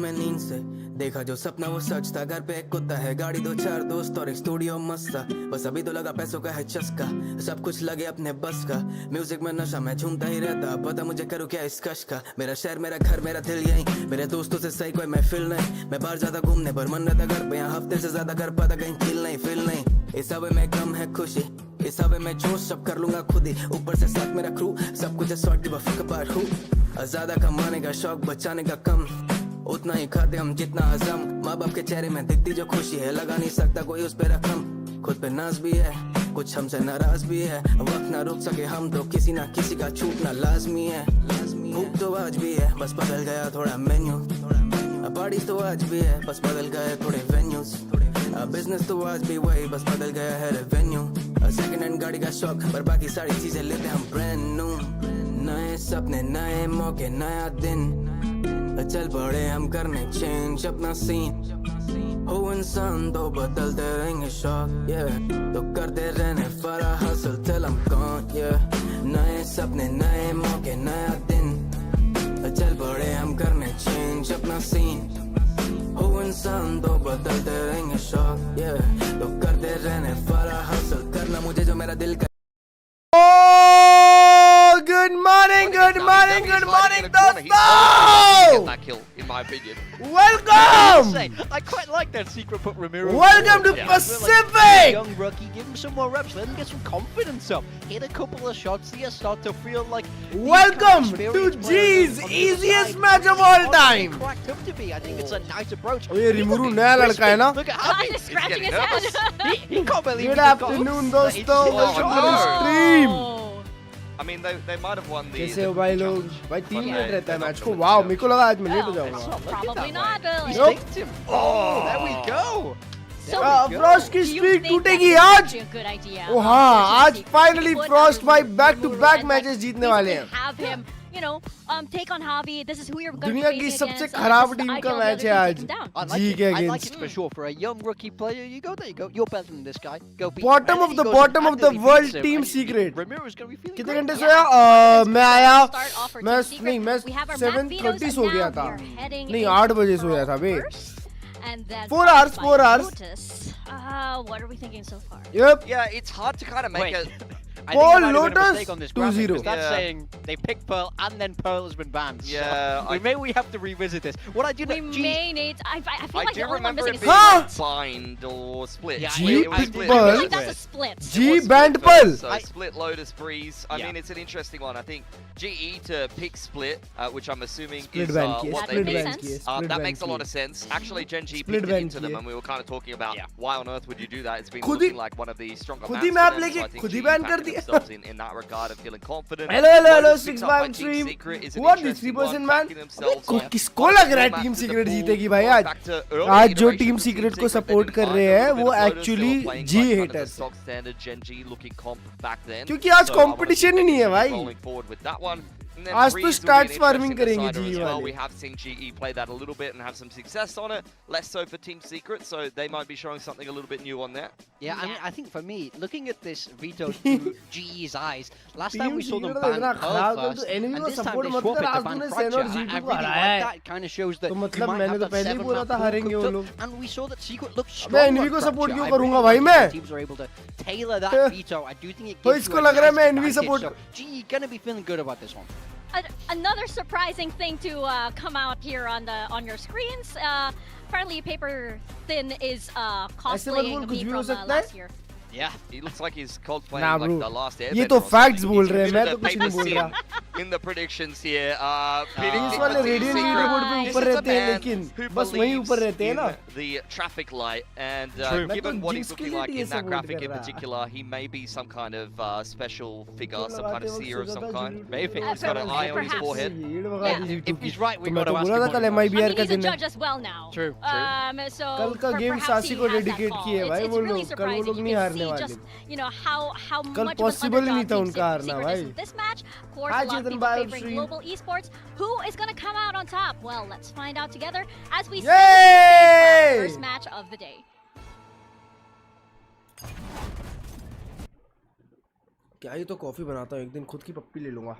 मैं नींद से, देखा जो सपना वो सच था। घर पे एक कुत्ता है, गाड़ी 2-4 दोस्त और एक स्टूडियो मस्त था। बस अभी तो लगा पैसों का है चस्का, सब कुछ लगे अपने बस का। म्यूजिक में नशा मैं झूमता ही रहता, पता मुझे करूँ क्या इस कश का। मेरा शहर मेरा घर मेरा दिल यहीं, मेरे दोस्तों से सही कोई महफिल नहीं। मैं बाहर ज्यादा घूमने पर मन रहता घर पे, यहाँ हफ्ते से ज्यादा घर पाता कहीं फील नहीं। इस हवे में गम है खुशी, इस हवे में जोश सब कर लूंगा खुद ही। ऊपर से साथ मेरा क्रू, सब कुछ है sort give a fuck about हू। ज्यादा कमाने का शौक बचाने का कम, उतना ही खाते हम जितना हजम। माँ बाप के चेहरे में दिखती जो खुशी है, लगा नहीं सकता कोई उस पे रकम। खुद पे नाज भी है, कुछ हमसे नाराज भी है। वक्त ना रुक सके हम तो किसी ना किसी का छूटना लाजमी है। भूख तो आज भी है, बस बदल गया थोड़ा मेन्यू। पार्टी तो आज भी है, बस बदल गए थोड़े वेन्यूज। बिजनेस तो आज भी वही, बस बदल गया है रेवेन्यू। सेकंड हैंड गाड़ी का शौक, पर बाकी सारी चीजें लेते हम ब्रांड न्यू। नए सपने नए मौके नया दिन, चल पड़े हम करने चेंज अपना सीन। हो इंसान तो बदलते रहेंगे शौक, तो करते रहने फरा हसल till I'm gone, नए सपने नए मौके नया दिन, चल पड़े हम करने चेंज अपना सीन। हो इंसान तो बदलते रहेंगे शौक, तो करते रहने फरा हसल करना मुझे जो मेरा दिल का। Good morning, दोस्तों! That kill, in my opinion. Welcome! I quite like that secret put Ramiro. Welcome to Pacific! Young rookie, give him some more reps, let him get some confidence up. Hit a couple of shots here, start to feel like. Welcome to G's easiest match of all time. Cracked up to be. I think it's a nice approach. ये रिमुरु नया लड़का है ना? Look at how He's scratching his head. he can't believe Good he just got- afternoon, दोस्तों. Welcome to the no. stream. I mean, they might have won the. कैसे हो भाई लोग? भाई 3 but मिनट रहता है they're मैच not को। gonna wow, do मेरे को लगा आज मैं लेट हो Well, जाऊंगा। Look at Probably that not, way. He Billy. sticked him. Oh, there we go. So, Frost की do you streak think टूटेगी that's आज? actually a good idea? ओ हाँ, आज Unfortunately, फाइनली put फ्रॉस्ट भाई Ramiro back to back and, matches जीतने वाले हैं। Have him, you know, take on Javi. This is who you're going to be दुनिया की facing सबसे against. खराब This is टीम the का ideal मैच है way to आज। take him down. I like जी it. के I like against. it for sure. For a young rookie player, you go there. You go. You're better than this guy. Go beat Bottom him. of And the then he goes bottom of and the he world beats him, team and secret. Ramiro's gonna be feeling कितने great. घंटे Yeah. सोया? मैं आया, Start off for मैं Team Secret. नहीं मैं We have our 7:30 Veto's, so and गया now था। we are heading नहीं into 8 बजे सोया था बे। first, and then 4 followed hours, by 4 hours. Lotus. What are we thinking so far? Yep. Yeah, it's hard to kind of make Wait. it. I think Paul there might have been a Lotus, mistake on this 2-0. graphic, 'cause that's Yeah. saying they picked Pearl and then Pearl has been banned. Yeah, So maybe we have to revisit this. What I do We know, may need. I feel I like do the only one remember missing it is being Huh? like bind or split. Yeah, G It was picked split. Pearl. I think that's a split. It G was banned split first, Pearl. So split Lotus Breeze. I Yeah. mean, it's an interesting one. I think GE to pick split, which I'm assuming Split is ban किए, what That they split did. ban makes किए, sense. split That ban makes a lot किए। of sense. Actually, Gen G Split picked it ban into them, किए। and we were kind of talking about Yeah. why on earth would you do that? It's been खुद ही- looking like one of the stronger खुद maps he for map them, लेके so I think खुद ही GE ban कर backed दिया। themselves in that regard and feeling confident. Hello hello hello Lotus 6 picked up by man Team stream. Secret is an Who are these interesting 3% one, man? backing themselves को on किसको लग रहा है back team to the secret pool, जीतेगी भाई going आज? back to early आज जो iterations team of Team secret को Secret, सपोर्ट they've कर been रहे fine, हैं a little वो bit of Lotus, actually they were playing जी like kind of the haters हैं। stock standard Gen G looking comp back then. क्योंकि आज So I wanna competition ही नहीं है भाई। rolling forward with that one. And then आज तो Breeze will be an stats farming interesting करेंगे decider GE as well. वाले। We have seen GE play that a little bit and have some success on it. Less so for Team Secret, so they might be showing something a little bit new on there. Yeah, I mean, I think for me, looking at this veto through GE's eyes, last time team we saw them secret ban इतना Pearl खराब कर first, तो enemy and को this time support they मत swap कर। it to आज ban तूने Fracture. Sen और I G2 को really हराया like है। that. It kind of shows that तो you मतलब might मैंने have तो that पहले ही 7 बोला map था pool हारेंगे cooked वो up, लोग। and we saw that Secret looked मैं strong एनवी on को सपोर्ट Fracture. क्यों I करूंगा really भाई like मैं? that the teams are able to tailor that veto. I do think it तो gives इसको you a लग रहा है nice मैं एनवी advantage. Support So GE gonna be feeling good about this one. Another surprising thing to come out here on your screens. Apparently, Paper Thin is cosplaying कुछ me भी हो from सकता है? last year. Yeah, he looks like he's cosplaying Nah, like bro. the last ये Airbender तो or facts something. बोल He's रहे हैं, committed मैं a तो कुछ paper नहीं बोल sin रहा। in the predictions here. Predicting police the वाले Team रेडियन Secret. लीडरबोर्ड पे This ऊपर is a रहते हैं man लेकिन who बस वहीं ऊपर believes रहते हैं ना। in the traffic light, and True. given what he's जिसके looking लिए like ये in that support graphic कर in रहा है। particular, he may be some kind of special figure, तो some kind of लगाते seer of वक्त some सोचा था kind. G2 Maybe. He's got an eye on his Perhaps. forehead. भीड़ भगा Yeah. दी G2 If की। he's right, we तो मैं gotta तो ask बोला him था what कल he wants. I MIBR mean, का he's a दिन है। judge as well now. True, So कल का गेम perhaps सासी he को has that डेडिकेट call. किए भाई It's वो really लोग, कल वो surprising. लोग You नहीं can हारने see वाले। just, you know, how कल much of an possible ही नहीं underdog था Team उनका हारना Secret is भाई। in this match. Of course, Hi, a lot of Chetan people Bhav favoring Stream. Global Esports. Who is going to come out on top? Well, let's find out together as we see Yay! the first match of the day. क्या ही तो coffee बनाता हूँ, एक दिन खुद की पप्पी ले लूंगा।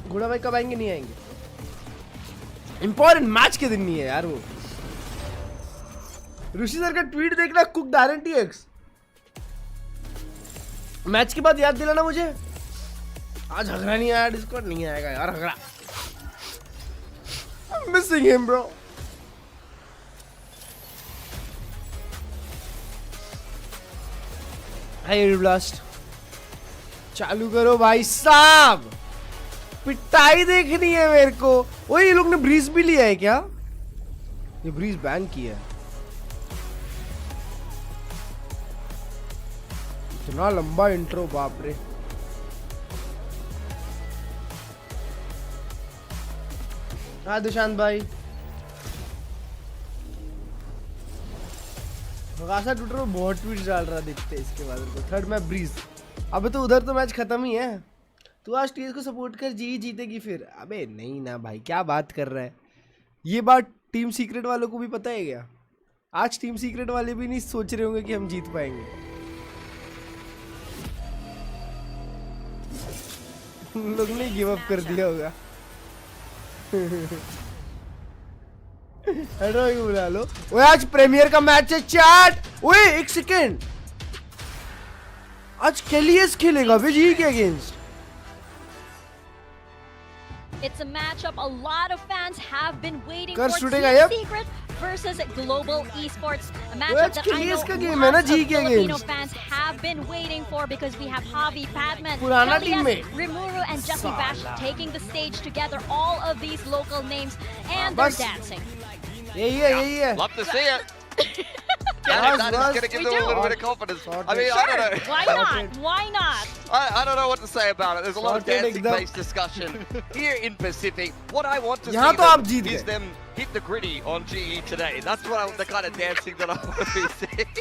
घोड़ा भाई कब आएंगे? नहीं आएंगे। इंपॉर्टेंट मैच के दिन नहीं है यार वो। ऋषि सर का ट्वीट देखना, कुक गारंटी एक्स। मैच के बाद याद दिलाना मुझे। आज हगरा नहीं आया, डिस्कॉर्ड नहीं आएगा यार हगरा। I'm missing him bro। Hi blast चालू करो भाई साहब, पिटाई देखनी है मेरे को। ओए ये लोग ने ब्रीज भी लिया है क्या? ये ब्रीज बैन किया है। इतना लंबा इंट्रो, बाप रे। हाँ दुशांत भाई, गासा ट्विटर में बहुत ट्वीट डाल रहा दिखते इसके बाद उनको। Third match Breeze. अबे तो उधर तो मैच खत्म ही है। तू आज टीएस को सपोर्ट कर, जी जीतेगी फिर। अबे नहीं ना भाई, क्या बात कर रहा है। ये बात टीम सीक्रेट वालों को भी पता है क्या? आज टीम सीक्रेट वाले भी नहीं सोच रहे होंगे कि हम जीत पाएंगे। उन लोग ने गिव अप कर दिया होगा। बुला लो। ओए आज प्रीमियर का मैच है चैट। ओए एक सेकेंड, आज केलियस खेलेगा जी के against. It's a matchup a lot of fans have been waiting कर for. छूटेगा Team ये? Secret versus Global Esports. A आज matchup that I केलियस know का गेम है ना lots जी of के Filipino against. fans have been waiting for because we have Javi, Padman, पुराना Elias, team में। Rimuru and Jesse Bash taking the stage together. All of these local names and बस। they're dancing. यही है। Love to see it. Buzz, That is buzz. going to give We them a do. little bit of confidence. Sorted. I mean, I don't know. Why not? Why not? I don't know what to say about it. There's a lot of Sorted एकदम। dancing-based discussion here in Pacific. What I want to यहाँ see तो आप them Jeet is गए। them hit the gritty on GE today. That's the kind of dancing that I want to be seeing.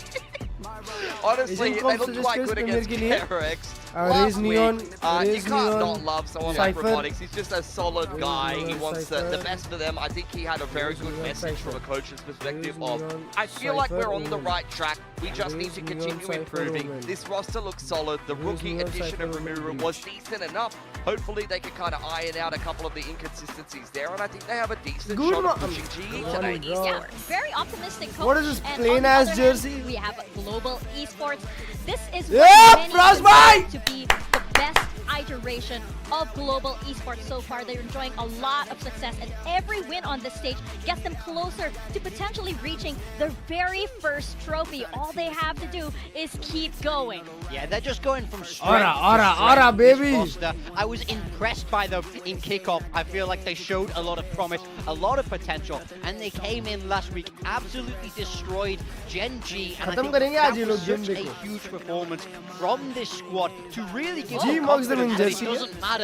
Honestly, Asian they Comp look quite good Premier against के लिए। KRX. Raise Neon, You Raise can't Neon, not love someone like Cypher. Robotics. He's just a solid Raise guy. Neon, He wants the Cypher. best for them. I think he had a very Raise good Neon, message from a Cypher. coach's perspective Raise of, Neon, I feel like we're on the Cypher, right track. We just need Raise to Neon, continue Cypher, improving. Omen. This roster looks solid. The Raise rookie Neon, addition Cypher, of Omen, Rimuru Breach. was decent enough. Hopefully they can kind of iron out a couple of the inconsistencies there, and I think they have a decent Good shot mo- of pushing GE Oh today. my God. Yeah, very optimistic coach. What is this And plain on the ass other hand, jersey? we have Global Esports. This is Yeah, what many Frostbite! consider to be the best iteration of Global Esports so far. They're enjoying a lot of success, and every win on this stage gets them closer to potentially reaching their very first trophy. All they have to do is keep going. Yeah, they're just going from strength Aura, to aura, strength, aura, this baby. roster. I was impressed by them in kickoff. I feel like they showed a lot of promise, a lot of potential, and they came in last week, absolutely destroyed Gen G. And I खत्म think करेंगे that आज ये was लोग game such a देखो। huge performance from this squad to really give G them marks them in confidence that it jersey. doesn't matter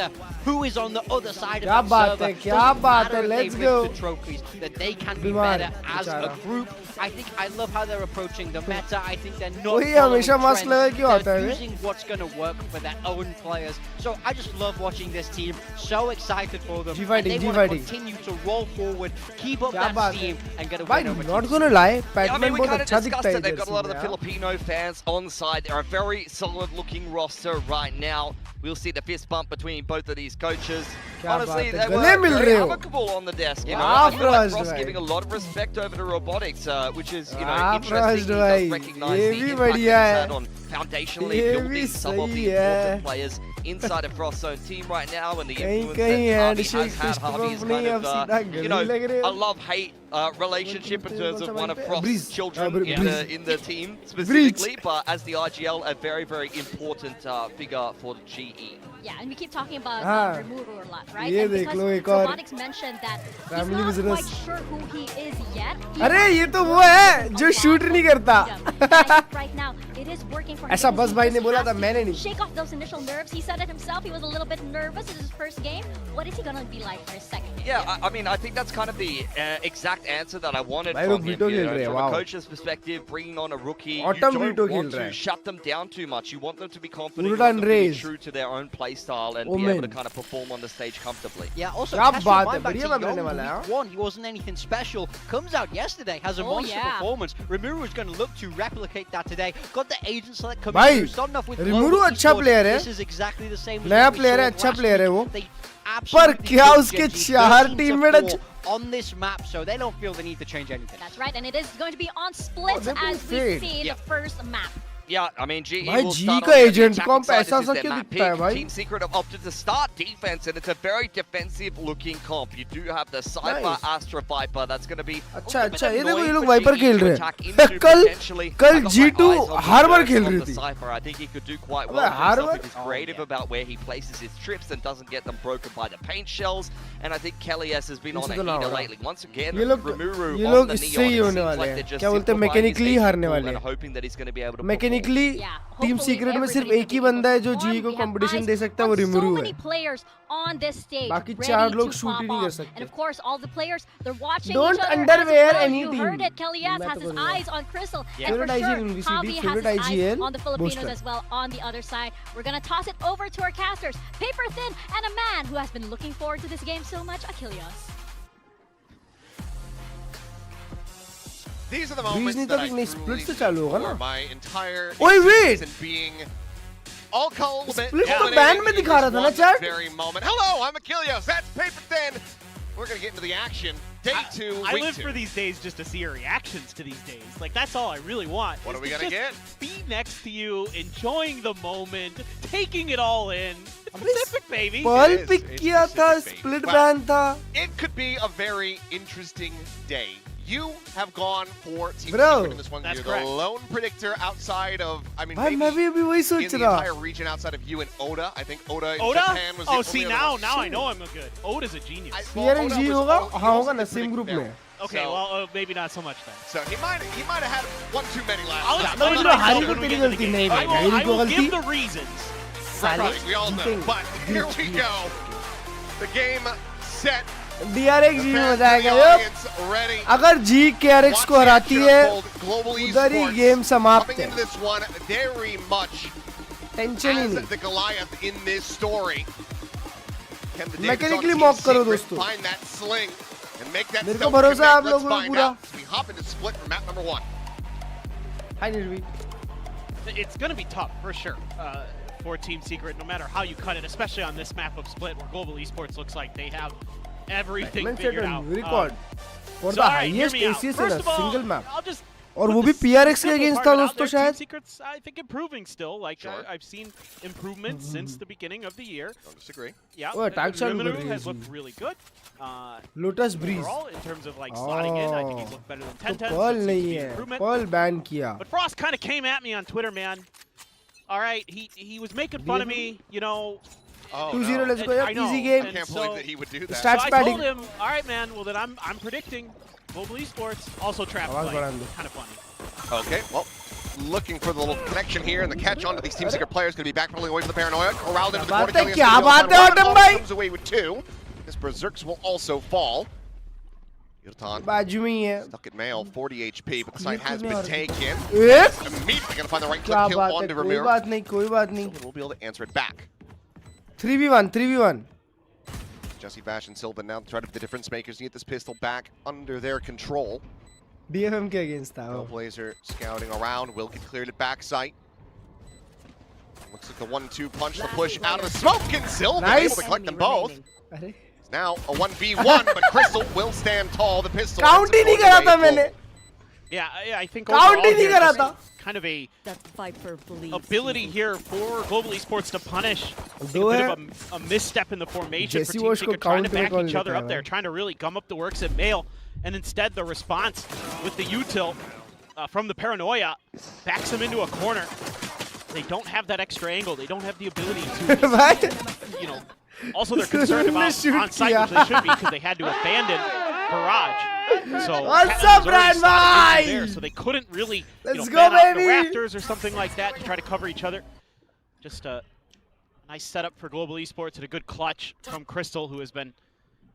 who is on the other side of क्या that बात server. है, क्या Doesn't बात matter है, if let's they've go. lifted trophies, that they can be बीमार better as a बेचारा। group. I think I love how they're approaching the meta. I think they're not वही following हमेशा mask trends. लगा क्यों आता They're है? using what's going to work for their own players. So I just love watching this team. So excited for them. G And fighting, they G want to fighting. continue to roll forward, keep up क्या that बात है? steam, and get a भाई win over not team. gonna lie, Yeah, I Pac-Man mean, we बहुत kind of अच्छा discussed दिखता है it. They've got a lot of the jersey में, Filipino fans on side. They're a very solid-looking roster right now. We'll see the fist bump between both of these coaches. क्या Honestly, बात they है, were गले मिल very रहे हो। amicable on the desk. You know, वाह, I feel like Frost Frost भाई। giving a lot of respect over to Robotics, which is वाह, interesting. Frost He does भाई, recognize ये the भी impact बढ़िया that he's है। had on foundationally ये building भी some of the सही है। important players inside of Frost's own team right now, and the कहीं influence कहीं that Harvey handshake has had. fist Harvey is bump नहीं, kind अब सीधा of, गले लग रहे a हो। love-hate relationship in terms of one of Breeze. Frost's children Breeze. in the team specifically, but as the IGL, a very, very important figure for the GE. Yeah, and we keep talking about हाँ, Rimuru a lot, right? ये And देख because लो एक और Robotics mentioned that he's family not business। quite sure who he is yet. अरे ये तो वो है जो शूट नहीं करता। Right now, it is working for him ऐसा because बस he भाई just ने बोला has था, to मैंने नहीं। Shake off those initial nerves. He said it himself. He was a little bit nervous in his first game. What is he gonna be like for his second game? Yeah, I mean, I think that's kind of the exact answer that I wanted भाई from लोग him. Vito खेल रहे हैं, From wow। a coach's perspective, bringing on a rookie, Autumn you Vito don't खेल want रहा to है। shut them down too much. You want them to be confident. You Urutan want them to be Rays। true to their own play playstyle and Oh, be able to man. kind of perform on the stage comfortably. Yeah, also, क्या Castro, बात है, mind back बढ़िया to map रहने Young, वाला है, week 1, he wasn't anything special. Comes out yesterday, has a Oh, monster yeah. performance. Rimuru is going to look to replicate that today. Got the agent select coming भाई, through. Starting off with Rimuru Global अच्छा Esports. player है. This is exactly the same as नया what we player है, saw अच्छा last player है week. वो. They पर absolutely क्या killed उसके Gen G, 4 13 to teammates 4 on this map, so they don't feel the need to change anything. That's right, and it is going to be on splits they've been as we fed. see Yeah. the first map. Yeah, I mean, GE भाई, will G start का on the agent attacking comp side. ऐसा This is सा their क्यों map दिखता है pick. भाई? Team Secret have opted to start defense, and it's a very defensive-looking comp. You do have the Cypher, Nice. Astra Viper. That's going to be अच्छा a bit अच्छा, ये देखो ये annoying लोग for वाइपर GE खेल to रहे attack हैं. into कल potentially. कल I got my G2 eyes on the हार बार burst खेल on रही the थी. Cypher. I think he could do quite अबे well for हार himself bar- if he's creative about where he places his trips and doesn't get them broken by the paint shells. And I think Kelly S has been on a इनसे तो ना heater होगा. lately. Once again, ये लोग Rimuru ये on लोग the इससे Neon. He It होने seems वाले like हैं. they're just क्या बोलते हैं, simplifying his mechanically HP हारने pool वाले and हैं. hoping that he's going to be able to perform. Mechanically Yeah, team hopefully secret में सिर्फ everybody's एक ही gonna be बंदा है जो able to जी को perform. We have competition eyes दे सकता है, वो on so रिमरू many है. players on this stage बाकी ready चार लोग to shoot ही pop नहीं कर off. सकते. And of course, all the players, they're watching Don't each other underwear as well. any You team. heard it. Kelly S मैं has तो his बोलूँगा. eyes on Crystal. Yeah. And for Favorite sure, IGL in VCD, Javi has favorite his eyes IGL on the Filipinos booster. as well on the other side. We're going to toss it over to our casters. Paper thin and a man who has been looking forward to this game so much, Achilles. These are the Breeze moments नहीं that तो I नहीं, truly splits तो चालू होगा ना? for my entire Oi, wait! season being all cold Splits तो ban में दिखा रहा था ना, chat? very moment. Hello, I'm Achilles. That's Paper Thin. We're gonna get into the action. Day 2, I week live 2. for these days just to see your reactions to these days. Like, that's all I really want. What is are we to gonna just be next to you, enjoying the moment, taking it all in. It's Pacific, baby. Pearl It is, pick it's किया था, Pacific, Split baby. Ban था. It could be a very interesting day. You have gone for Team Bro, Secret in this one. that's You're correct. the lone predictor outside of, I mean, भाई मैं maybe भी अभी वही in सोच the रहा. entire region outside of you and Oda. I think Oda in Oda? Japan was the Oh, only see, other now one. I know I'm a good. Oda's a genius. CR and G होगा, हाँ होगा ना, same group में. Okay, So- well, maybe not so much then. So he might have had one too many last I'll time. explain मतलब myself हारी को when we तेरी get to the गलती game. नहीं I भाई, will, हारी को give गलती. the reasons. साले Right, we all know. जीतेंगे. But here we go. The game set. DRX The जी में fans हो in जाएगा the यो. audience ready. अगर जी KRX को हराती है, Global उधर ही Esports गेम समाप्त coming है. into this one very much tension he as नहीं. the Goliath in this story. Can the Mechanically Davids on mock Team करो Secret दोस्तों. find that sling and make that मेरे को stealth भरोसा है आप connect? Let's लोगों पे find पूरा. out. We hop into split for map number 1. Hi निर्वी. It's going to be tough, for sure, for Team Secret, no matter how you cut it, especially on this map of Split, where Global Esports looks like they have everything Diamond figured set out. a record for So, the all right, hear highest me out. ACS in First a of all, single map. I'll just और put वो the भी PRX के simple against part था out दोस्तों there. Team शायद. Secret's, I think, improving still. Like, Sure. I've seen improvements since the beginning of the year. Don't disagree. Yeah, Oh, attack चालू कर Rimuru रही है has ji. looked really good. Lotus Breeze. Overall, in terms of like slotting in, I think he's looked better than तो 10-10. Perl नहीं है, Perl ban किया. But Frost kind of came at me on Twitter, man. All right, he was making fun of me, you know. Oh, 2-0, no. let's go. I Yep, know, easy game. I and can't so- believe that he would do that. Stats so I padding. told him, all right, man. Well, then I'm predicting Global Esports also trap आवाज play. बढ़ा दो. Kind of funny. Okay, well, looking for the little connection here, and the catch on to these Team Secret players going to be backpedaling away from the paranoia. Corraled into the corner. बात है, Kelly क्या has to बात be है, able to Autumn run. भाई? Comes away with 2. This Berserks will also fall. Yurtan बाजू में ही है. stuck at male, 40 HP, but the site has में been और- taken. एक. Immediately going to find the right क्या clip kill बात है, onto कोई Ramiro. बात नहीं, कोई बात नहीं. We'll be able to answer it back. 3v1, 3v1. Jesse Bash and Silva now try to be the difference makers to get this pistol back under their control. DFM के against था. वो. Blazer scouting around. Will get cleared at backside. Looks like the 1-2 punch, the push out of the smoke, and Silva Nice. able to collect them both. अरे. It's now a 1v1, but Crystal will stand tall. The pistol. Count ही नहीं करा था मैंने. Yeah, I think Count overall ही नहीं here, करा just था. kind of a That Viper believes ability he's here for Global Esports to punish I think दो a है. bit of a misstep in the formation for Jesse Team Wash को Secret, trying to count में back कौन each other लेता up है there, भाई? trying to really gum up the works at male, and instead the response with the util from the paranoia backs them into a corner. They don't have that extra angle. They don't have the ability to, भाई. you know. Also, they're concerned about Shoot on site, किया. which they should be because they had to abandon barrage. So What's Catalan up, was already Brad slotted into Bhai? there, so they couldn't really Let's you know, go, man out the baby. rafters or something like that to try to cover each other. Just a nice setup for Global Esports and a good clutch from Crystal, who has been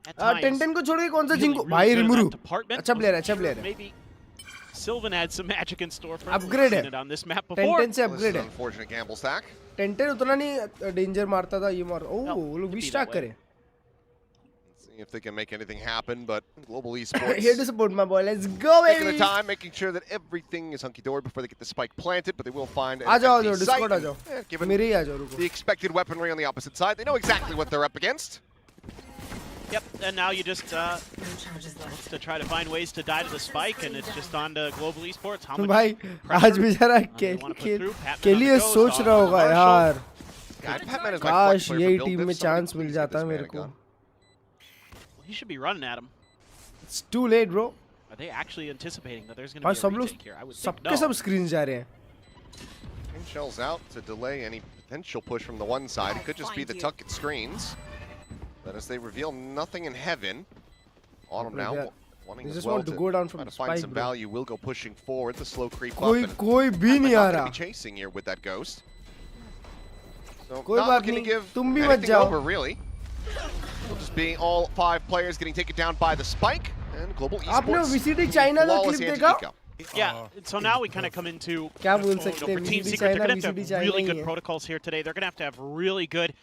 at times 10-10 को छोड़ के कौन सा really, ginkgo really भाई good in रिमुरु that department. अच्छा Wasn't player है, अच्छा sure player है. Maybe Sylvan had some magic in store for him. Upgrade We've है. seen it on this map before. 10-10 से This is upgrade an है. unfortunate gamble stack. 10-10 उतना नहीं danger मारता था ये मार. No, वो लोग could 20 be stack that way. करे. See if they can make anything happen, but Global Esports Here to support my boy. Let's go taking baby. the time, making sure that everything is hunky-dory before they get the spike planted, but they will find an आ जाओ empty site. Discord आ जाओ. Given मेरे ही आ जाओ रुको. the expected weaponry on the opposite side, they know exactly what they're up against. Yep, and now you just to try to find ways to die to the spike, and it's just on to Global Esports. How much भाई pressure आज बेचारा they wanna put through? Patman के on the लिए ghost, सोच रहा होगा Marshall. यार. Yeah, Patman is my काश flex player यही for टीम build में this. Chance Somebody mill please get जाता this मेरे man a को. gun. He should be running at him. It's too late bro. Are they actually anticipating that there's going to और be a सब लोग retake here? I would think सबके no. सब screen जा रहे हैं. And shells out to delay any potential push from the one side. It could just be the tuck at screens. But as they reveal nothing in heaven, Autumn now Yeah. wanting They as just well want to go down from try to the find spike, some bro. value. Will go pushing forward. The slow creep up. कोई and कोई भी Patman नहीं आ not रहा. gonna be chasing here with that ghost. So कोई not बात looking to नहीं, give तुम भी मत anything जाओ. over really. Will just be all 5 players getting taken down by the spike. And Global आपने Esports VCT चाइना का flawless clip देखा? anti-eco. Yeah, so now we kind of come into क्या बोल you know, सकते हैं? for Team VCT Secret, they're China, going to have VCT to have really China he good है. protocols here today. They're going to have really good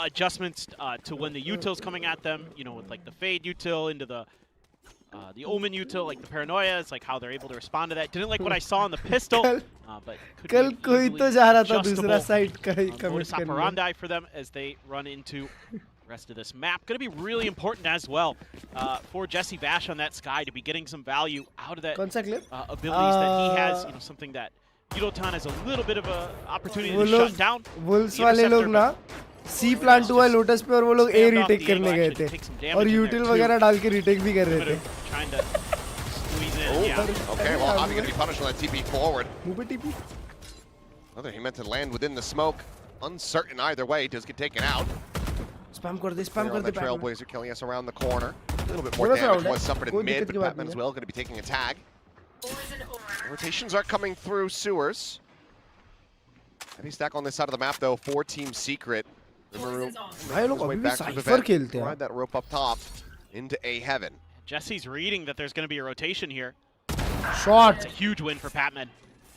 adjustments to when the util's coming at them, you know, with like the Fade util into the Omen util, like the Paranoia, it's like how they're able to respond to that. Didn't like what I saw on the pistol, but could कल be कोई easily तो जा रहा था दूसरा adjustable, side का ही modus commit करने. operandi for them as they run into the rest of this map. Going to be really important as well for Jesse Bash on that Sky to be getting some value out of that कौन सा clip? abilities that he has, you know, something that Yudotan has a little bit of a opportunity वो to लोग shut down. Wolves The वाले लोग interceptor, ना सी plant हुआ lotus पे और वो लोग ए Spammed off रीटेक the करने angle, गए actually थे take some damage और in there यूटिल too. वगैरह डाल के रीटेक भी कर रहे थे. Trying to squeeze in, yeah. Okay, well, Avi going to be punished on that TP forward. मुंह पे TP. Whether he meant to land within the smoke, uncertain either way. Does get taken out. Spam कर दे Clear spam on कर the they. Trailblazer, killing us around the corner. A little bit more Bonus damage round, was suffered कोई in mid, दिक्कत but की बात Patman नहीं as है. well going to be taking a tag. Rotations are coming through sewers. Heavy stack on this side of the map though for Team Secret. भाई लोग अभी भी साइफर खेलते हैं. Ride that rope up top into A heaven. Jesse's reading that there's going to be a rotation here. Shot. It's a huge win for Patman.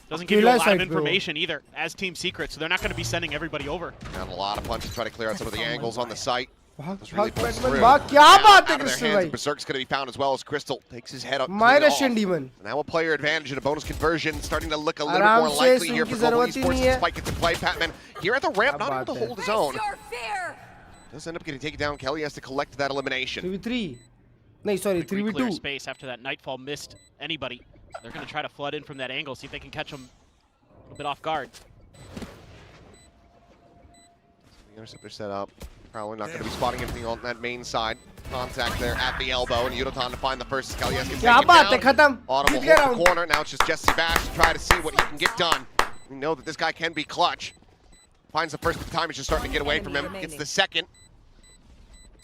Doesn't give you a Killer lot side, of bro. information either as Team Secret, so they're not going to be sending everybody over. And a lot of punches try to clear out some of the angles on the site. भाग Just really भाग pulls Batman through. भाग. क्या Now, बात है out of their Krishna hands, भाई. and Berserk's going to be found as well as Crystal takes his head up. My clean Russian off. demon. Now a player advantage and a bonus conversion starting to look a little आराम more से likely here swing for की Global जरूरत ही Esports. नहीं है. Spike gets in play. Patman here at the ramp, क्या not able बात to है. hold his own. Does end up getting taken down. Kelly has to collect that elimination. 3v3. नहीं sorry Clear 3v2. space after that Nightfall missed anybody. They're going to try to flood in from that angle, see if they can catch them a little bit off guard. The interceptor set up. Probably not going to be spotting anything on that main side. Contact there at the elbow, and Yudotan to find the first. Kelly has to take क्या him बात है down. खत्म. Audible जीत गया holds the round. corner. Now it's just Jesse Bash to try to see what he can get done. We know that this guy can be clutch. Finds the first, but the time is just starting to get away from him. Gets the second.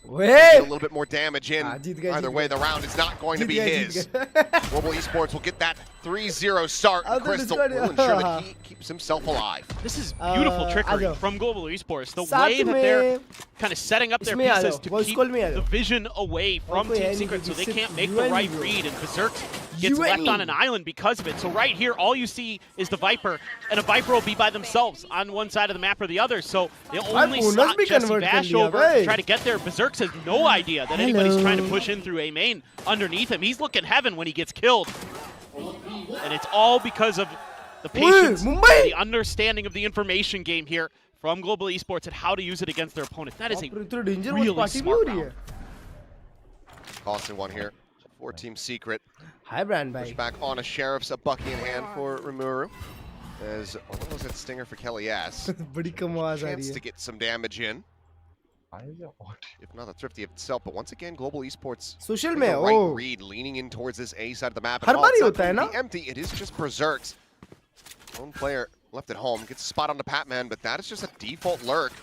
Get a way. little bit more damage in. जीत गए, Either जीत way, गए. the round is not going to Jeet be गए, his. जीत गए. Global Esports will get that 3-0 start. I'll do this Crystal one. will ensure that he keeps himself alive. This is beautiful trickery आजाओ. from Global Esports. The साथ way that they're में kind of setting up their इसमें आ pieces जाओ, to voice keep call में आ the जाओ. vision away from कोई है Team नहीं Secret so क्योंकि they सिर्फ can't make you the and right me, bro. read, and Berserk gets You and left on me. an island because of it. So right here, all you see is the Viper, and a Viper will be by themselves on one side of the map or the other. So they only bonus slot भी Jesse convert कर Bash लिया, over भाई. to try to get there. Berserk has no idea that anybody's trying to Hello. push in through A main underneath him. He's looking heaven when he gets killed. And it's all because of the patience, Mumbai. the understanding of the information game here from Global Esports and how to use it against their opponents. That is a इतना danger really वाली party भी हो smart रही round. है. Costing one here for Team Secret. Hi brand Push भाई. back on a Sheriff's, a Bucky in hand for Rimuru. As what was that stinger for Kelly S? बड़ी कम आवाज आ रही Chance है. to get some damage in. If not the Thrifty itself, but once again, Global Esports social taking में the right ओ read, leaning in towards this A side of the map. Her And bar he while it's होता है not ना? completely empty, it is just Berserk's. Lone player left at home, gets a spot on the Patman, but that is just a default lurk.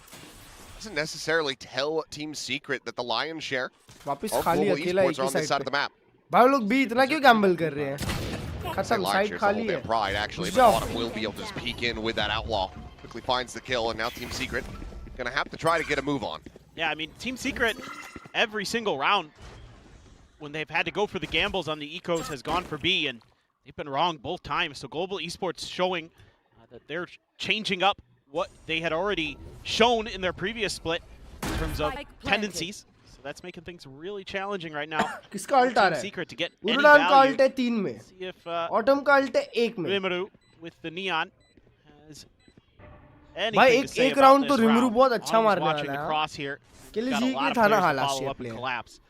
Doesn't necessarily tell Team Secret that the lion's share वापस of खाली Global अकेला Esports एक are he on this side side of the पे. map. भाई लोग भी इतना क्यों गैम्बल कर रहे हैं? Say खत्म lion साइड shares खाली hold their है. pride actually, घुस but जाओ. Autumn will be able to just peek in with that outlaw. Quickly finds the kill, and now Team Secret gonna have to try to get a move on. Yeah, I mean, Team Secret, every single round, when they've had to go for the gambles on the ecos, has gone for B, and they've been wrong both times. So Global Esports showing that they're changing up what they had already shown in their previous split in terms of tendencies. So that's making things really challenging right now. किसका alt आ रहा है? Secret to get any उड़ान का value. Alt है 3 में. See if autumn का alt है 1 में. Rimuru with the neon has anything भाई to say एक about राउंड तो this रिमरू round. बहुत अच्छा Always मारने watching वाला the है. cross here. के लिए Got a जी lot की of था ना players to hall follow up and player. collapse.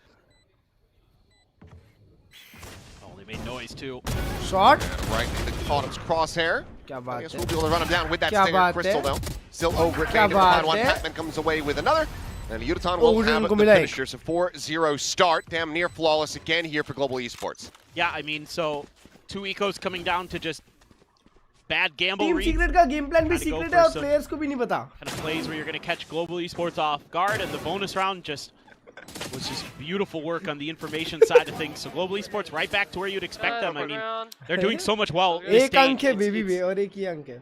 Oh, they made noise too. Shot. Right in the Autumn's crosshair. क्या I बात guess है? we'll be able to run him down with that क्या stinger. बात Crystal है? though, still over it. क्या Made it the final बात one. है? Patman comes away with another. And Yutan Oh, will have उनको the मिला एक. finisher. So 4-0 start. Damn near flawless again here for Global Esports. Yeah, I mean, so 2 ecos coming down to just bad gamble team reads. Secret का game plan भी Trying to go secret for है और some- players को भी नहीं पता. Kind of plays where you're going to catch Global Esports off guard, and the bonus round just was just beautiful work on the information side of things. So Global Esports right back to where you'd expect them. I mean, they're doing so much well. This एक अंक stage. है It's- baby it's बे और एक ही अंक है.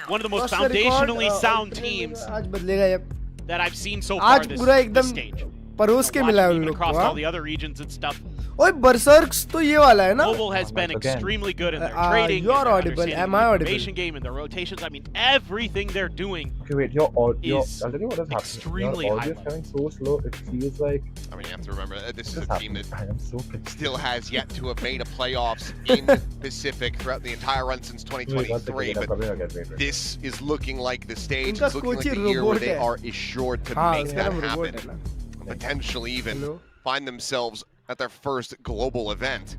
one of the most Cross the record, foundationally sound alternate teams आज बदलेगा ये. that I've seen so far आज this, पूरा this एकदम stage. परोस के मिला है उन Even लोग को. across हाँ? all the other regions and stuff. ओए बर्सर्क्स तो ये वाला है ना. Global has been again. extremely good in their Uh, trading, you are and their audible. understanding Am of I the audible? information game and their rotations. I mean, everything they're doing. Okay, wait, your I'll tell you what is happening. extremely Your high audio is coming so slow, it feels like I mean, you have to remember this is this a team happened. that I am so confused. still has yet to have made a playoffs in Pacific throughout the entire run since Wait, one 2023. second, I'm But coming again, wait. this is looking like the stage. इनका It's looking like coach he the year where robot they है. are assured to हाँ make उसका that नाम robot happen. है ना. And potentially even Hello? find themselves at their first global event.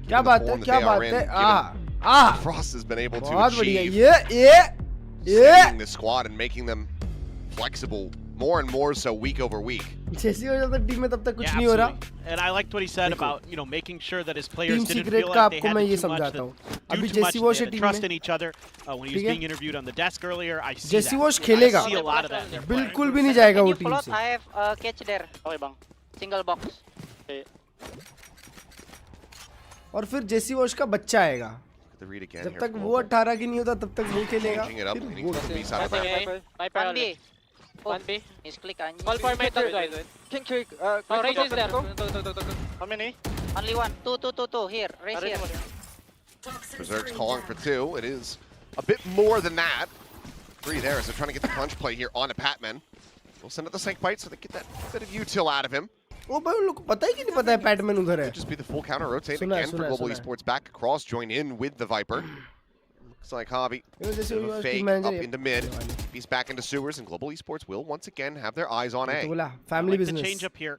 क्या Given the बात है? form that क्या they are बात in, है? given uh Frost has been able to बहुत बढ़िया. achieve ये seeing the squad and making them flexible more and more so week over week. जैसी हो जाता टीम में तब तक कुछ Yeah, नहीं हो रहा. absolutely. And I liked what he said about, you know, making sure that his players team didn't secret feel का like they आपको had मैं to ये do too much, समझाता to हूँ. do अभी too Jesse much, Wash they है had to team trust में. in each other. When he was ठीक है? being interviewed on the desk earlier, I see Jesse that. Wash I खेलेगा. see a lot of that in their play. बिल्कुल भी नहीं जाएगा वो टीम से. I have catch there. Okay bang. Single box. और फिर जेसी वॉश का बच्चा आएगा. The read again जब here तक for वो Global. 18 की नहीं होता तब तक वो खेलेगा. Changing it up, फिर leading वो from the खेलेगा. B side of ramp. My 1B. 1B. Misclick and Call for mid side. King Quick, raise is there. How many? Only one. Two. Here. Raise here. Berserk's calling for 2. It is a bit more than that. 3 there as they're trying to get the punch play here on a Patman. We'll send out the Snake Bite so they get that bit of util out of him. ओ भाई उन लोग को पता ही कि नहीं पता है PadMan उधर है. Could just be the full counter rotate सुना है, again for सुना है, Global सुना है. Esports back across, join in with the Viper. Looks like Hobby. ये जैसे Bit of वो a team fake manager up है. into mid. He's back into sewers, and Global Esports will once again have their eyes on तो A. बोला I family like the business. change up here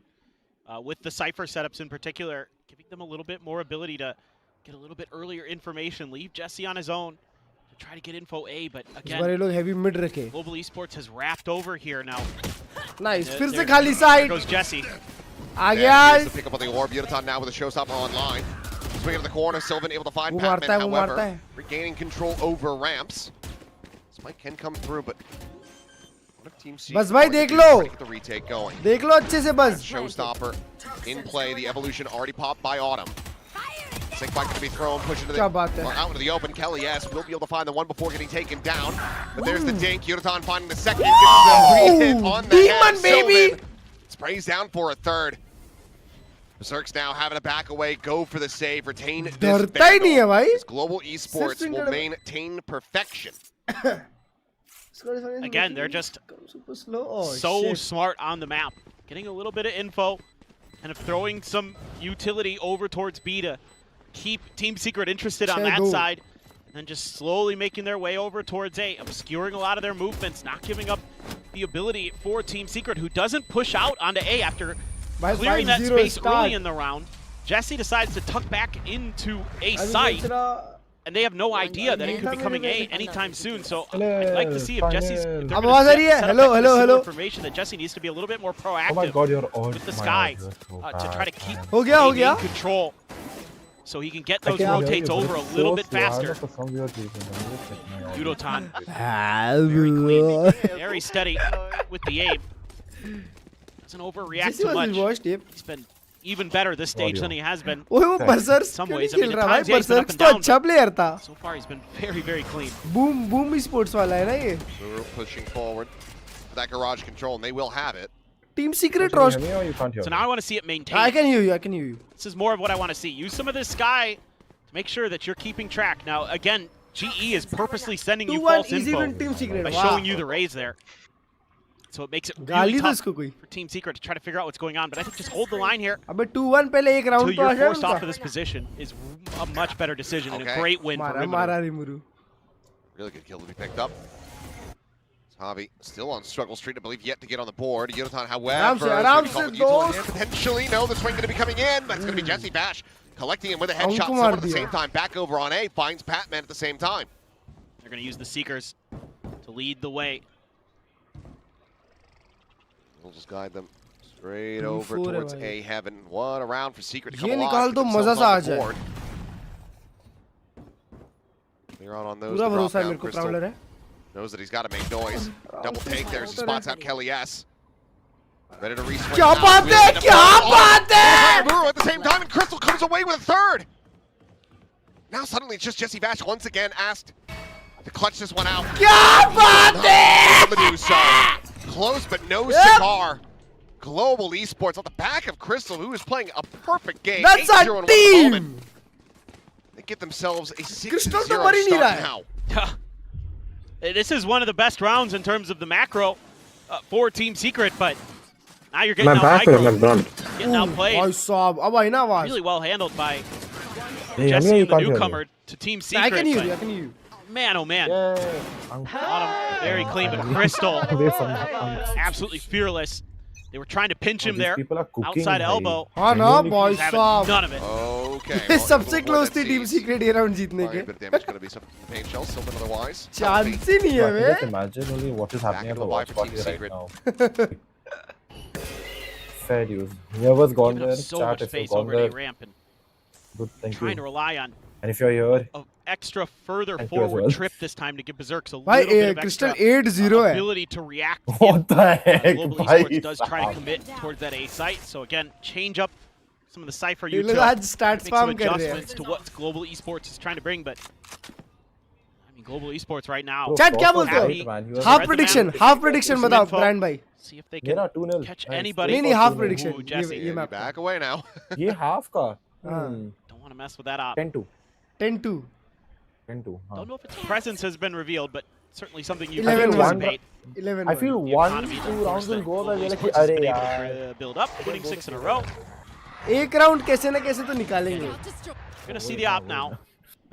with the Cypher setups in particular, giving them a little bit more ability to get a little bit earlier information, leave Jesse on his own to try to get info A, but इस बार again, ये लोग heavy mid रखे. Global Esports has wrapped over here now. Nice. फिर से There- खाली there side. goes Jesse. आ And गया. here's the pick up on the orb. Yutan now with a showstopper online. Swing into the corner. Sylvan able to find वो मारता है, Patman, वो मारता however, है. regaining control over ramps. Spike can come through, but what if Team C बस भाई देख लो. get the retake going? देख लो अच्छे से बस. Showstopper in play. The evolution already popped by Autumn. Snake Bite going to be thrown, push into क्या the बात है. or out into the open. Kelly S will be able to find the one before getting taken down. But there's the dink. Yutan finding the second. Gets the re-hit on the Demon, head. baby! Sylvan sprays down for a third. Berserk's now having to back away, go for the save, retain this डरता ही नहीं है vandal. भाई. As Global Esports सिर्फ will single- maintain perfection. Again, they're just super slow. Oh, so shit. smart on the map. Getting a little bit of info, kind of throwing some utility over towards B to keep Team Secret interested on that Shadow. side. And then just slowly making their way over towards A, obscuring a lot of their movements, not giving up the ability for Team Secret, who doesn't push out onto A after By clearing that 5-0 space start. early in the round. Jesse decides to tuck back into A अभी site, दूसरा- and they have no idea that it could be coming A anytime soon. So I'd like to see if Jesse's if they're अब gonna आवाज आ रही है. set up Hello, that hello, similar hello. information that Jesse needs to be a little bit more Oh my proactive god, you're all with the sky to try to keep हो गया, हो A गया. in control, so he can get I those can hear rotates you, but over a it's little so bit slow. I don't know, faster. for some weird reason, I'm just checking my audio. Yudotan very clean, very steady with the aim. Doesn't overreact Jesse too was much. his worst tip. He's been even better this stage than he has been. ओए वो बर्सर्क्स Some क्यों ways, नहीं I mean, खेल at रहा भाई. times, yeah, he's been up बर्सर्क्स and तो down, अच्छा player था. So far, he's been very, very clean. Boom sports वाला है ना ये. We're pushing forward. That garage control, and they will have it. Team secret Can you roast. hear me or you can't hear So me? now I want to see it maintained. I can hear you. I can hear you. This is more of what I want to see. Use some of this sky make sure that you're keeping track. Now, again, GE is purposely sending you 2-1 false easy info win Team Secret. by Wow. showing you the raise there. So it makes it really गाली दो tough इसको कोई. for Team Secret to try to figure out what's going on. But I think just hold the line here अबे 2-1 पहले एक until round तो you're आ जाए forced off of उनका. this position is a much better decision and a Okay. great win for मारा Rimuru. मारा रिमुरु. Really good kill to be picked up. Javi still on struggle street, I believe, yet to get on the board. Yodotan, however, आराम is से gonna be called दोस्त. utilized here. Potentially, no, the swing going to be coming in. That's going to be Jesse Bash collecting him with a headshot. हमको Someone मार at the दिया. same time, back over on A, finds Patman at the same time. They're going to use the Seekers to lead the way. We'll just guide them straight 2-4 over है towards भाई. A heaven. What a round for Secret to come ये alive. निकाल get दो, themselves मजा सा on uh the जाए. board. They're out on those. पूरा to drop भरोसा है down. मेरे को Crystal Prowler है. knows that he's got to make noise. Double take there as he spots out Kelly S. Ready to re-swing. क्या now. बात Really है, into क्या play. बात है! Rimuru at the same time, and Crystal comes away with a third. Now suddenly it's just Jesse Vash once again asked to clutch this one out. क्या बात है! Able to do so. Close but no Yep. cigar. Global Esports on the back of Crystal, who is playing a perfect game. That's 8-0 our in one team! moment. They get themselves a 6-0 Crystal तो start मर ही नहीं रहा है. now. This is one of the best rounds in terms of the macro for Team Secret, but now you're getting out micro, getting outplayed. भाई साहब अब आई ना आवाज. Really well handled by Hey, Jesse, Anya, you the can't hear newcomer to Team I Secret. can hear but you. I can hear you. Man, oh man. Yeah. Bottom very clean, but Crystal Away from the absolutely fearless. They were trying to pinch him these there, people are cooking, outside bhai. elbow. हाँ ना भाई He's having साहब. none of it. Okay. ये well, सबसे able to close avoid थी that Team seize. Secret ये round जीतने Quite a के. bit of damage going to be some pain shells, Silver otherwise. Chance ही नहीं है I can bay. just imagine only what is happening at into the a watch buy for party Team right Secret. now. Fair use. Whoever's gone Giving there, up so chat much if you've space gone over there. the ramp and Good, thank trying to you. rely on And if you're here, an extra further Thank you as forward well. trip this time to give Berserks a भाई little bit of Crystal extra 8-0 है. ability to react. what the heck, Global bhai? Esports does try to commit towards that A site, so again, change up some of the Cypher ये util, लोग आज stat make some spam कर रहे हैं. adjustments to what Global Esports is trying to bring, but I mean, Global Esports right now. Bro, Chat क्या proper बोलते हो? great, man. You are Half Read the prediction. map. Half prediction Some बताओ info. Brand भाई. See if they मेरा can 2-0. catch Nice. anybody. नहीं नहीं half Ooh, prediction. Jesse. ये मैं Back away now. ये half का. हाँ. Don't want to mess with that up. 10-2. 10-2. 10-2. Don't know if its presence has been revealed, but certainly something you 11 can one. anticipate. 11. I feel The 1-2 economy to rounds force will that go where Global they're like, Esports has अरे been यार. able to build up, winning 6 in a row. एक round कैसे ना कैसे तो निकालेंगे. You're going to see the op now.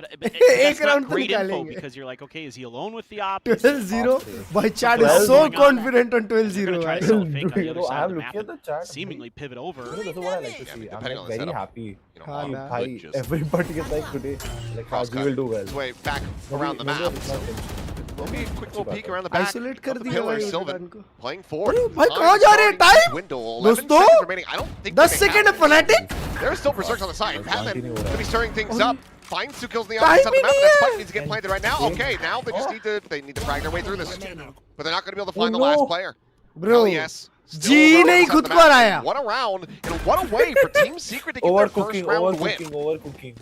But एक that's round not तो great info निकालेंगे. because you're like, okay, is he alone with the op? 12-0. भाई chat is 12 so going on. confident on They're 12-0 going to try to भाई. sell a fake on the other Bro, side I'm of the looking map at and the chat. seemingly pivot over. You know, this is what I like to Yeah, I see. mean, I'm depending like on the very setup, happy. You know, हाँ Ob ना. could Bhai, just everybody is like today, like how cross we will do well. his way back around the Maybe map. it's So not finished. there'll be a quick little peek around the back. Isolate कर of the दिया pillar. भाई Sylvan Yodotan को. playing forward. अरे भाई Time कहाँ जा रहे हैं? starting to Time? dwindle. 11 दोस्तों? seconds remaining. I don't think 10 they second have है Fnatic. There's still Berserks on the side. Patman continue going to be stirring things Oh, up. Finds 2 kills in the Time opposite side of the map. He And that नहीं spike है. needs to get planted right now. Okay, now they just need to frag their way through this. But they're not going to be able to find the no. last player. Bro. LES still ji over on नहीं the खुद side of the को map. हराया. What a round and what a way for Team Secret to get their first Overcooking, round win. overcooking.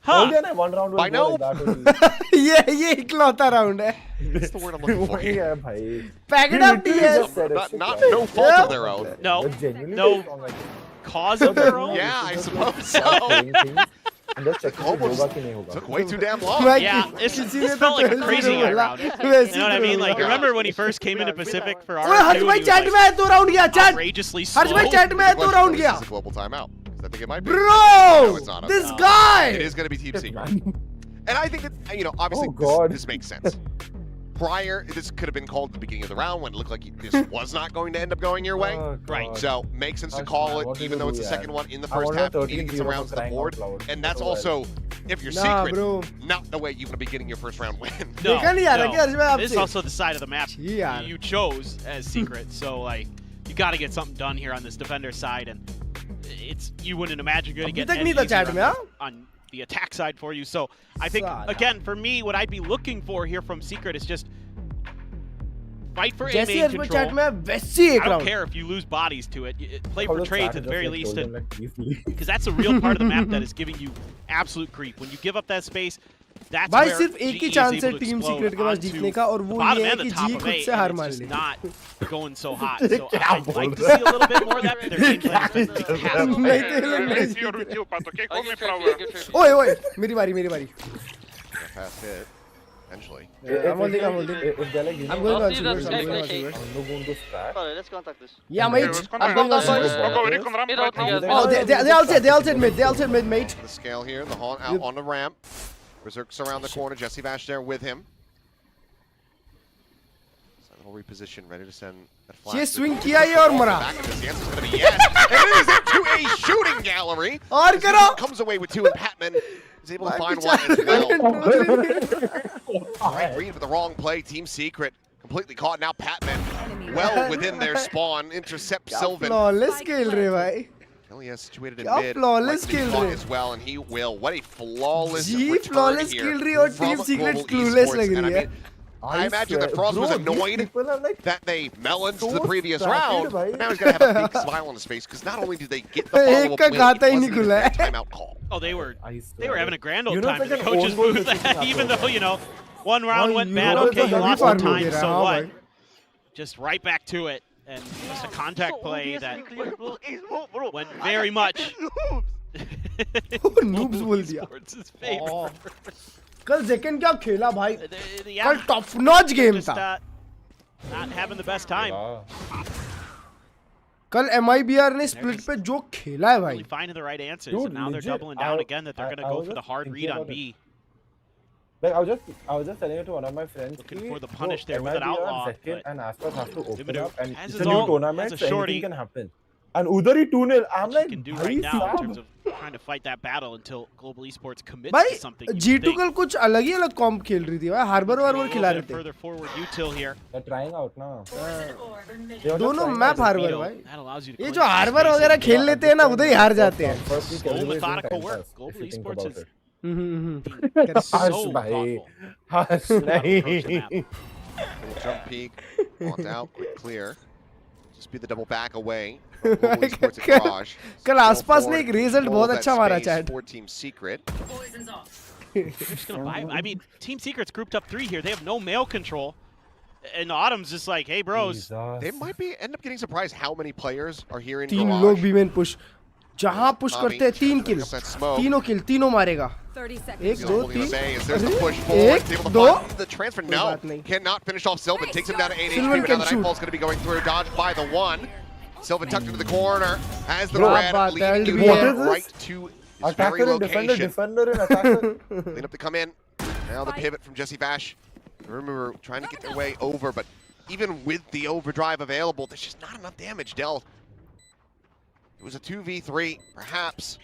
Huh. Oh, yeah, one round will I go know. like that only. ये इकलौता round है. That's the word I'm looking for वही here. है भाई. Pack it He up literally DS. just said it. Not no fault Yeah. of their own. No. But genuinely No. very strong, like, Cause of their own? Yeah, I just suppose start so. saying things and just checking if Almost होगा कि नहीं होगा. Took way too damn long. भाई Yeah, किसी this ने felt like a 12-0 crazy guy बोला. round. वैसे You know what I he mean? Like, बोला. remember when he first came into Pacific for ओए हर्ष R2? भाई chat में है 2 round गया chat. outrageously slow. हर्ष भाई chat में है 2 round गया. This is a global timeout. 'Cause I think it might be. Bro, No, it's not. this It guy. is going to be Team Secret. And I think that, you know, obviously Oh, God. this makes sense. Prior, this could have been called at the beginning of the round when it looked like this was not going to end up going your way. Oh, Right. God. So, makes sense to That's call mad. it, What did even you though it's do, the yeah? second one in the I first wanted half. You need to 13 get some for rounds on the crying out board. loud. And that's That's also, if you're Nah, Secret, bro. not the way you want to be getting your first round win. No, देखा नहीं यार no. क्या हर्ष भाई This is आपसे? also the side of the map छी यार. you chose as Secret. So, like, you got to get something done here on this defender side. And it's you wouldn't imagine going to अभी get तक any नहीं था easier chat में हाँ? on the attack side for you. So, I think, साला. again, for me, what I'd be looking for here from Secret is just fight for A जैसे main हर्ष भाई chat control. में है वैसे ही I एक don't round. care if you lose bodies to it. Play How for does trades chat at the just, very like, least. told them, like, please leave? Because that's a real part of the map that is giving you absolute creep. When you give up that space, that's भाई where सिर्फ एक ही GE is chance है able to team explode secret के पास onto जीतने का और the वो bottom ये है and the कि top जी of खुद eight, से and हार it's मान just ले not going so hot. So I'd like to see a little bit more of that. Their game plan has been fantastic. नहीं तो ये लोग नहीं जीत रहे। ओए ओए मेरी बारी Past it. Eventually. I'm holding If they're like, I'm going on sewers, I'm guy going on flashing. sewers. I'm not going to scratch. Let's contact this. Yeah mate, I'm going on sewers. Oh, They all said mate. The scale here, the Haunt out on the ramp. Berserk's around the corner, Jesse Vash there with him. So he'll reposition, ready to send that flash. ये swing किया ये और मरा। Back into this, the answer's gonna be yes. And it is into a shooting gallery. और As करो। he comes away with two, and Patman is able to find one as well. Right read with the wrong play, Team Secret completely caught. Now Patman, well within their spawn, intercepts Sylvan. Flawless खेल रहे भाई। Kelly is situated in क्या mid, flawless likely kill caught रहे। as well, and he will. What a flawless ji return flawless here kill रही और from Team Secret Global clueless Esports. लग And रही है। I imagine that Frost was annoyed that they melons to the previous started, round. bhai. But now he's going to have a big smile on his face because not only did they get the एक follow-up का win, खाता it he wasn't नहीं even खुला a है। timeout call. Oh, they were having a grand old You know, time in it's the like an coach's own goal booth. situation Even happen. though, you know, one round went bad. Euro Okay, तो you heavy lost some farm हो time, गया, so हाँ what? भाई। Just right back to it. And just a contact play that went very much Noobs बोल दिया। Esports' favor. कल जेकन क्या खेला भाई? Yeah, कल टॉप नॉच गेम just, था। not having the best time. कल MIBR ने स्प्लिट पे जो खेला है भाई। Really finding the right answers, Dude, and now they're legit, doubling down again that they're going to go was for the just hard thinking read on about it. B. Like I was just telling it to one of my friends. Looking कि for the bro, punish there with an MIBR outlaw, second but and Aspas have to open Limited up, and has it's his a new own tournament, as a so shorty. anything can happen. And udhar hi 2-0. I'm What like, you can do bhai right now in साहब, terms of trying to fight that battle until Global Esports commits भाई to something. You G2 think कल कुछ अलग ही अलग कॉम्प खेल रही थी भाई। हार्बर a वार्बर little खिला bit रहे थे। further forward util here. they're trying out now. दोनों मैप हार्बर Veto, भाई। that allows you to ये cleanse जो the हार्बर space वगैरह and खेल लेते हैं ना उधर ही हार जाते हैं। slow methodical work. Global Esports is Harsh so bhai. thoughtful. Harsh How to approach the nahi. map. Little jump peek, want out, quick clear. Just be the double back away. from Global Esports at Garage. कल Still आसपास ने forward, एक result control बहुत that अच्छा मारा space chat. for Team Secret. They're just gonna buy. I mean, Team Secret's grouped up 3 here. They have no mail control. And Autumn's just like, hey, bros. They might be end up getting surprised how many players are here in तीन Garage. लोग भी main push. जहाँ push करते हैं 3 किल। Up that smoke. तीनों किल, तीनों मारेगा। 30 seconds. 1 He's 2 holding the 3 bay as there's the push एक forward. He's able to 2 find the transfer. कोई No, बात नहीं। cannot finish off Sylvan. Takes him down to 8 HP, Sylvan but can now the shoot. Nightfall's going to be going through. Dodged by the 1. Sylvan tucked into the corner. Has the Bro, red बात है, leading LDB you है। right to his very Attacker and defender, location. defender and attacker. Clean up to come in. Now the pivot from Jesse Vash. Remember, trying to get their way over, but even with the overdrive available, there's just not enough damage dealt. It was a 2v3, perhaps.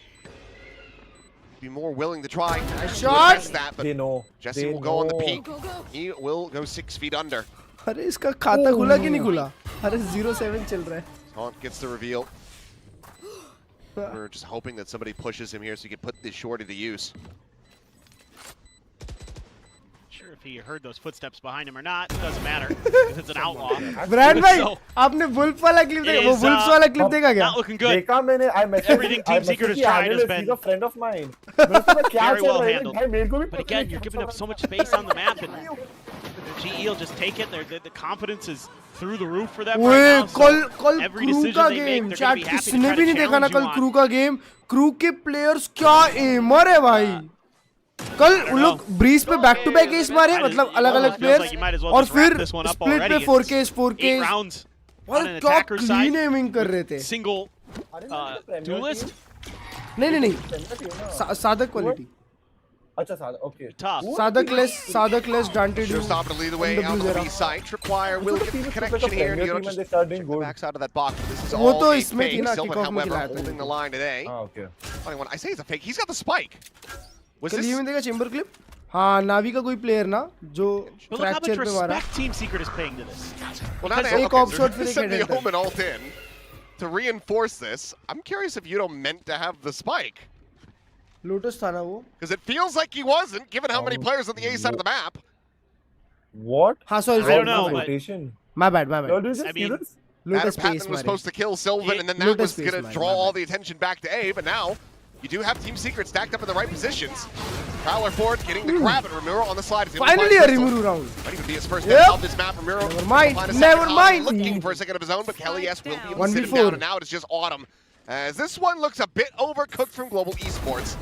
Be more willing to try to shot. address that, but They know. Jesse They will go on the know. peak. He will go 6 feet under. अरे इसका खाता खुला कि नहीं खुला? अरे 0-7 चल रहा है। Taunt gets the reveal. We're just hoping that somebody pushes him here so he can put this shorty to use. Sure if he heard those footsteps behind him or not, it doesn't matter. Because it's an outlaw. Brand भाई, So, आपने wolf वाला clip देखा? it वो is, wolf वाला clip देखा क्या? not looking good. देखा मैंने, I messaged Everything Team I Secret has messaged tried has analyst, been he's a friend of mine. मैंने उसको क्या very चल well रहा है? handled. भाई मेरे को भी But पता again, नहीं you're क्या giving चल up रहा so है. much space on the map, and GE will just take it. The confidence is through the roof for them ओए right now. कल every क्रू decision का they make, game they're chat gonna be happy to किसने try भी to नहीं देखा ना challenge कल you on. Crew का गेम क्रू के प्लेयर्स क्या एमर है भाई कल उन लोग ब्रीज पे बैक टू बैक एस मारे मतलब अलग अलग प्लेयर्स और फिर स्प्लिट पे 4K 4K 8 rounds on और an क्या attacker's क्लीन side. एमिंग कर रहे थे Single duelist. नहीं सादक क्वालिटी अच्छा सादा, okay. Tough. सादक less granted Should stop to lead the way out the B side. Tripwire will get the connection here, and you don't just check the backside of that box. This is वो all तो a इसमें थी fake. ना, Sylvan, kickoff में however, खिलाया था holding the line today. Ah, okay. Funny one. I say it's a fake. He's got the spike. Was कल this? ये में देखा चेंबर क्लिप हाँ नावी का कोई प्लेयर ना जो But look how much fracture पे मारा respect Team Secret is paying to this. Well, now Because they एक op shot they फिर एक sent the header. Omen ult in to reinforce this. I'm curious if Yudo meant to have the spike. Lotus था ना वो Because it feels like he wasn't, given how many players on the A side of the map. What? हाँ sorry I don't know, but Rotation. my bad No, do you just I see mean, this? Adam lotus पे Patton S was मारे supposed to kill Sylvan, and then that Lotus was going Space to Mine, draw my all bad. the attention back to A, but now you do have Team Secret stacked up in the right positions. Prowler forward, getting the grab at Ramiro on the slide. He's gonna Finally find a Crystal. Rimuru round. Might even be his first Yep. death of this map. Ramiro Never mind, find a second never op, mind. looking for a second of his own, but Kelly S will be able to 1v4. sit him down, and now it's just Autumn. As this one looks a bit overcooked from Global Esports.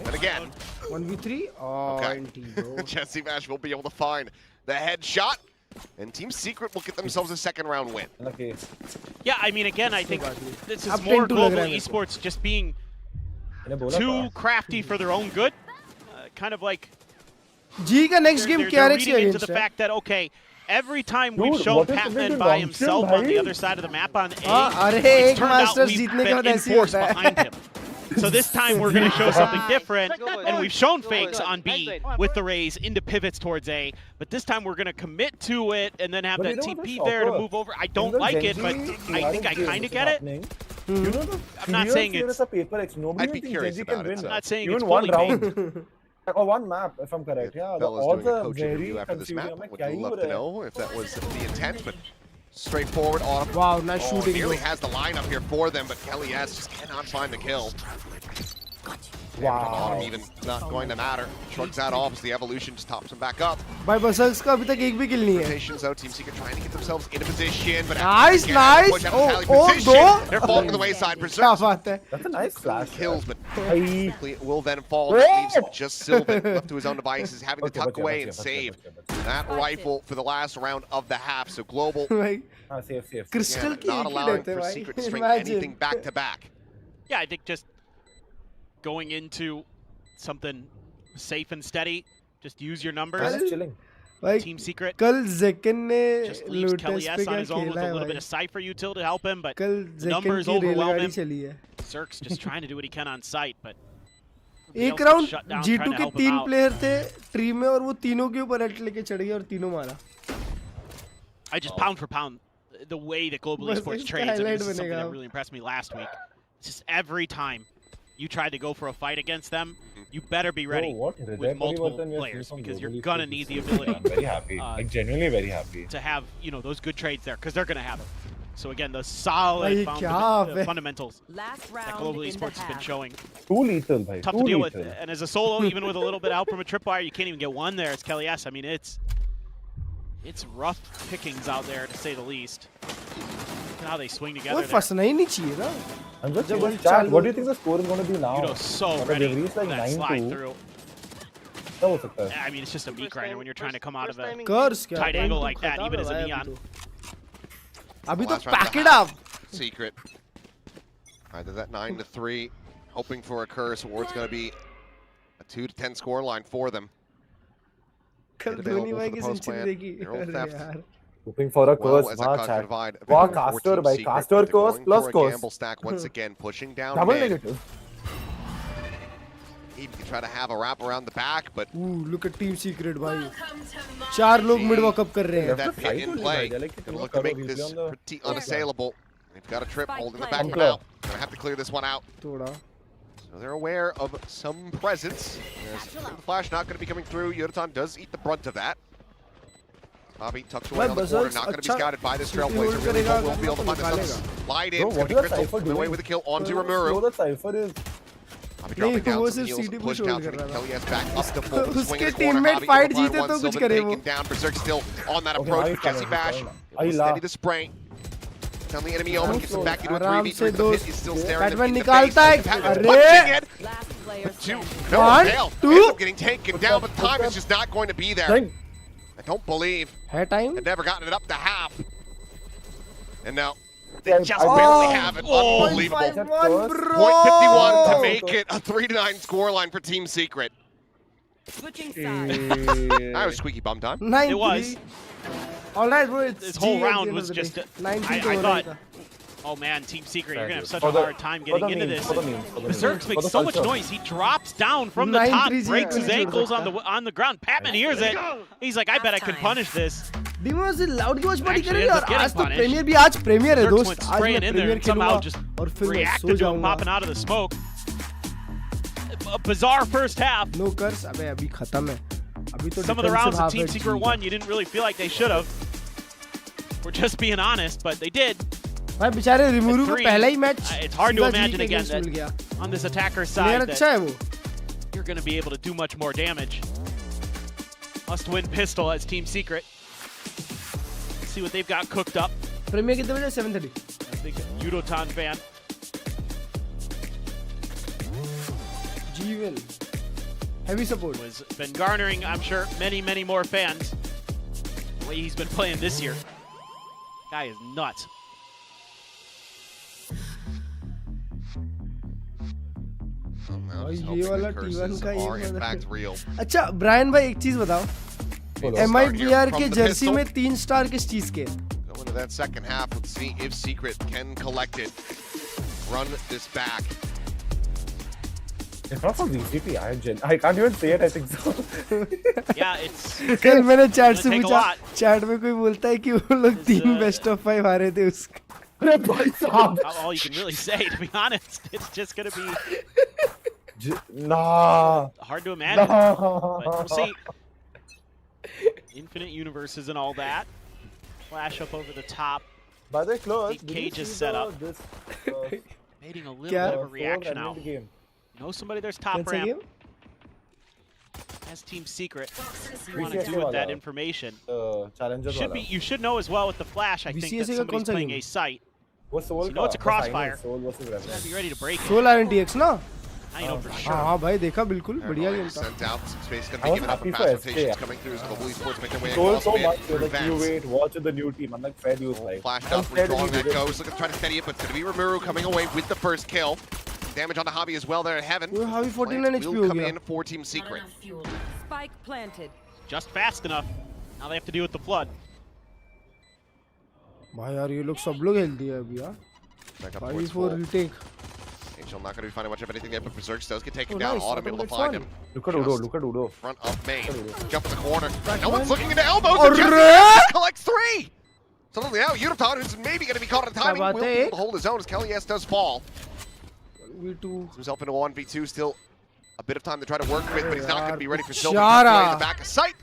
And again, 1v3. Oh, Okay. NT, bro. Jesse Vash will be able to find the headshot, and Team Secret will get themselves a second round win. Okay. Yeah, I mean, again, I think this is Up more 10-2 global लग रहा है मेरे को. esports just being मैंने बोला too था. crafty for their own good. Kind of like G का next game they're KRX के reading into against the है. fact that, okay, every time Dude, we've shown what is the Patman big by long himself chill, on the bhai? other side of the map on A, हाँ, अरे it's एक turned out Masters we've जीतने के been बाद ऐसे ही enforced होता है. behind him. So this time we're going to show something different, and we've shown fakes on B with the Rays into pivots towards A, but this time we're going to commit to it and then have But that you know TP what's there to awkward? move over. I don't In the like Gen it, but Z I think I game kind which of is get it. happening, You know the I'm not serious saying serious it's- of paper X. Nobody I'd be thinks curious Gen Z about can it, win. so. I'm not saying Even it's one fully round. baked. Or one map, if I'm correct. Yeah, the Fellas odds doing a are coach very interview after this confusing. map. I'm Would like, love to know if that was the intent, but straightforward Autumn. Wow, nice shooting. Nearly bro. has the lineup here for them, but Kelly S just cannot find the kill. Wow. Autumn even not going to matter. Shrugs that off as the evolution just tops him back up. भाई बसक्स का अभी तक एक भी kill नहीं है. Rotations though, Team Secret trying to get themselves into position, but Nice, again, nice. push out of Tally Oh, position. दो. They're falling to the wayside. क्या Berserk बात है. That's a nice flash. kills, but Bhai. it will then fall. That leaves just Sylvan left to his own devices, having to Okay, tuck okay, away okay, and okay, save okay, okay. that rifle for the last round of the half. So Global, भाई Ah, safe. Crystal again, की not एक ही allowing रहते हैं for भाई. Secret to string Imagine. anything back to back. Yeah, I think just going into something safe and steady, just use your numbers. Just chilling. भाई Team Secret कल जेकन ने just leaves lotus Kelly पे S on क्या his own with खेला a है little bit भाई. of Cypher util to help him, but कल जेकन numbers की overwhelm रेलगाड़ी him. चली है. Zerk's just trying to do what he can on sight, but एक राउंड G2 के 3 प्लेयर थे ट्री में और वो तीनों के ऊपर अट लेके चढ़ गए और तीनों मारा. I just pound for pound, the way that Global बस Esports इसका trades, I mean, highlight this is something बनेगा. that really impressed me last week. It's just every time you tried to go for a fight against them, you better be ready Bro, what with Hriday multiple Parivartan we are seeing players from because you're Global gonna Esports need is the crazy. ability I'm very happy. Like genuinely very happy. to have, you know, those good trades there because they're gonna have it. So again, the solid भाई क्या है? fundamentals Last that round Global in the Esports has been half. showing. Too lethal, bhai. Tough Too to deal with, lethal. and as a solo, even with a little bit of help from a tripwire, you can't even get one there. It's Kelly S. I mean, it's rough pickings out there to say the least. Look at how they swing वो together. there. फंसना ही नहीं चाहिए ना. I'm just जब saying, वो chat, चालू- what do you think the score is going to be now? You know, so मतलब ready they've reached for like that slide 9-2. through. क्या हो सकता है? I mean, it's just a meat grinder when you're trying to come out of a कर्स क्या. tight angle like that, खत्म even है as a भाई neon. अभी तो Last round of pack the it half. up. Secret. Either that 9-3, hoping for a curse, or it's going to be a 2-10 score line for them. कल Hit Dhoni available भाई for की the post century plan. देखी. Neural अरे theft. यार. Hoping for a Well, curse. as Wow, that chat. divide, Wow, for caster Team by Secret, caster but they're curse going plus for a curse. gamble stack once again, pushing down Double mid. negative. He can try to have a wrap around the back, but Look at Team Secret भाई. 4 लोग mid walk up कर रहे हैं. that pit in play, gonna look to make this pretty unassailable. They've got a trip holding the back of out. Gonna have to clear this one out. थोड़ा. So they're aware of some presence. There's the flash not going to be coming through. Yodotan does eat the brunt of that. Bobby tucks away on the corner, not going to be scouted by this Trailblazer. Really won't be able to find themselves slide in. Bro, It's what going to be is that Crystal Cypher coming away doing? with a kill onto So Rimuru. the Cypher is Bobby dropping down वो some सिर्फ heals, CD push push down, hold trying to कर get रहा Kelly S back up to full. Swing उसके in the corner, teammate Javi fight able to find जीते one, तो कुछ Sylvan करे वो. taken down. Berserk still on that Okay, approach now with he's Jesse coming, Bash. he's Steady the spray. Down the enemy omen, gets him back into a आराम 3v3, से but the दोस्त. pit is still staring him Batman in the निकालता face. है. Batman अरे. punching it. Last player Two. standing. No One, avail. two. Ends up getting taken down, but time is just not going to be there. Dang. I don't believe है time. they've never gotten it up to half. And now they Yeah, just I- barely have it. Unbelievable. 0.51 bro. Point 51 to make it a 3-9 scoreline for Team Secret. Switching sides. That was squeaky bum time. 9-3. It was. All right, bro. It's This whole G at the round end was of the just day. a- 9-3 I तो हो thought- रहा था. Oh man, Team Secret, you're gonna have such For a the- hard time for getting the into memes, this. for the memes, for the Berserk memes, makes for the so much culture. noise. He drops down from the top, 9-3 breaks his Jeet ankles on सकता. the ground. Patman hears it. He's like, I bet I could punish this. डिमो से loud की watch party Actually करेंगे ends और up getting आज तो punished. Premiere भी आज premiere है Berserk दोस्त went आज मैं spraying in there premier and somehow खेलूंगा just और फिर मैं सो reacted to him जाऊंगा popping out of the smoke. A bizarre first half. No curse अबे अभी खत्म है अभी तो Some of the defensive rounds that half Team है Secret G won, you didn't really feel like they should have. We're just being honest, but they did. भाई बेचारे रिमूरू को three, पहला ही match it's hard to imagine again मिल गया that on this attacker's player side अच्छा that है वो you're going to be able to do much more damage. Must win pistol as Team Secret. Let's see what they've got cooked up. Premiere कितने बजे? 7:30. I think Yudotan fan. G-Will. Heavy support. Has been garnering, I'm sure, many more fans. The way he's been playing this year. Guy is nuts. ये वाला T1 का are in fact real. अच्छा Brian भाई एक चीज बताओ, MIBR के Jersey में 3 स्टार किस चीज के? Go into that second half. Let's see if Secret can collect it. Run this back. It's not from VCT. I can't even say it. I think so. Yeah, it's कल मैंने chat से take a पूछा, lot. Chat में कोई बोलता है कि वो लोग 3 बेस्ट ऑफ 5 हारे थे उसका. अरे भाई साहब. all you can really say, to be honest. It's just going to be Nah. hard to imagine. Nah. But we'll see. Infinite universes and all that. Flash up over the top. By the way, Klurge, Deep cage is set up. This, Waiting a little bit of a reaction out. game. You know somebody there's top What's the ramp. game? As Team Secret. What do you want VCSA to do with that wala. information? Challenger Should be. You should know as well with the flash. I think that VCSA का somebody's कौन सा playing game? a site. वो Soul So you know it's a का, crossfire. Soul versus You gotta Revenant. be ready to break it. Soul RNTX ना? Now you know for sure. हाँ भाई देखा बिल्कुल बढ़िया Paranoia गेम था. sent out. Some space going I to be was given up happy and for fast SK. rotations coming through as Global Esports make their way Soul across so mid much. through Like you vents. wait, watch the new team. I'm like Fed use like. Flashed I'm up, scared withdrawing to that do this. goes. Looking to try to steady it, but it's going to be Rimuru coming away with the first kill. Damage on the Hobby as well there at Heaven. वो Hobby 49 Plant HP will हो come गया. in for Team Secret. Spike planted. Just fast enough. Now they have to deal with the flood. भाई यार ये लोग सब लोग healthy है अभी यार. Back up 5 towards 4 full. retake. Angel not going to be finding much of anything there, but Berserk does get taken Oh, down. nice. Autumn able to That's find fun. him. Look at Udo. Look at Udo. Front of main. Jump in the corner. Back No one's one. looking into elbows. Or And Jesse red. collects 3. Suddenly now, Uniton, who's maybe going to be caught in timing, will be able to hold his own as Kelly S does fall. V2. Himself into 1v2, still a bit of time to try to work with, but he's not going to be ready for Silver. Chara. In the back of sight.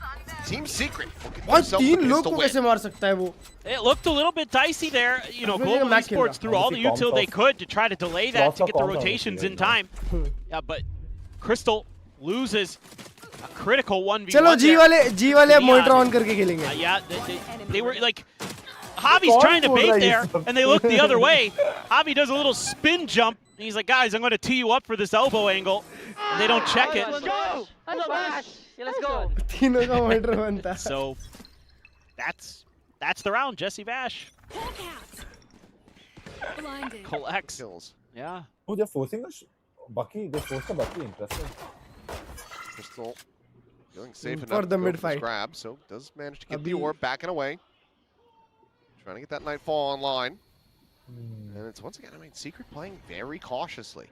Team Secret. भाई 3 लोग को कैसे मार सकता है वो? It looked a little bit dicey there. You know, I feel Global like a Esports threw all the Obviously, util they comms could to try to delay that Lots to of get the comms rotations obviously, in time. Yeah, but Crystal loses a critical 1v1 चलो there. G वाले Yeah. Monitor on करके खेलेंगे. Yeah, they were like, Javi's trying to bait there, and they look the other way. Javi does a little spin jump, and he's like, guys, I'm going to tee you up for this elbow angle. And they don't check it. Let's go! Let's go! तीनों का monitor बनता. So that's the round. Jesse Vash collects. Kills. Yeah. Oh, they're forcing the Bucky. They forced the Bucky. Interesting. Crystal feeling safe For enough the to go mid for fight. this grab, so does manage to get Abhi- the orb backing away. Trying to get that Nightfall online. And it's once again, I mean, Secret playing very cautiously.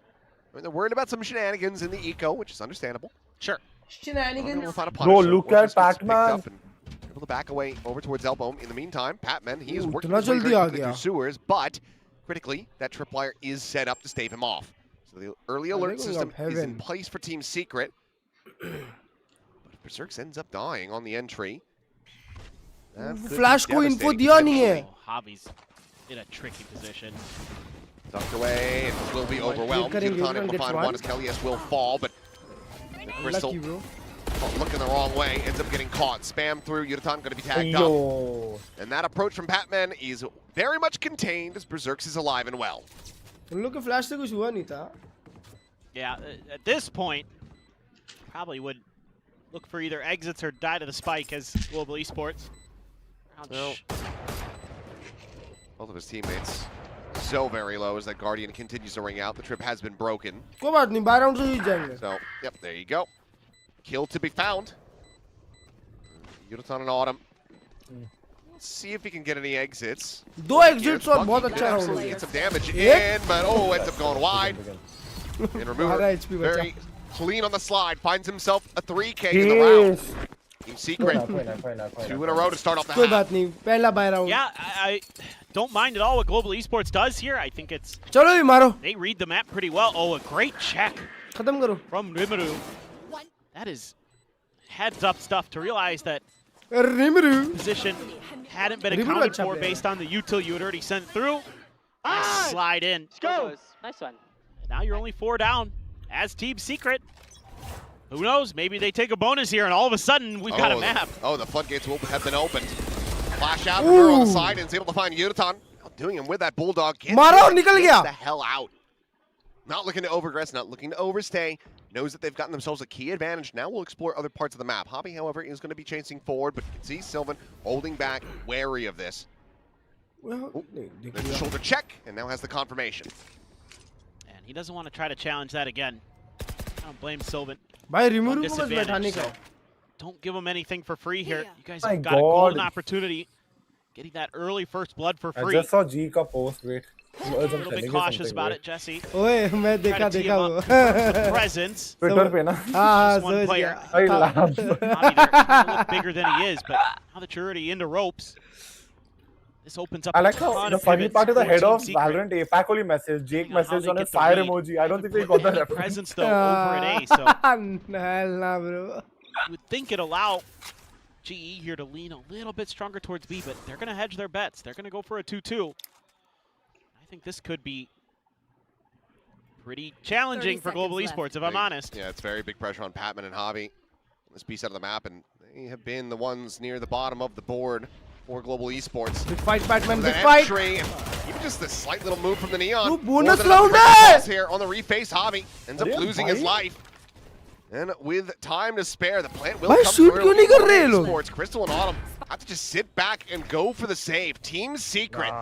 I mean, they're worried about some shenanigans in the eco, which is understandable. Sure. Shenanigans. We'll find a Bro, punish, so look Orchis at gets picked Pac-Man. up and able to back away over towards Elbow. In the meantime, Patman, he is Ooh, working इतना his way जल्दी very आ quickly गया. through sewers, but critically, that tripwire is set up to stave him off. So the early alert going system up is in heaven. place for Team Secret. But Berserk ends up dying on the entry. That could be Flash को info devastating दिया नहीं है. Oh, Javi's in a tricky position. Tucked away and will be overwhelmed. करेंगे, Yutan Yutan able to gets find one. one as Kelly S will fall, but Crystal Lucky bro. looking the wrong way, ends up getting caught. Spam through, Yutan going to be tagged up. Yo. And that approach from Patman is very much contained as Berserks is alive and well. उन लोग के flash से कुछ हुआ नहीं था. Yeah, at this point, probably would look for either exits or die to the spike as Global Esports. Well, both of his teammates so very low as that Guardian continues to ring out. The trip has been broken. कोई बात नहीं 12 round से जीत जाएंगे. So, yep, there you go. Kill to be found. Yutan and Autumn. Let's see if he can get any exits. 2 exits और बहुत अच्छा round हो Absolutely गया. get some damage Yep. in, but oh, ends up going wide. And Remover, 12 HP बचा. very clean on the slide, finds himself a 3K in the round. Team Secret, Fine. 2 in a row to start off the कोई half. बात नहीं पहला buy round. Yeah, I don't mind at all what Global Esports does here. I think it's चलो भी मारो. they read the map pretty well. Oh, a great check खत्म करो. from Rimuru. That is heads up stuff to realize that Rimuru. position hadn't been Rimuru accounted अच्छा for player. based on the util you had already sent through. Nice slide in. Let's go! Nice one. Now you're only 4 down as Team Secret. Who knows? Maybe they take a bonus here, and all of a sudden we've got a map. The floodgates have been opened. Flash out from her on the side and is able to find Yunaton. Doing him with that bulldog. Mara nikal gaya. The hell out. Not looking to overgress, not looking to overstay. Knows that they've gotten themselves a key advantage. Now we'll explore other parts of the map. Hobby, however, is going to be chasing forward, but you can see Sylvan holding back, wary of this. There's a shoulder check, and now has the confirmation. And he doesn't want to try to challenge that again. I don't blame Sylvan. भाई remove को बस बैठाने का. Don't give him anything for free here. You guys My have got a golden opportunity. Getting that early first blood for free. I just saw G ka post. Wait. A little bit cautious about it, Jesse. ओए मैं देखा वो. Presence. Twitter पे ना. हाँ one player. I laughed. Look bigger than he is, but now that you're already into ropes, this opens up. I like how the funny part is the head of Valorant APAC only message. Jake messaged on a fire emoji. I don't think they got the reference. Presence though over at A, so hell nah, bro. you would think it'd allow GE here to lean a little bit stronger towards B, but they're going to hedge their bets. They're going to go for a 2-2. I think this could be pretty challenging for Global Esports, if I'm honest. Yeah, it's very big pressure on Patman and Hobby on this piece out of the map, and they have been the ones near the bottom of the board for Global Esports. Big fight, Patman, big fight! fight! Even just the slight little move from the Neon. Bonus round hai! Here on the reface, Hobby ends up losing his life. And with time to spare, the plant will come through. Esports, Crystal and Autumn have to just sit back and go for the save. Team Secret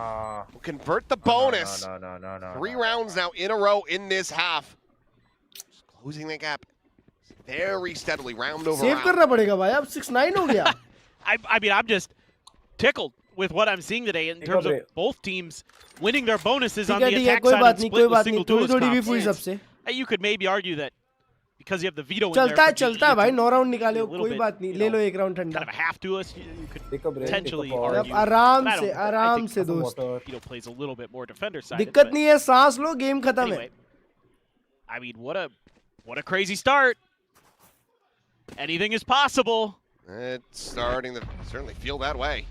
will convert the bonus. No. 3 rounds now in a row in this half. Just closing the gap very steadily, round over Save round. करना पड़ेगा भाई, अब 6-9 हो गया. I mean, I'm just tickled with what I'm seeing today in terms of both teams winning their bonuses on the attack side and split with single duelist comps. You could maybe argue that because you have the veto in there. चलता है भाई, 9 round निकाले हो, कोई बात नहीं, ले लो 1 round ठंडा. Kind of a half duelist, you could potentially argue. आराम से दोस्त. Veto plays a little bit more defender side. दिक्कत नहीं है, सांस लो, गेम खत्म है. I mean, what a crazy start. Anything is possible. It's starting to certainly feel that way.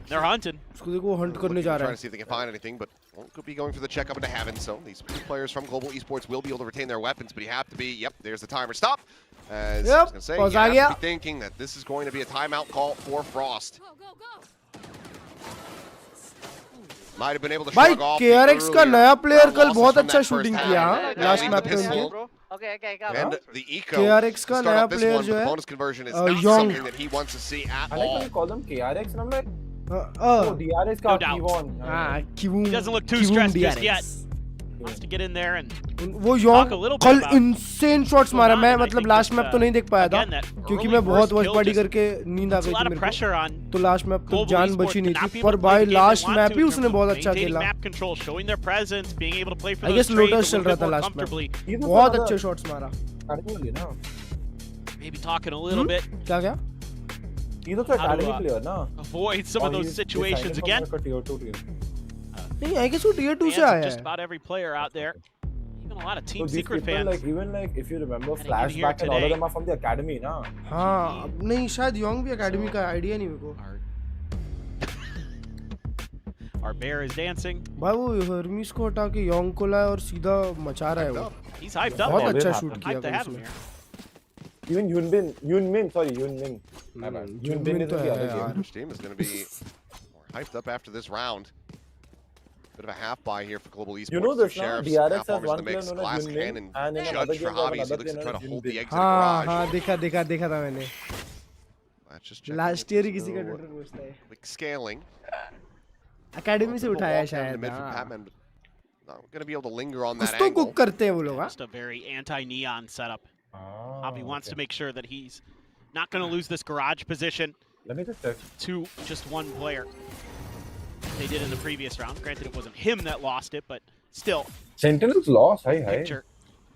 They're hunting. उसको देखो hunt करने जा रहा Trying है. to see if they can find anything, but could be going for the check up into heaven. So these 2 players from Global Esports will be able to retain their weapons, but you have to be. Yep, there's the timer. Stop. As I was gonna say, you have to be thinking that this is going to be a timeout call for Frost. Might have been able to shrug off. KRX का नया player कल बहुत अच्छा shooting किया last map पे उनके. And the eco. KRX का नया player जो है, bonus conversion is not Young. something that he wants to see at I like how all. you call them KRX and I'm like, oh, DRX का Kivon. He doesn't look too stressed just yet. Wants to get in there and वो Young कल insane shots मारा. मैं मतलब last map तो नहीं देख पाया था क्योंकि मैं बहुत watch party करके नींद आ गई थी मेरे को. तो last map तो जान बची नहीं थी. पर भाई last map ही उसने बहुत अच्छा खेला. I guess Lotus चल रहा था last map. बहुत अच्छे shots मारा. Maybe talking a little bit. क्या? He's also an academy player, na? Avoid some of those situations again. नहीं, I guess वो tier 2 से आया है. Just about every player out there. Even a lot of Team So Secret people, fans. like, even like if you remember Flashback and all of them are from the academy, na? हाँ, नहीं शायद Young भी academy का idea नहीं मेरे को. Our bear is dancing. भाई वो Hermes को हटा के Young को लाया और सीधा मचा रहा है वो. He's hyped up. बहुत अच्छा shoot किया Hyped to have him उसने. Even Yunmin, sorry, Yunmin. My bad. Yunmin is the other game. Which team is going to be more hyped up after this round? Bit of a half buy here for Global Esports. You know this, Sheriffs, DRX has Half-Armors in one the player mix, known as Glass Yunmin, Cannon, and in another Judge game for Hobbies. He another looks to player try to known hold as the exit हाँ garage. देखा था मैंने. That's just checking Last if year he there's किसी का no Twitter post है. quick scaling. Academy से उठाया Walk down the शायद. mid from Patman, but not going to be able to linger on कुछ that तो angle. cook करते हैं वो लोग. Just a very anti-neon setup. Hobby wants to make sure that he's not going to lose this garage position. Let me just check. To just one player. They did in the previous round. Granted, it wasn't him that lost it, but still. Sentinels lost. Hi. Picture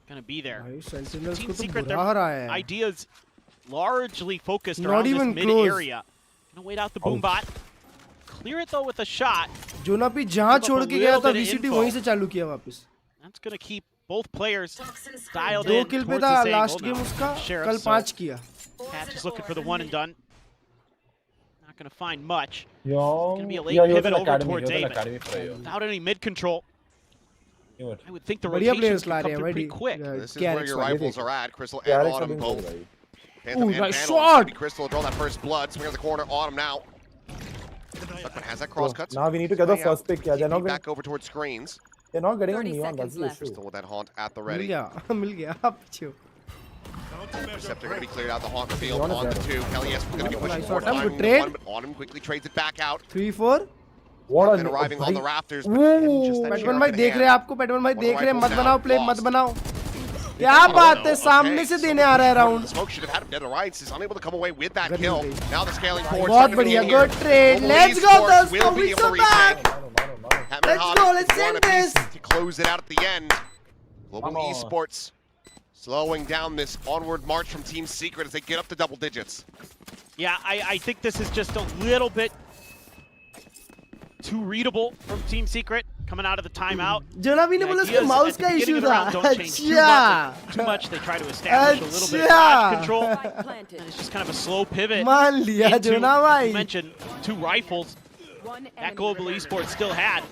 gonna be there. Sentinels Team को तो Secret, बुरा their रहा है. ideas largely focused Not around this even mid close. area. Gonna wait out the boom bot. Clear it though with a shot. जोनापी जहाँ छोड़ के गया था VCT वहीं से चालू किया वापस. That's gonna keep both players dialed 2 in kill पे towards था this last angle game now. उसका. Sheriff, कल 5 किया. Patch is looking for the one and done. Not gonna find much. Young. Gonna be a late pivot over towards A, but player. without any mid control. I would think the बढ़िया rotations players La could रहे come हैं through भाई. pretty quick. This is where your rivals are at. Crystal and Garrix Autumn have been both. good, Phantom and nice Vandal. shot. Maybe Crystal will draw that first blood. Swing on the corner. Autumn now. Suckman has that cross cut. Now we need to get the first pick. Yeah, they're not back over towards screens. They're not getting on 30 Neon. That's seconds the left. issue. Crystal with that haunt at the mill ready. गया मिल गया आप पीछे हो. Receptor going to be cleared out. The haunt revealed Neon is on the there. 2. Kelly S going to be pushing Nice forward. Autumn, Finding good the trade. 1, but Autumn quickly trades it back out. 3-4. What And arriving on the rafters. PadMan भाई देख रहे हैं आपको. PadMan भाई देख रहे हैं. मत बनाओ प्ले मत बनाओ. क्या बात है सामने से देने आ रहा है round. Smoke should have had him dead to rights. Is unable to come away with that kill. Now the scaling forward. बहुत बढ़िया. Good trade. Let's go दोस्तों. We come back. Let's go. Let's end this. To close it out at the end. Global Esports slowing down this onward march from Team Secret as they get up to double digits. Yeah, I think this is just a little bit too readable from Team Secret coming out of the timeout. जना भी ने बोला उसका mouse का issue था. अच्छा. Too much. They try to establish a little bit of dodge control. Spike planted. And it's just kind of a slow pivot. मान लिया into, जना भाई. you mentioned 2 rifles One that enemy Global remaining. Esports still had.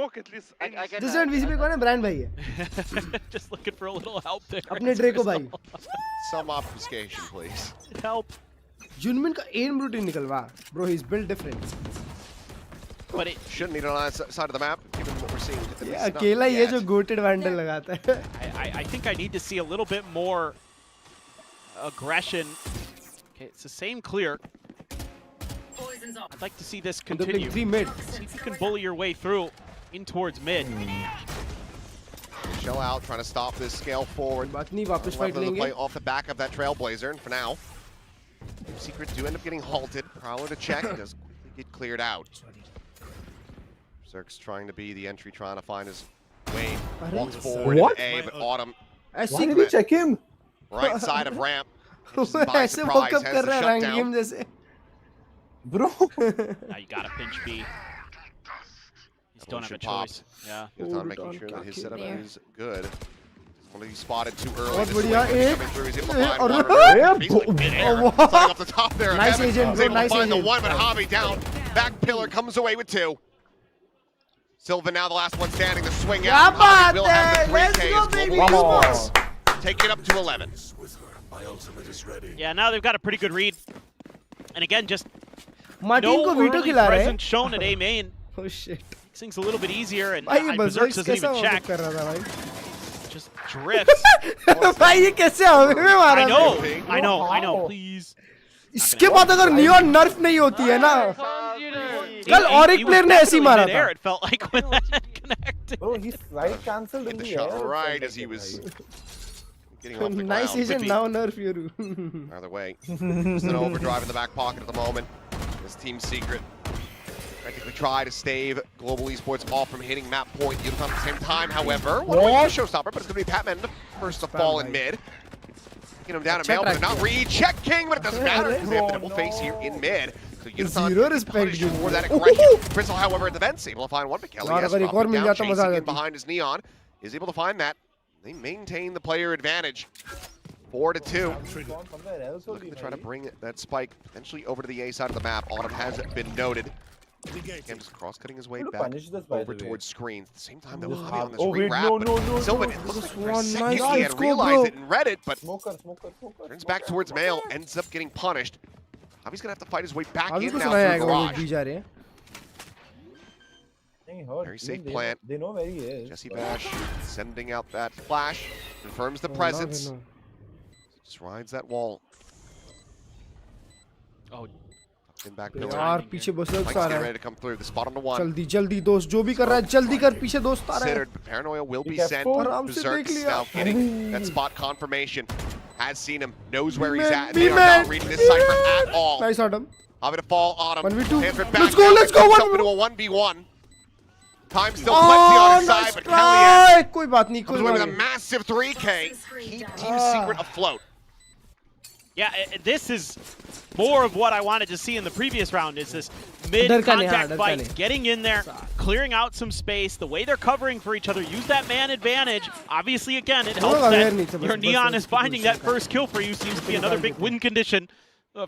Just VCP कौन है? Brand भाई है. Just looking for a little help there. अपने ड्रेको भाई. Some obfuscation, please. Help. जुनमिन का एम रूटीन निकलवा. Bro, he's built different. But it shouldn't need it on that side of the map, given what we're seeing. ये अकेला ये जो goated vandal लगाता है. I think I need to see a little bit more aggression. Okay, it's the same clear. I'd like to see this continue. 3 mid. See if you can bully your way through in towards mid. Shell out, trying to stop this scale forward. बात नहीं वापस fight Play लेंगे. off the back of that Trailblazer, and for now, Secret do end up getting halted. Prowler to check, does quickly get cleared out. Zerk's trying to be the entry, trying to find his way. Walks forward What? in A, but Autumn, Why did he check him? right side of ramp. Catches him by ऐसे surprise, walk up has कर the रहा है rank shutdown. Game जैसे. Bro. Now you gotta pinch B. You just don't have a Evolution pop. choice. Yeah. Yudon making sure that his setup is good. One of these spotted too early. बहुत This बढ़िया. swing is coming through. He's able to find और one. Basically mid-air. Starting off the top there. Nice Evans agent, is bro, able to nice find the agent. one, but Javi down. Back pillar comes away with 2. Silva now the last one standing. The swing क्या out. बात Javi will have है. the Let's 3K go as baby. Global Esports. Esports take it up to 11. Yeah, now they've got a pretty good read. And again, just Martin no को veto early खिला रहे हैं. presence shown at A main. Oh shit. Makes things a little bit easier, and भाई ये Berserk बजर्क्स doesn't कैसा even walk check. कर रहा था भाई. Just drifts. भाई ये कैसे हवा में मारा? I know, Thing. I know, please. इसके बाद अगर नियॉन नर्फ नहीं होती है ना, कल और एक player ने ऐसे ही मारा था. It felt like when that connected. Bro, he slide cancelled in Get the the shot air. right as he was getting off the Nice ground. agent now nerf you. Either way, just an overdrive in the back pocket at the moment. This Team Secret practically try to stave Global Esports off from hitting map point. Yudon at the same time, however, what a showstopper, but it's going to be Patman first to fall in mid. Taking him down in mail, but not rechecking, but it doesn't matter because they have the double face here in mid. So Yudon Zero respect for that aggression. Crystal, however, at the vents, able to find one, but Kelly यार has अगर एक और मिल जाता मजा आ chasing in जाती. behind his Neon, is able to find that. They maintain the player advantage. 4-2. Somewhere else Looking to try to bring that spike potentially over to the A side of the map. Autumn has been noted. Again, just cross-cutting his way Gonna back punish this, by over the way. towards screens. At the same time, though, Javi on this Oh, wait, re-wrap, no, but no, no, Silva, no. it looks like for a One second nice he had scope, realized bro. it and read it, but Smoker. turns back towards Mail, ends up getting punished. Javi's going to have to fight his way back अभी in को now सुनाया through आएगा वो Garage. भी जा रहे हैं. Very safe plant. They know where he is. Jesse Bash sending out that flash, confirms the presence. Just rides that wall. Oh, In back pillar. यार पीछे बसर्क्स Mike's आ getting रहा है. ready to come through. The spot on the one. जल्दी जल्दी दोस्त जो भी कर रहा है जल्दी कर पीछे दोस्त आ रहा है. Considered, but Paranoia will be Be sent. careful. आराम से देख Berserk's लिया. now getting that spot confirmation. Has seen him, knows where he's Man, at. They are man. not reading this cipher at all. Nice Autumn. Having to fall on him. 1v2. Hanford back Let's go, down, let's go, gets 1v1. himself into a 1v1. Time still plenty on his side, but Kelly try. कोई बात नहीं comes कोई away बात with a नहीं. massive 3K. Keep Team Secret afloat. yeah, this is more of what I wanted to see in the previous round, is this डर का नहीं, हाँ, mid-contact डर का fight, नहीं. getting in there, clearing out some space, the way they're covering for each other, use that man advantage. Obviously, again, it helps aware नहीं थे, that बस- your बस Neon उसकी is finding that position first kill for you, seems to be another big win condition.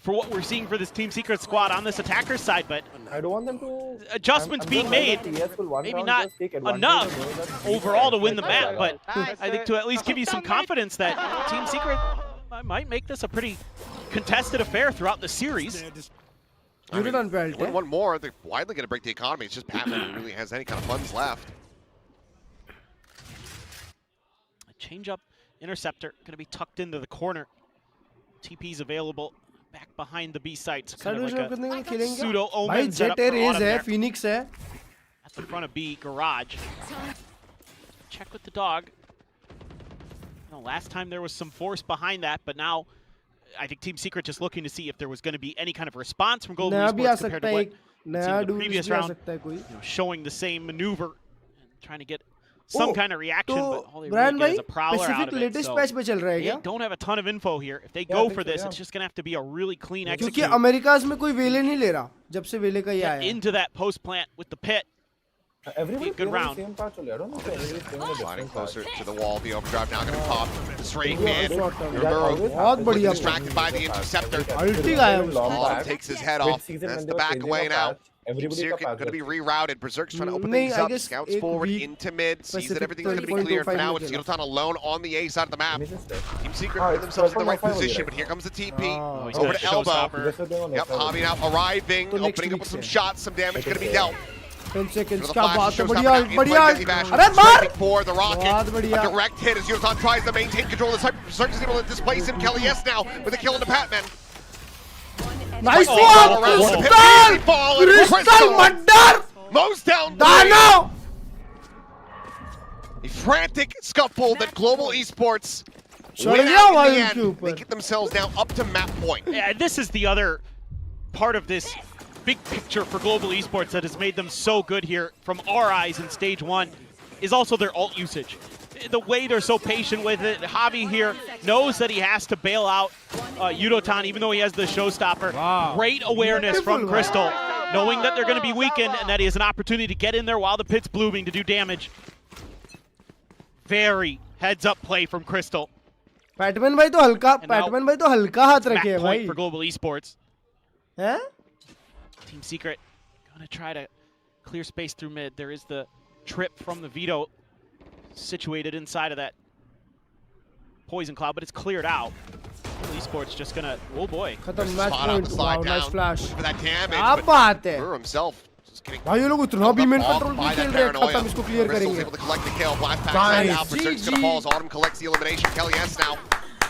for what we're seeing for this Team Secret squad on this attacker side, but I don't want them to. adjustments being made, maybe not enough overall to win the map, but I think to at least give you some confidence that Team Secret might make this a pretty contested affair throughout the series. I mean, one more, they're widely going to break the economy. It's just Patman who really has any kind of funds left. A change-up interceptor going to be tucked into the corner. TP's available back behind the B sites. Kind of like a pseudo omen setup for Autumn there. Phoenix है. At the front of B garage. Check with the dog. Last time there was some force behind that, but now I think Team Secret just looking to see if there was going to be any kind of response from Global Esports compared to what in the previous round, showing the same maneuver and trying to get some kind of reaction, but all they really get is a prowler out of it. So they don't have a ton of info here. If they go for this, it's just going to have to be a really clean execute. Americas में कोई वेले नहीं ले रहा जब से वेले का ये आया. Into that post plant with the pit. Everybody good round. Sliding closer to the wall. The overdrive now going to pop. Straight mid. Distracted by the interceptor. Autumn takes his head off. That's the back away now. Team Secret going to be rerouted. Berserk's trying to open things up. Scouts forward into mid. Sees that everything's going to be cleared. For now, it's Yudotan alone on the A side of the map. Team Secret put themselves in the right position, but here comes the TP. Over to Elbow. Yep, Hobby now arriving, opening up with some shots. Some damage going to be dealt. 10 seconds. क्या बात है, बढ़िया. अरे मार. For the rocket. बहुत बढ़िया. A direct hit as Yudotan tries to maintain control of the site. Berserk is able to displace him. Kelly S now with a kill into Patman. Nice one. Crystal Mandar. Mows down. Dano. A frantic scuffle that Global Esports चढ़ win गया out in वाले the के end. They ऊपर. get themselves now up to map point. Yeah, this is the other part of this big picture for Global Esports that has made them so good here from our eyes in stage one is also their ult usage. The way they're so patient with it. Javi here knows that he has to bail out Yudotan even though he has the showstopper. Wow. Great awareness from Crystal, knowing that they're going to be weakened and that he has an opportunity to get in there while the pit's blooming to do damage. Very heads-up play from Crystal. Patman भाई तो हल्का हाथ रखे है भाई. For Global Esports. हैं? Team Secret gonna try to clear space through mid. There is the trip from the veto situated inside of that poison cloud, but it's cleared out. Esports just gonna, oh boy. खत्म match point. Wow, nice flash. For that damage. क्या बात है? Brewer himself just getting भाई ये लोग उतना भी main control भी खेल रहे हैं. खत्म इसको क्लियर Crystal's करेंगे. able to collect the kill. Blast pack side out. Berserk's gonna fall as Autumn collects the elimination. Kelly S now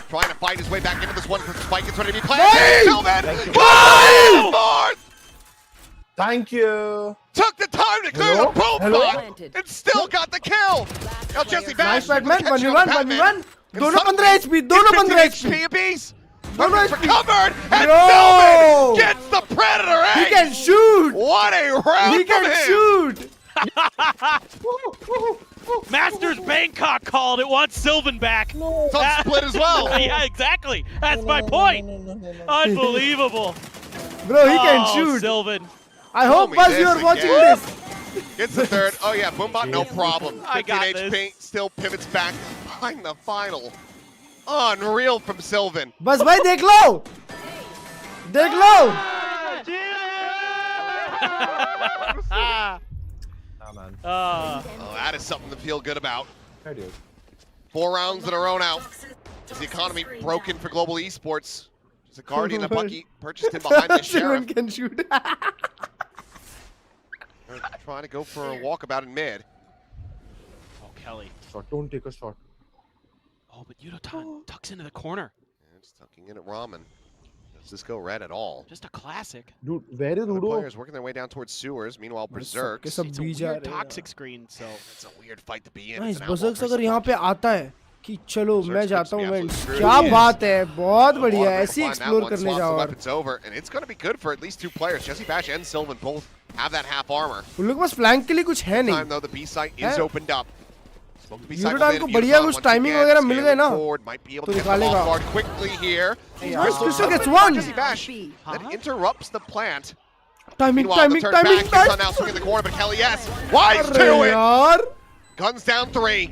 trying to fight his way back into this one. Spike gets ready to be planted. Sylvan! Thank you. Took the time to clear the boat spot and still got the kill. Now Jesse Bash. Nice Batman. 1v1. दोनों 15 HP. दोनों 15 HP. apiece. दोनों recovered and Sylvan gets the Predator He Ace. can shoot. What a round He can shoot. Masters Bangkok called it. Wants Sylvan back. It's on split as well. Yeah, exactly. That's my point. Unbelievable. Bro, he can shoot. Sylvan. I hope Buzz you are watching this. Gets the third. Oh yeah, Boombot, no problem. I got 15 this. HP, still pivots back behind the final. Unreal from Sylvan. बस भाई देख लो. देख लो. Oh, that is something to feel good about. 4 rounds in a row now. Is the economy broken for Global Esports? It's a Guardian and Bucky purchased him behind the Sheriff. Sylvan can shoot. They're trying to go for a walkabout in mid. Oh, Kelly. Shot, don't take a shot. Oh, but Yudotan tucks into the corner. And it's tucking in at Ramen. Does this go red at all? Just a classic. Dude, where is The Rudo? players working their way down towards sewers. Meanwhile, Berserk. ये सब It's a बीज आ weird रहे हैं. toxic screen, so It's a weird fight to be in. Nice. It's an outlaw Berserk अगर versus यहाँ पे आता है कि चलो Berserk मैं keeps जाता me हूँ मैं. absolutely क्या screwed. बात है. बहुत Autumn बढ़िया. will ऐसे find that एक्सप्लोर one, करने swaps the जाओ. weapons over, and it's going to be good for at least 2 players. Jesse Bash and Sylvan both have that half armor. उन लोग के पास फ्लैंक के लिए कुछ है Time नहीं. though, the B site is है? opened up. Yudotan को बढ़िया कुछ टाइमिंग वगैरह मिल गए ना. तो निकालेगा. Quickly here. Crystal gets one. Jesse Bash that interrupts the plant. Timing. Meanwhile, the turn back is on now swinging the corner, but Kelly S. Wise to it. यार. Guns down 3.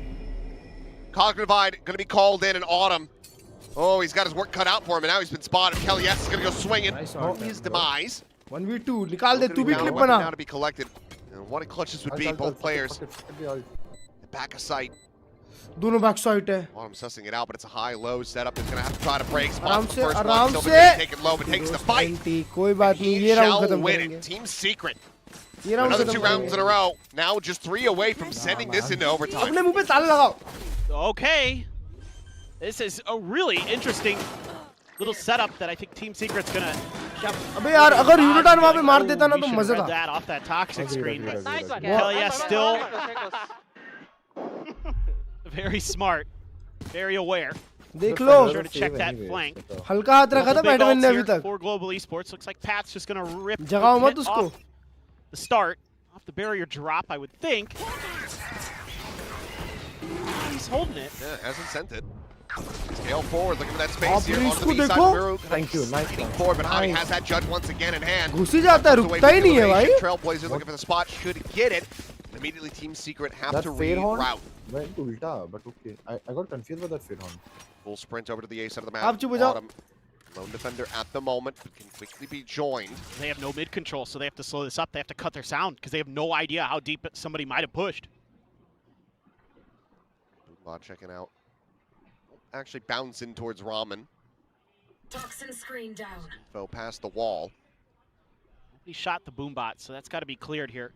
Cognitive Divide going to be called in Autumn. Oh, he's got his work cut out for him, and now he's been spotted. Kelly S is going to go swinging. His demise. 1v2 निकाल दे, तू भी clip Now बना. to be collected. And what a clutches would be, both players. Back of sight. दोनों back side है. I'm sussing it out, but it's a high-low setup. He's going to have to try to break. आराम से, First आराम one, से. taken low, but takes the fight. कोई बात नहीं, ये round खत्म win करेंगे. it. Team Secret. ये round Another खत्म 2 rounds in करेंगे. a row. Now just 3 away from sending this into overtime. अपने मुंह पे ताला लगाओ. Okay. This is a really interesting little setup that I think Team Secret's gonna. अबे यार अगर यूनिटॉन वहाँ पे मार देता ना तो मजा था. That off that toxic screen. Nice one. Hell yeah, still Nice. very smart, very aware. देख लो. Sure to check that flank. हल्का हाथ रखा था Big बैटमैन ने ults अभी here तक. for Global Esports. Looks like Pat's just gonna rip जगाओ मत the pit उसको. off the start, off the barrier drop, I would think. He's holding it. Yeah, hasn't sent it. Scale forward, looking for that space here. please, Onto the east side देखो. of Muru. Thank you, nice Getting one. forward, but Javi Nice. has that judge once again in hand. घुस ही जाता है, रुकता ही नहीं है भाई. Trailblazers looking for the spot, should get it. Immediately Team Secret have That to fade horn reroute. went to ulta, but okay. I got confused with that fade horn. Full sprint over to the A side of the आप map. चुप हो जाओ. Bottom. Lone defender at the moment, but can quickly be joined. They have no mid control, so they have to slow this up. They have to cut their sound because they have no idea how deep somebody might have pushed. Bootbot checking out. Actually bouncing towards Ramen. Toxin screen down. Fell past the wall. He shot the boombot, so that's got to be cleared here.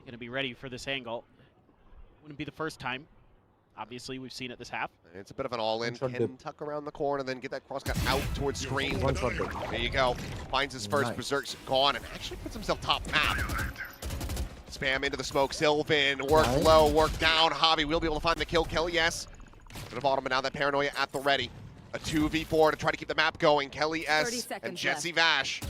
Going to be ready for this angle. Wouldn't be the first time. Obviously, we've seen it this half. It's a bit of an all-in. One shot Can dip. tuck around the corner and then get that cross cut out towards screens. One but shot dip. there you go. Finds his first Nice. Berserk's gone and actually puts himself top map. Spam into the smoke. Sylvan, work Nice. low, work down. Javi will be able to find the kill. Kelly, yes. To the bottom, and now that Paranoia at the ready. A 2v4 to try to keep the map going. Kelly 30 S and seconds Jesse Vash.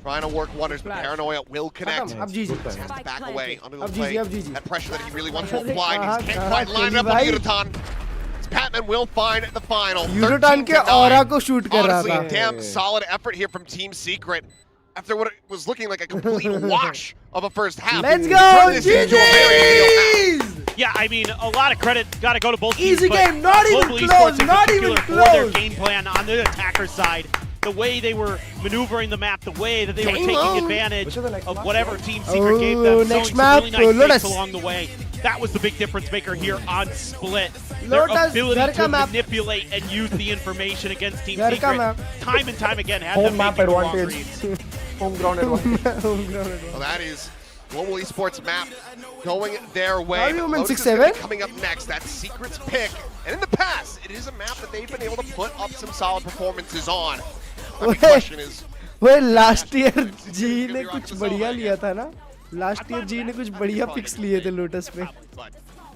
Trying to work wonders, but Paranoia will connect. खत्म. अब GG. Good Has time. to back away under the अब play. GG, अब GG. That pressure that he really wants to अरे apply. कहाँ- He can't कहाँ quite line it up खेली with भाई? Urutan. Patman will find the final. यूनिटॉन के 13-9. Aura को shoot कर रहा Honestly, था. damn solid effort here from Team Secret. After what it was looking like a complete wash of a first half. Let's Turn go, this into a very real match. GG's! Yeah, I mean, a lot of credit got to go to both teams. Easy but, game, not even Global close, Esports in not even particular for their close. game plan on the attacker side. The way they were maneuvering the map, the way that they were Game taking on. advantage Which is the next of map? whatever Team Secret gave them, Oh, showing next some map, really nice Lotus. fakes along the way. That was the big difference maker here on Split. Lotus, Their घर ability का to map. manipulate and use the information against Team घर का Secret map. time and time again had Home them map making the wrong advantage. reads. Home ground advantage. Home ground advantage. Well, that is Global Esports map going their way. How are you, But man, Lotus is 6-7? gonna be coming up next. That's Secret's pick. And in the past, it is a map that they've been able to put up some solid performances on. The big question is, वो last year जी ने कुछ बढ़िया लिया था ना. Last year जी ने कुछ बढ़िया पिक्स लिए थे लोटस पे. but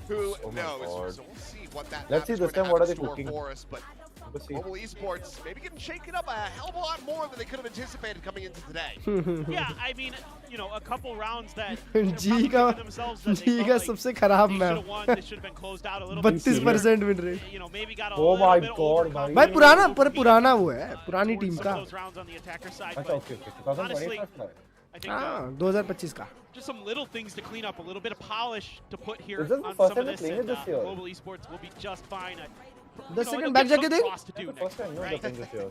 who Oh my knows? God. So we'll see what that Let's see map's this going time to what have are in they store cooking. for us, but Let's see. Global Esports maybe getting shaken up a hell of a lot more than they could have anticipated coming into today. Yeah, I mean, you know, a couple rounds that जी का जी का सबसे खराब map. they should have been closed out a little bit. 32% win rate. You know, maybe got a Oh little my bit God, overconfident. भाई पुराना पर पुराना वो है पुरानी टीम Some का. of those rounds on the attacker side, अच्छा, but okay, okay. 2020 honestly, first try. I think हाँ 2025 का. just some little things to clean up, a little bit of polish to put here Is this the on first some time of they're this, playing it and this year? Global Esports will be just fine. The second back jacket thing? thing? To do That's the first next, time, no, right? they're playing this year.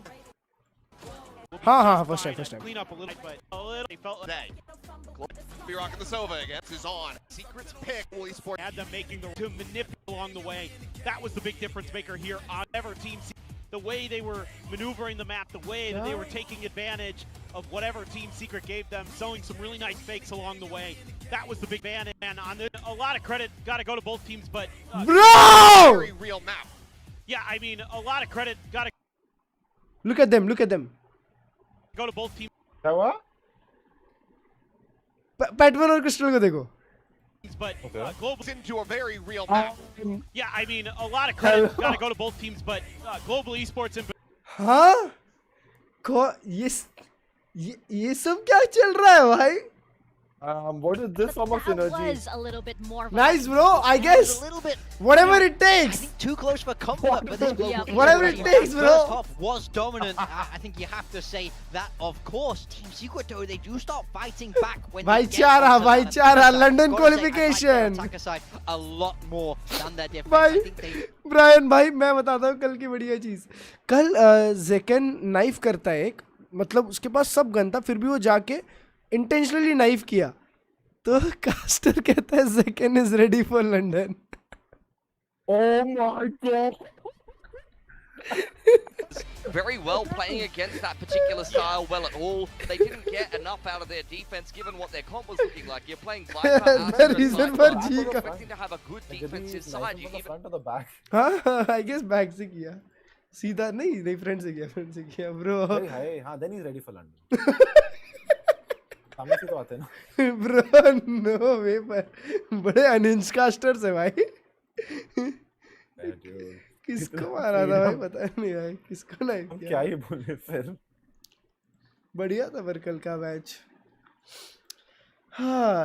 हाँ हाँ first time. Clean up a little, but a little. They felt like Today, be rocking the Sova again. This is on. Secret's pick. Global Esports. had them making the to manipulate along the way. That was the big difference maker here on ever team. The way they were maneuvering the map, the way that they were taking advantage of whatever Team Secret gave them, sowing some really nice fakes along the way. That was the big advantage. And on the, a lot of credit got to go to both teams, but Bro! Very real map. yeah, I mean, a lot of credit got to Look at them. Look at them. go to both teams, क्या हुआ? PadMan और crystal को देखो. but Okay. global. Into a very real map. Yeah, I mean, a lot of credit got to go to both teams, but Global Esports in हाँ? ये सब क्या चल रहा है भाई? What is this form of That synergy? was a little bit more. Nice, bro. I guess A little bit, whatever it I takes. think too close for comfort for this global Yeah. team. Whatever it takes, bro. First half was dominant. I think you have to say that, of course. Team Secret, though, they do start fighting back when they get Bhaichara, onto that. bhaichara, And London I've gotta say, I like their qualification. attacker side a lot more than their defense. भाई I think they Brian भाई मैं बताता हूँ कल की बढ़िया चीज। कल जेकन नाइफ करता है एक, मतलब उसके पास सब गन था फिर भी वो जाके इंटेंशनली नाइफ किया, तो कास्टर कहता है जेकन is ready for London. Oh my god. Very well playing against that particular style well at all. They didn't get enough out of their defense given what their comp was looking like. You're playing Viper, The Astra, reason Sniper. for I'm G not का- expecting to have a good defensive side. You From the even front or the back? हाँ I guess back से किया, सीधा नहीं front से किया, front से किया ब्रो। Hey, hey, हाँ, then he's ready for London. सामने से तो आते हैं ना। ब्रो नो वे, पर बड़े अनहिंज कास्टर्स है भाई। Yeah, dude. किसको मारा था भाई पता नहीं भाई, किसको नाइफ हम किया। क्या ही बोले फिर। बढ़िया था पर कल का मैच। हाँ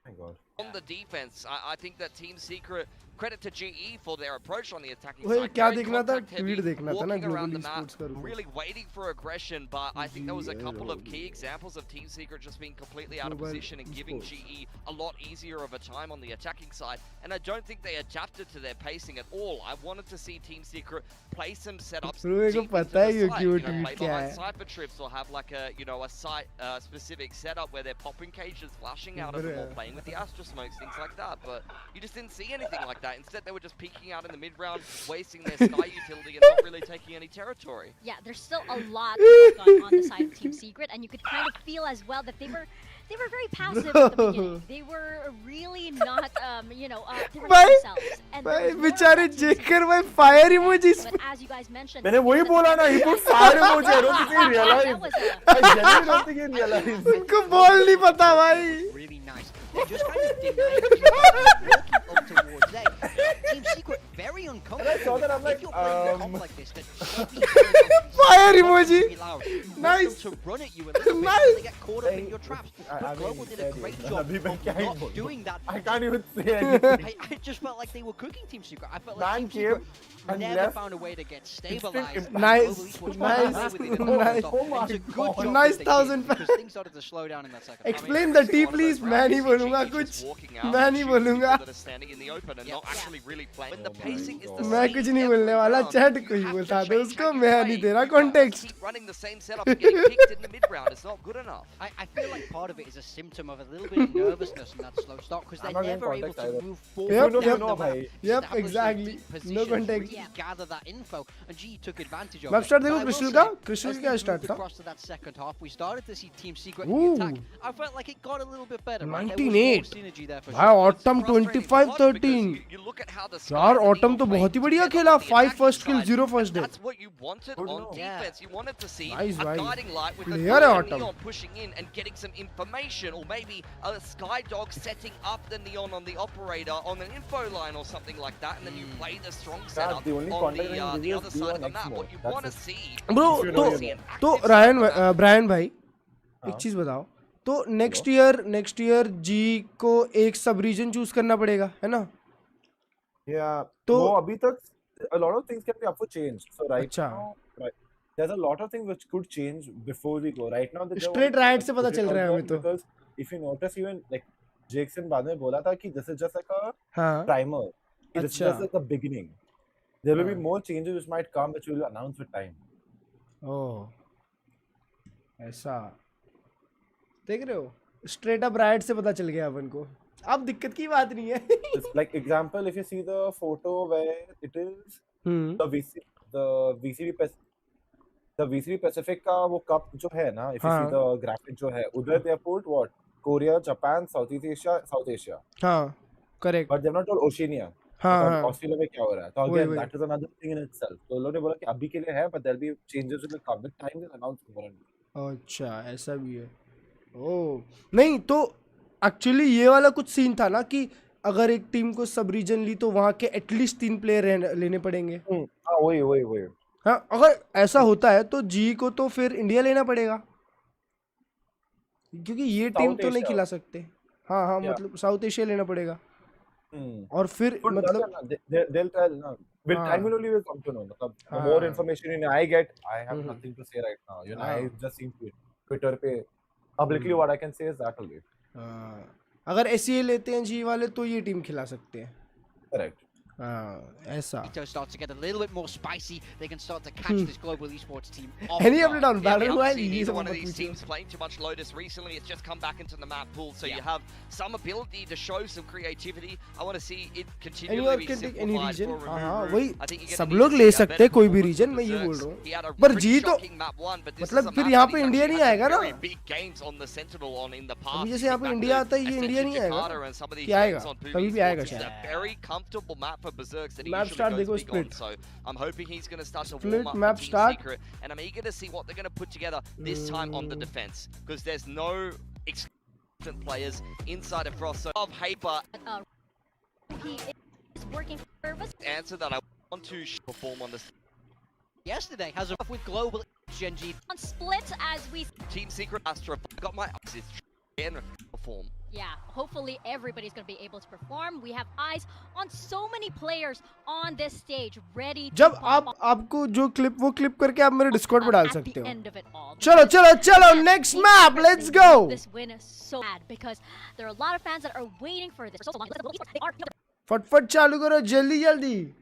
My god. on the defense, I think that Team Secret, credit to GE for their approach on the attacking वही side. क्या Very देखना था, contact heavy, ट्वीट देखना था ना walking around global the map, esports का रूप। really waiting for aggression, but I think there was a couple of key examples of Team Secret just being completely out of Global position and giving esports. GE a lot easier of a time on the attacking side, and I don't think they adapted to their pacing at all. I wanted to see Team Secret play some setups Bro, मेरे को deep into पता है the ये site, क्यों you know, play tweet क्या behind है। cypher trips or have like a, you know, a site specific setup where they're popping cages flashing out of them or Bro. playing with the Astra smokes, things like that, but you just didn't see anything like that. Instead, they were just peeking out in the mid-round, wasting their Sky utility and not really taking any territory. Yeah, there's still a lot to work on the side of Team Secret, and you could kind of feel as well that they were very passive at the beginning. They were really not, you know, they were भाई themselves. And there भाई was more बेचारे of that Team जेकर भाई fire emojis. But as you guys mentioned, मैंने वही बोला ना, he put fire emoji. I don't think he that realized. was a I genuinely don't think he realized. उनको बोल नहीं पता भाई। really nice. They just kind of denied walking up towards there. Team Secret very uncomfortable. And I saw that, I'm like, if you're playing a comp like this, that Fire emoji. Nice. Nice. To run at you a little bit, Nice. they get caught up in your traps. But Global did a great job अभी मैं of क्या ही not बोलूं? doing that. I can't even say anything. I just felt like they were cooking Team Secret. I felt like Man Team Secret came and never left. found a way to get stabilized. Instant and Nice. Global Esports Nice. found a way with it. Nice. Oh my It's a good God. job Nice that they 1000 did, because things started to slow down in that second half. Explain the T please, मैं नहीं बोलूँगा कुछ, मैं नहीं बोलूँगा। That are standing in the open and not actually really playing. When the Oh my pacing is the God. मैं same कुछ नहीं every बोलने वाला, round, chat you को ही have to बता दो change उसको, how you मैं play. नहीं दे रहा You can't context। keep running the same setup and getting picked in the mid round. It's not good enough. I feel like part of it is a symptom of a little bit of nervousness in that slow start, because I'm they're not getting never able context to either. move forward Yep, down yep. the No, map, bhai. Yep, establish those exactly. deep No positions, context. really gather that info, and G took advantage of Map it. start But देखो I will crystal say, का, as crystal we क्या moved start था? across to that second half, we started to see Team Secret Ooh. in the attack. I felt like it got a little bit better. Right? There was 19-8. more synergy there for भाई sure. Autumn 25-13। यार autumn तो बहुत ही बढ़िया खेला, 5 first kill 0 first day. That's what you wanted on defense. You wanted to see Nice, a bhai. guiding light with Player the है Autumn. neon pushing in and getting some information, or maybe a sky dog setting up the neon on the operator on an info line or something like that, and then you play the strong setup the only on content the in other videos side of do the on map. X What you mode. want to That's see. Bro is you तो wanna see an तो active Ryan setup. Brian भाई एक हाँ। चीज बताओ, तो next year जी को एक सब रीजन चूज करना पड़ेगा है ना? Yeah. तो वो अभी तक a lot of things can be up for change. So right अच्छा। now, right, there's a lot of things which could change before we go. Right now, Straight riot से पता चल रहा है हमें तो। Because if you notice, even like Jackson बाद में बोला था कि this is just like a हाँ primer. This is अच्छा। just like the beginning. There will be हाँ। more changes which might come, which we will announce with time. ओह ऐसा देख रहे हो, स्ट्रेट अप राइट से पता चल गया अपन को, अब दिक्कत की बात नहीं है। Just like example, if you see the photo where it is the VCT Pacific का वो cup जो है ना, if you हाँ। see the graphic जो है, उधर they have put what? Korea, Japan, Southeast Asia. हाँ correct, But they have not told Oceania. हाँ मतलब हाँ ऑस्ट्रेलिया में क्या हो रहा है? तो वही again, वही। that is another thing in itself. तो लोगों ने बोला कि अभी के लिए है, but there'll be changes in the come with time. They'll announce more and more. अच्छा ऐसा भी है। ओह नहीं तो एक्चुअली ये वाला कुछ सीन था ना कि अगर एक टीम को सब रीजन ली तो वहाँ के एटलीस्ट 3 प्लेयर लेने पड़ेंगे। हाँ वही। हाँ अगर ऐसा होता है तो जी को तो फिर इंडिया लेना पड़ेगा। क्योंकि ये टीम तो नहीं खिला सकते। हाँ हाँ मतलब साउथ एशिया लेना पड़ेगा। और फिर मतलब they'll tell no. Time will only come to know. मतलब the more information I get, I have nothing to say right now. You know, I just seen Twitter पे publicly what I can say is that only. अगर SEA लेते हैं जी वाले तो ये team खिला सकते हैं। Correct. ऐसा। Veto starts to get a little bit more spicy. They can start to catch this global esports team. Any update on Valorant? We haven't seen either one of these teams playing too much Lotus recently. It's just come back into the map pool, so you have some ability to show some creativity. I want to see it continually be simplified for Remuru. हाँ वही सब लोग ले सकते हैं कोई भी reason, मैं ये बोल रहा हूँ। पर जी तो मतलब फिर यहाँ पे इंडिया नहीं आएगा ना। अभी जैसे यहाँ पे इंडिया आता है ये इंडिया नहीं आएगा। क्या आएगा? कभी भी आएगा शायद। Map start देखो split. So I'm hoping he's going to start to Split, warm up map for Team start. Secret, and I'm eager to see what they're going to put together this time on the defense, because there's no experienced players inside of Frost. So of Hyper, He is working for us. answer that I want to perform on this. Yesterday has a with global Genji On split as we. Team Secret Astra got my assist and perform. Yeah, hopefully everybody's going to be able to perform. We have eyes on so many players on this stage ready to जब pop आप आपको जो clip वो clip करके आप मेरे Discord पे डाल at सकते the हो। end of it all. चलो चलो चलो next map, let's go. This win is so bad because there are a lot of fans that are waiting for this. They are फटफट चालू करो जल्दी जल्दी।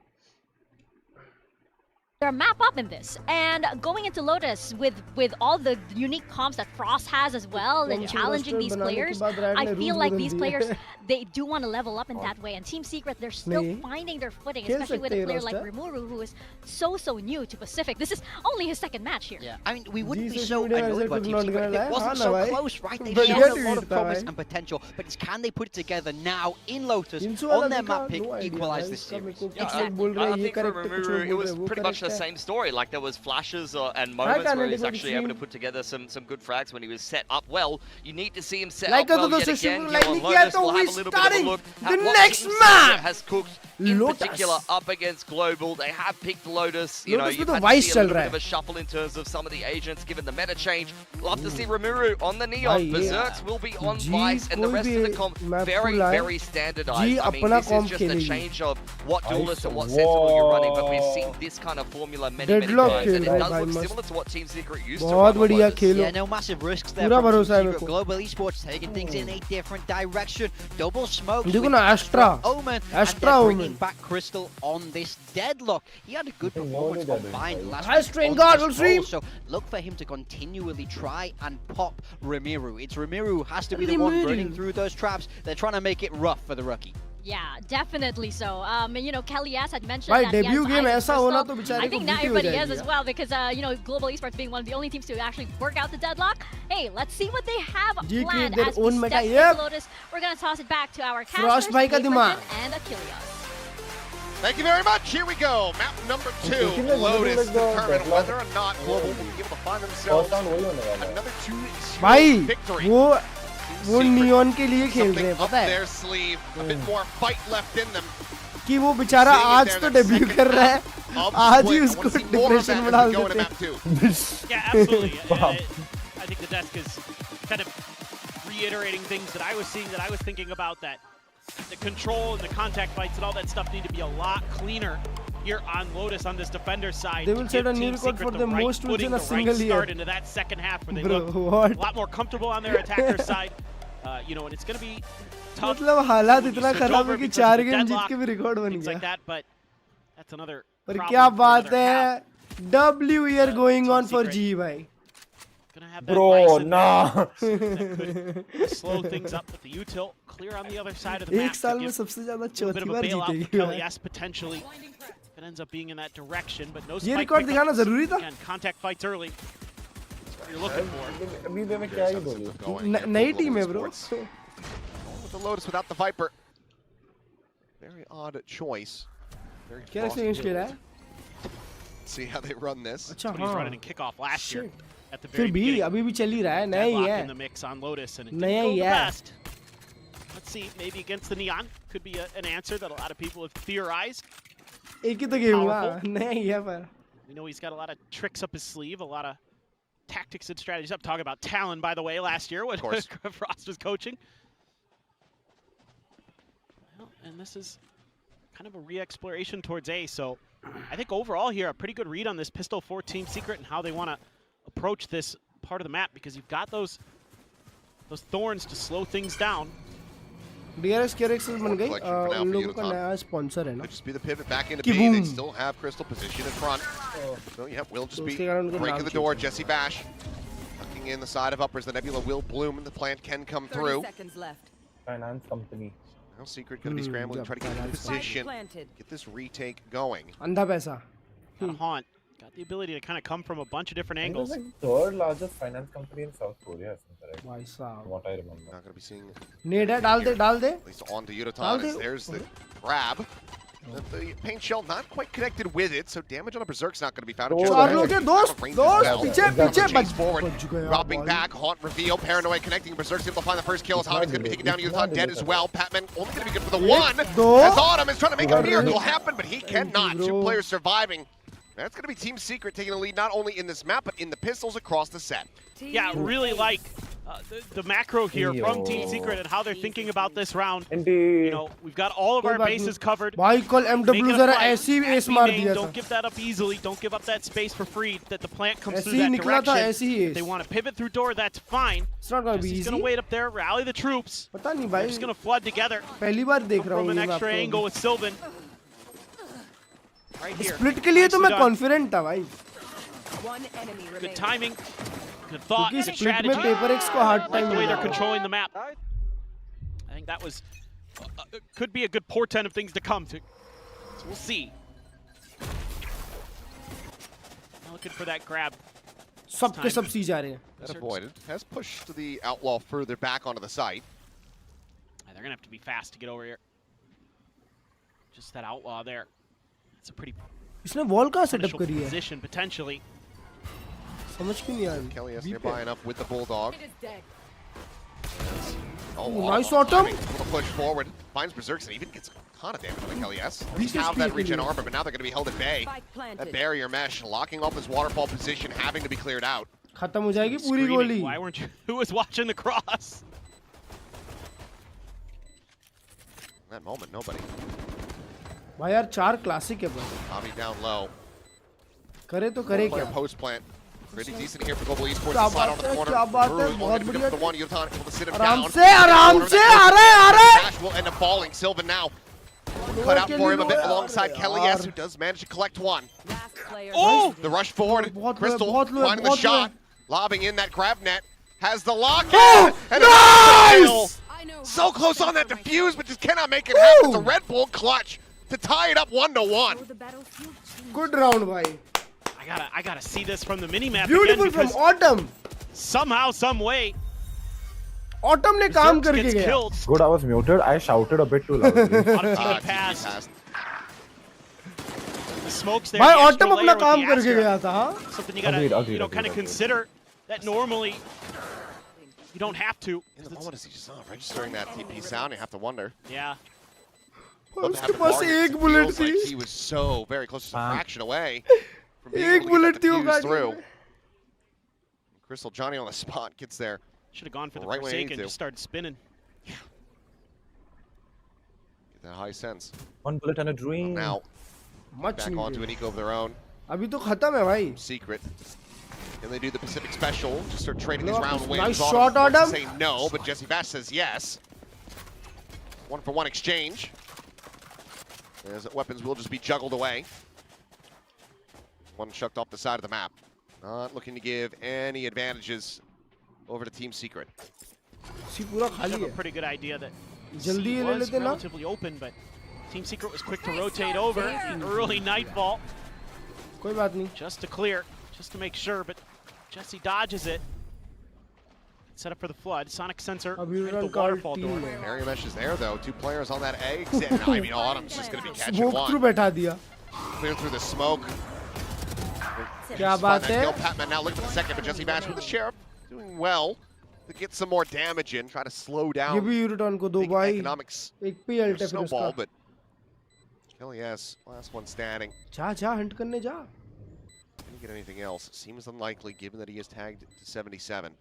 They're map up in this, and going into Lotus with all the unique comps that Frost has as well, and challenging these players, I feel like these players they do want to level up in that way. And Team Secret, they're still finding their footing, especially with a player like Rimuru, who is so new to Pacific. This is only his second match here. Yeah, I mean, we wouldn't be so annoyed by Team Secret if it wasn't so close, right? They've shown a lot of promise and potential, but it's can they put it together now in Lotus on their map pick, equalize this series? Exactly. I think for Rimuru, it was pretty much the same story. Like there was flashes and moments where he was actually able to put together some good frags when he was set up well. You need to see him set up well yet again. Here on Lotus, we'll have a little bit of a look at what next Team map Secret has cooked in particular up against Global. They have picked Lotus. You know, Lotus you've में तो had Vice to see a चल little रहा bit है। of a shuffle in terms of some of the agents given the meta change. Love to see Rimuru on the Neon. Berserks will be on Vice, and the rest of the comp very standardized. I mean, this is just a change of what duelist and what sentinel you're running, but we've seen this kind of formula many times, and it does look similar to what Team Secret used to run on Lotus. Yeah, no massive risks there from Team Secret. Global Esports taking things in a different direction. Double smoke. देखो ना Astra, Omen, Astra and Omen. bringing back Crystal on this deadlock. He had a good performance combined last High week strain on guard this will stream. role, so look for him to continually try and pop Rimuru. It's Rimuru who has to be the one running through those traps. They're trying to make it rough for the rookie. Yeah, definitely so. You know, Kelly S had mentioned भाई that debut game ऐसा होना तो Crystal. बेचारे I को think now BT हो everybody is जाएगी as well because you know, Global Esports being one of the only teams to actually work out the deadlock. Hey, let's see what they have planned their as we own step meta, into yep. Lotus. We're gonna toss it back to our casters, Frost भाई का दिमाग। and Achilles. Thank you very much. Here we go. Map number 2. Lotus determine whether or not Global will be able to find themselves another 2-0 भाई victory. वो neon के लिए खेल रहे हैं Something up पता है their sleeve, a bit more fight left in them. कि वो बेचारा आज तो डेब्यू कर रहा है आज ही उसको डिप्रेशन में डाल देते हैं। Yeah, absolutely. I think the desk is kind of reiterating things that I was seeing, that I was thinking about, that the control and the contact fights and all that stuff need to be a lot cleaner here on Lotus on this defender side. They will set a new record for the most wins in a single year. Start into that second half where they Bro, look what? a lot more comfortable on their attacker side. You know, and it's going to be tough. मतलब हालात इतना खराब है कि 4 game जीत deadlock, के भी record बन things like गया। that, but that's another पर problem क्या for बात another है half. W year going on for Secret. G भाई। Gonna have that Bro, Vice in nah. there that could slow things up with the util clear on the other side of the map. एक साल to में give सबसे ज्यादा a little bit चौथी of a bar bailout for जीतेगी Kelly भाई। S potentially. It ends up being in that direction, but no ये spike record pickup. दिखाना जरूरी था। Again, contact fights early. That's what you're looking for. अभी मैं क्या ही बोलूं। नई टीम है bro. With the Lotus without the Viper. Very odd choice. Very क्या एक्सपीरियंस ले रहा है? See how they run this. अच्छा What he's हाँ। running in kickoff last year at the फिर very भी beginning. अभी भी चल ही रहा है नया ही Deadlock है। in the mix on Lotus, and it नया didn't ही go the है। best. Let's see, maybe against the Neon could be an answer that a lot of people have theorized. एक ही तो गेम हुआ Powerful. नया ही है पर। We know he's got a lot of tricks up his sleeve, a lot of tactics and strategies. I'm talking about Talon, by the way, last year when Frost was coaching. Well, and this is kind of a re-exploration towards A, so I think overall here, a pretty good read on this Pistol 4 Team Secret and how they want to approach this part of the map, because you've got those thorns to slow things down. DRX KRX बन गई उन लोगों का नया sponsor है ना. Could just be the pivot back into B. They still have Crystal position in front. So yeah, we'll just be breaking the door. Jesse Bash tucking in the side of uppers. The Nebula will bloom and the plant can come through. 30 seconds left. Finance company. Now Secret going to be scrambling to try to get in position, get this retake going. अंधा पैसा. Haunt got the ability to kind of come from a bunch of different angles. Like third largest finance company in South Korea, correct? भाई साहब. What I remember. Not going to be seeing. नेड है, डाल दे. At least on to Yudotan. There's the grab. The paint shell not quite connected with it, so damage on a Berserk's not going to be found. चार लोग हैं, दोस्त पीछे Forward, dropping back, Haunt reveal, Paranoia connecting, Berserk's able to find the first kill. Haunt's going to be taken down, Yudotan dead as well. Patman only going to be good for the one. As Autumn is trying to make a miracle happen, but he cannot. 2 players surviving. That's going to be Team Secret taking the lead not only in this map, but in the pistols across the set. Yeah, really like the macro here from Team Secret and how they're thinking about this round. You know, we've got all of our bases covered. भाई कल MW जरा ऐसी S मार दिया था. Don't give that up easily. Don't give up that space for free. That the plant comes through that direction. If they want to pivot through door, that's fine. It's not gonna be easy. He's gonna wait up there, rally the troops. पता नहीं भाई. They're just gonna flood together. पहली बार देख रहा हूँ from an extra angle with Sylvan. Right here. Split के लिए तो मैं confident था भाई. Good timing. Good thought, good strategy. Hard like the way they're controlling the map. I think that was could be a good portent of things to come. So we'll see. Looking for that grab. सब के सब सी जा रहे हैं. That avoided. Has pushed the Outlaw further back onto the site. They're gonna have to be fast to get over here. Just that Outlaw there. It's a pretty. इसने wall कहाँ setup करी है? Position potentially. समझ क्यों नहीं आया? Kelly is nearby enough with the Bulldog. Nice Autumn. Able to push forward. Finds Berserks and even gets a ton of damage on Kelly S. They have that regen armor, but now they're going to be held at bay. That barrier mesh locking off this waterfall position, having to be cleared out. खत्म हो जाएगी पूरी गोली. Why weren't you? Who was watching the cross? In that moment, nobody. भाई यार 4 classic है भाई. Bobby down low. करे तो करे क्या? Post plant. Pretty decent here for Global Esports. Slide on the corner. क्या बात है? बहुत बढ़िया. The one Yudotan able to sit him आराम down. से आ रहे. Dash will end up falling. Sylvan now. Cut out for him a bit alongside Kelly S, who does manage to collect one. Oh! The rush forward. Crystal finding the shot. Lobbing in that grab net. Has the lock. Oh! And Nice! So close on that defuse, but just cannot make it happen. It's a Red Bull clutch to tie it up 1-1. Good round भाई. I gotta see this from the minimap. Beautiful again from Autumn. Somehow, some way. Autumn ने काम करके गया. Good, I was muted. I shouted a bit too loudly. Pass. The smokes there. भाई Autumn अपना काम करके गया था. Something you gotta, kind of consider that normally you don't have to. In the moment, he's just not registering that TP sound. You have to wonder. Yeah. उसके पास एक bullet थी. He was so very close, to a fraction away. एक bullet थी वो through. Crystal Johnny on the spot gets there. Should have gone for the Forsaken and just started spinning. Yeah. Get that high sense. One bullet and a dream. Now, back onto an eco of their own. अभी तो खत्म है भाई. Secret. Can they do the Pacific Special? Just start trading these round wins. Nice shot, Adam. Say no, but Jesse Bash says yes. 1-for-1 exchange. As weapons will just be juggled away. One chucked off the side of the map. Not looking to give any advantages over to Team Secret. सी पूरा खाली have है. a pretty good idea that जल्दी C ले was लेते ना. relatively open, but Team Secret was quick to rotate over in early nightfall. कोई बात नहीं. Just to clear, just to make sure, but Jesse dodges it. Set up for the flood. Sonic sensor. The waterfall door. Area mesh is there though. 2 players on that exit. No, I mean Autumn's just going to be catching one. Smoke through बैठा दिया. Clear through the smoke. क्या बात है? Patman now looking for the second, but Jesse Bash with the Sheriff doing well to get some more damage in. Try to slow down. ये भी Yudotan को दो भाई. Economics. एक पे अल्ट है फिर Snowball, उसका. but Kelly S, last one standing. जा hunt करने जा. get anything else. Seems unlikely given that he is tagged to 77.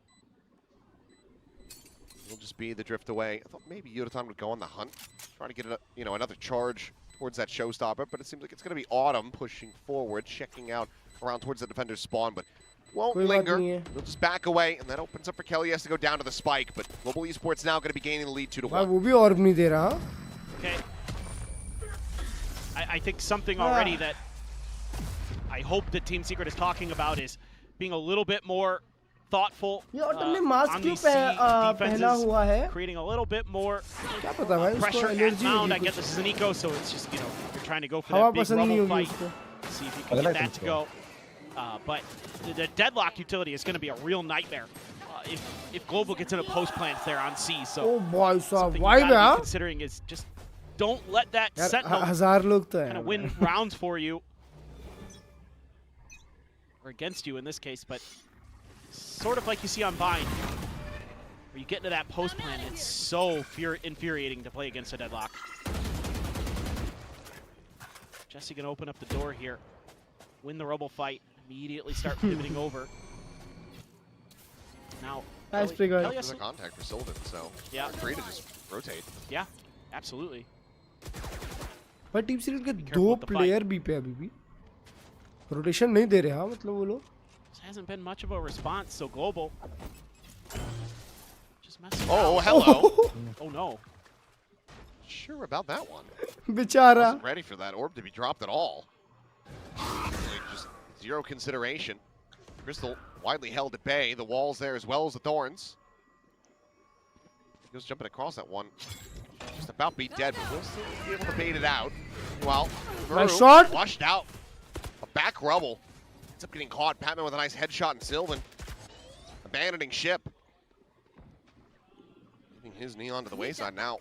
It'll just be the drift away. I thought maybe Yudotan would go on the hunt, try to get another charge towards that showstopper, but it seems like it's going to be Autumn pushing forward, checking out around towards the defender's spawn, but won't linger. He'll just back away, and that opens up for Kelly. He has to go down to the spike, but Global Esports now going to be gaining the lead 2-1. Okay. I think something already that I hope that Team Secret is talking about is being a little bit more thoughtful on these C defenses, creating a little bit more pressure at mound. I get this is an eco, so it's just, you're trying to go for that big rubble fight. See if you can get that to go. But the deadlock utility is going to be a real nightmare if Global gets into post plants there on C. So something you gotta be considering is just don't let that Sentinel kind of win rounds for you. Or against you in this case, but sort of like you see on Vine, where you get into that post plan, it's so infuriating to play against a deadlock. Jesse can open up the door here, win the rubble fight, immediately start pivoting over. Now, Kelly has a contact for Sylvan, so yeah, free to just rotate. Yeah, absolutely. पर team series के 2 player भी पे अभी भी rotation नहीं दे रहे हाँ मतलब वो लोग hasn't been much of a response, so Global just messing around. Hello. Oh no. Sure about that one. Bichara. Wasn't ready for that orb to be dropped at all. Just zero consideration. Crystal widely held at bay. The walls there as well as the thorns. He goes jumping across that one. Just about be dead, but we'll still be able to bait it out. Well, nice shot. Flushed out. A back rubble. Ends up getting caught. Patman with a nice headshot in Sylvan. Abandoning ship. Leaving his knee onto the wayside now.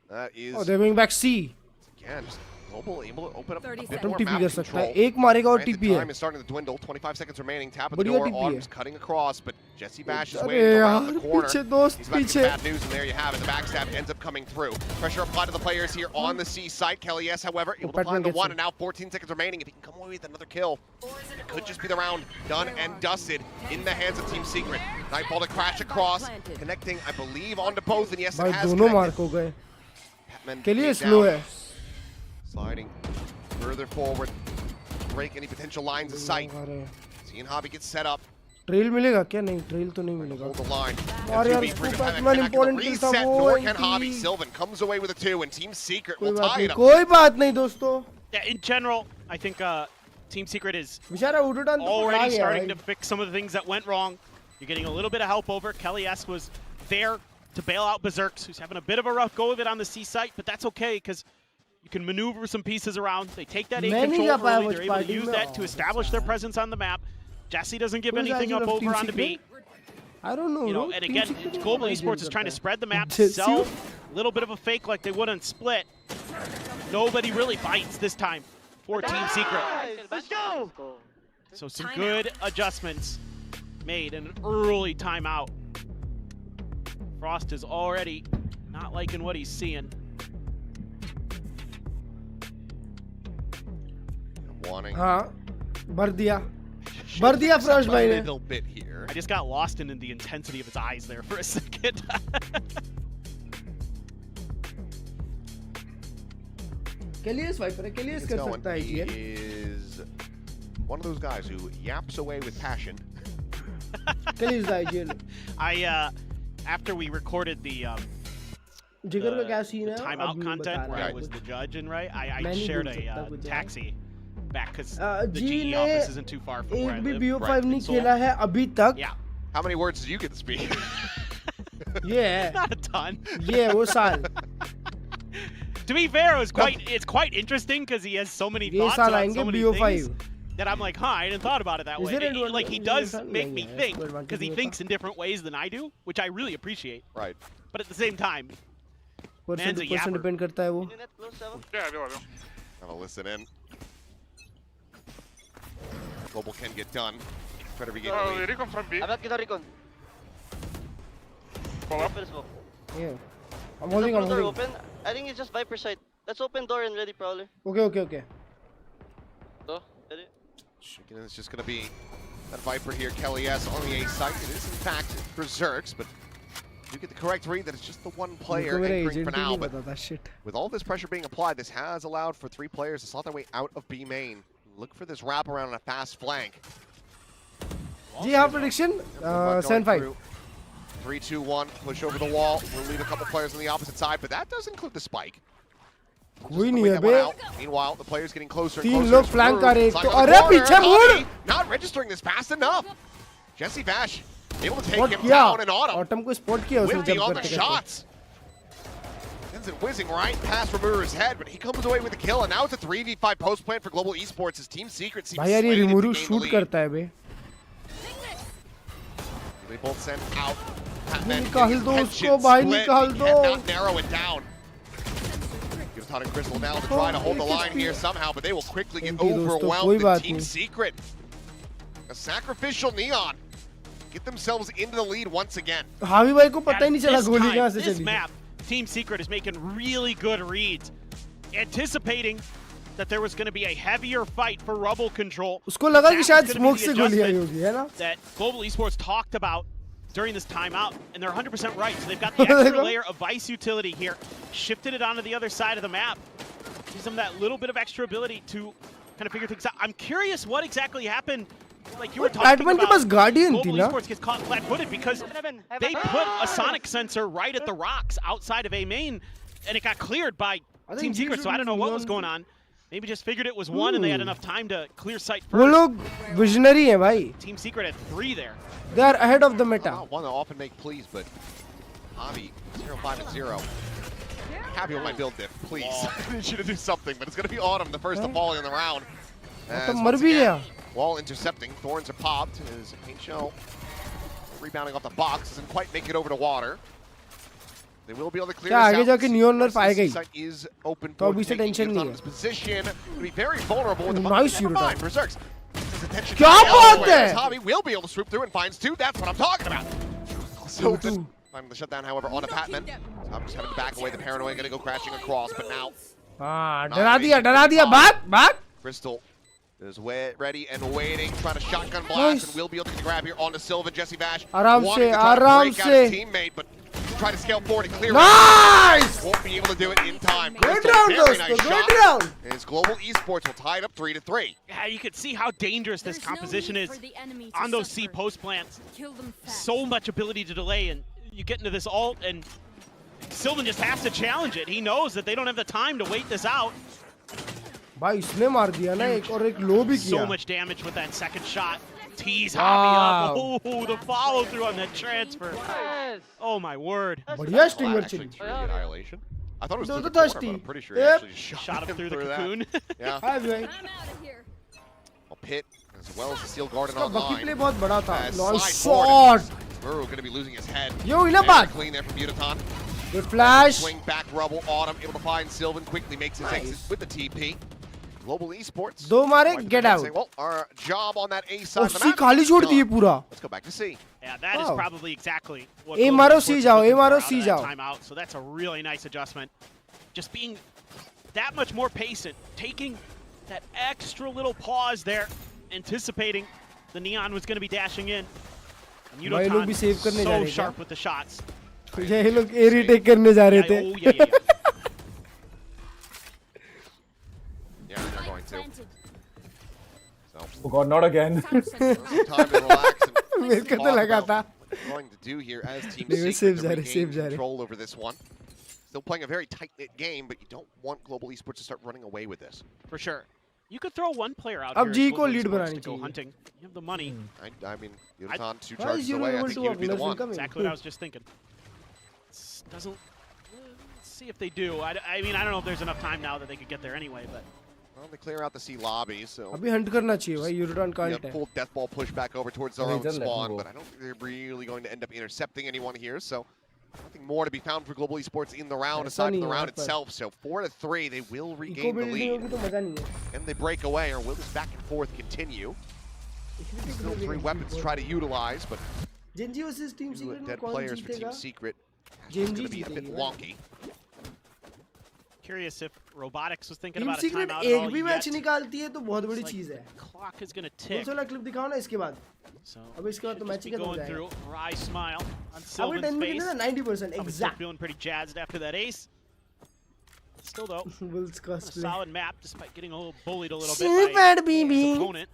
That is... Oh, they're going back C. Again, just Global able to open up a bit तुम more TP map कर सकता control. है एक मारेगा और TP है Time is starting to dwindle. 25 seconds remaining. Tap at the door. Autumn's cutting across, but Jesse Bash is waiting around the corner. पीछे दोस्त He's about to पीछे get bad news, and there you have it. The backstab ends up coming through. Pressure applied to the players here on the C site. Kelly, yes, however, able to find the one, and now 14 seconds remaining. If he can come away with another kill, it could just be the round done and dusted in the hands of Team Secret. Nightfall to crash across, connecting, I believe, onto both, and yes, it has दोनों mark connected. हो गए Patman के लिए came slow down, है sliding further forward, break any potential lines of sight. Seeing Hobby gets set up. Trail मिलेगा क्या नहीं trail तो नहीं मिलेगा Hold the line. और यार उसको बैटमैन इंपॉर्टेंट किल था वो nor can Hobby. Sylvan comes away with a 2, and Team Secret will tie it up. कोई बात नहीं दोस्तों Yeah, in general, I think Team Secret is बेचारा उड़ान already starting to fix some of the things that went wrong. You're getting a little bit of help over. Kelly S was there to bail out Berserks, who's having a bit of a rough go of it on the C site, but that's okay because you can maneuver some pieces around. They take that A control early. They're able to use that to establish their presence on the map. Jesse doesn't give anything up over on the B. I don't know. And again, Global Esports is trying to spread the map, sell a little bit of a fake like they would on Split. Nobody really bites this time for Team Secret. Let's go! So some good adjustments made in an early timeout. Frost is already not liking what he's seeing. Wanting भर दिया Frost भाई ने little bit here. I just got lost in the intensity of his eyes there for a second. Kelly Viper है Kelly कर सकता है He is one of those guys who yaps away with passion. Kelly IGL. After we recorded the जिगर का क्या scene है timeout content where I was the judge and I shared a taxi back because the GE office isn't too far from where I live. BO5 नहीं खेला है अभी तक. Yeah. How many words do you get to speak? Yeah. Not a ton. Yeah, वो साल. To be fair, it's quite interesting because he has so many thoughts on so many things that I'm like, I hadn't thought about it that way. Like he does make me think because he thinks in different ways than I do, which I really appreciate. Right. But at the same time, man's a person yapper. depend करता है वो. Have a listen in. Global can get done. Try to regain the lead. Recon from B. I'm not gonna recon. Follow up. Yeah. I'm holding. Open. I think it's just Viper side. Let's open door and ready, Prowler. Okay. Go. Ready. Again, it's just going to be that Viper here, Kelly S on the A site. It is in fact Berserks, but you get the correct read that it's just the one player anchoring for now. But with all this pressure being applied, this has allowed for 3 players to slot their way out of B main. Look for this wraparound on a fast flank. G half prediction 7-5. 3-2-1, push over the wall. We'll leave a couple players on the opposite side, but that does include the spike. कोई नहीं है बे. Meanwhile, the players getting closer and 3 closer. लोग flank कर रहे हैं. तो अरे पीछे मुड़. Not registering this fast enough. Jesse Bash able to take him down and Autumn को spot किया उसने whipping jump on the करते shots. Sends it whizzing right past Rimuru's head, but he comes away with the kill, and now it's a 3v5 post plan for Global Esports. His Team Secret seems भाई यार ये slated to Rimuru gain the shoot lead. करता है बे. They both send out. निकाल दो उसको भाई निकाल दो. Cannot narrow it down. Gives Todd and Crystal now to try to hold the line here somehow, but they will quickly get overwhelmed with Team Secret. A sacrificial Neon get themselves into the lead once again. हावी भाई को पता ही नहीं चला गोली कहाँ से This चली. map, Team Secret is making really good reads, anticipating that there was going to be a heavier fight for rubble control. उसको लगा कि शायद smoke से गोली आई होगी, है ना? That Global Esports talked about during this timeout, and they're 100% right. So they've got the extra layer of Vice utility here, shifted it onto the other side of the map, gives them that little bit of extra ability to kind of figure things out. I'm curious what exactly happened. Like you were talking about, Global Esports gets caught flat-footed because they put a sonic sensor right at the rocks outside of A main, and it got cleared by Team Secret. So I don't know what was going on. Maybe just figured it was one, and they had enough time to clear sight first. वो लोग visionary हैं भाई. Team Secret had 3 there. They are ahead of the meta. One that often make pleas, but Javi 0-5-0. Happy with my build diff, please. I need you to do something, but it's going to be Autumn, the first to fall in the round. मर भी गया. Wall intercepting, thorns are popped. As Paint Shell rebounding off the box, doesn't quite make it over to water. They will be able to clear this out. आगे जाके Neon nerf आएगा ही. Site is open तो for अभी से tension नहीं है. Position to be very vulnerable with the Nice never mind, shooter. Berserks. क्या बात है? Javi will be able to swoop through and finds 2. That's what I'm talking about. So finding the shutdown, however, on a Patman. I'm just having to back away. The paranoia going to go crashing across, but now. हाँ डरा दिया भाग. Crystal is ready and waiting, trying to shotgun blast, and will be able to grab here onto Sylvan. Jesse Bash आराम wanting से to try to break out his से. teammate, but try to scale forward and clear Nice! it. Won't be able to do it in time. Good Crystal, round, very दोस्तों, nice good shot. round. As Global Esports will tie it up 3-3. Yeah, you can see how dangerous this composition is on those C post plants. So much ability to delay, and you get into this ult, and Sylvan just has to challenge it. He knows that they don't have the time to wait this out. भाई इसने मार दिया ना एक और एक लो भी किया. So much damage with that second shot. Tease Javi up. Oh, the follow through on that transfer. Oh my word. बढ़िया stinger चली. Annihilation. I thought it was Those through are the corner, thirsty. but I'm pretty sure he actually Shot him through the cocoon. Yeah. हाय भाई. A pit as well as the steel garden उसका bucky online. play बहुत बड़ा था. As Nice slide shot. Muru going to be losing his head. Yo, in a Very back. clean there from Mutaton. Good flash. Swing back rubble. Autumn able to find Sylvan. Quickly makes his exit with the TP. Global Esports. दो मारे get out. Saying, well, our job on that A side of the उसकी map. खाली छोड़ दी पूरा. Let's go back to C. Yeah, that is probably exactly what A Global मारो Esports C is जाओ, looking A for मारो out of C that जाओ. timeout. So that's a really nice adjustment. Just being that much more patient, taking that extra little pause there, anticipating the Neon was going to be dashing in. And Yudotan so sharp with the shots. ये लोग A retake करने जा रहे थे. Oh, yeah. Yeah, they're going to. So, oh God, not again. time to relax. मेरे को तो लगा था. Going to do here as Team Secret Secret to regain control over this one. Still playing a very tight-knit game, but you don't want Global Esports to start running away with this. For sure. You could throw one player out अब here G को lead बनानी to go चाहिए. hunting. You have the money. I mean, Yudotan 2 charges away. I think he would be the one. Exactly what I was just thinking. Doesn't. Let's see if they do. I mean, I don't know if there's enough time now that they could get there anyway, but. Well, they clear out the C lobby, so. अभी hunt करना चाहिए भाई. Yudotan can't. Yeah, full death ball push back over towards their own spawn, but I don't think they're really going to end up intercepting anyone here. So nothing more to be found for Global Esports in the round aside from the round itself. So 4-3, they will regain the lead. And they break away, or will this back and forth continue? Still 3 weapons to try to utilize, but dead players for Team Secret. It's going to be a bit wonky. Curious if Robotics was thinking team about a secret timeout एक at all भी match yet. निकालती है तो बहुत बड़ी Looks like चीज है. the clock is gonna tick. दूसरा क्लिप दिखाओ ना इसके बाद. So अब इसके बाद तो should match just he be खत्म हो going जाएगा. through. Wry smile on अभी Sylvan's 10 face. मिनट है 90% Probably still exact. feeling pretty jazzed after that ace. Still though, Wolves a costly. solid map despite getting a little bullied a little Super bit by baby. his opponent.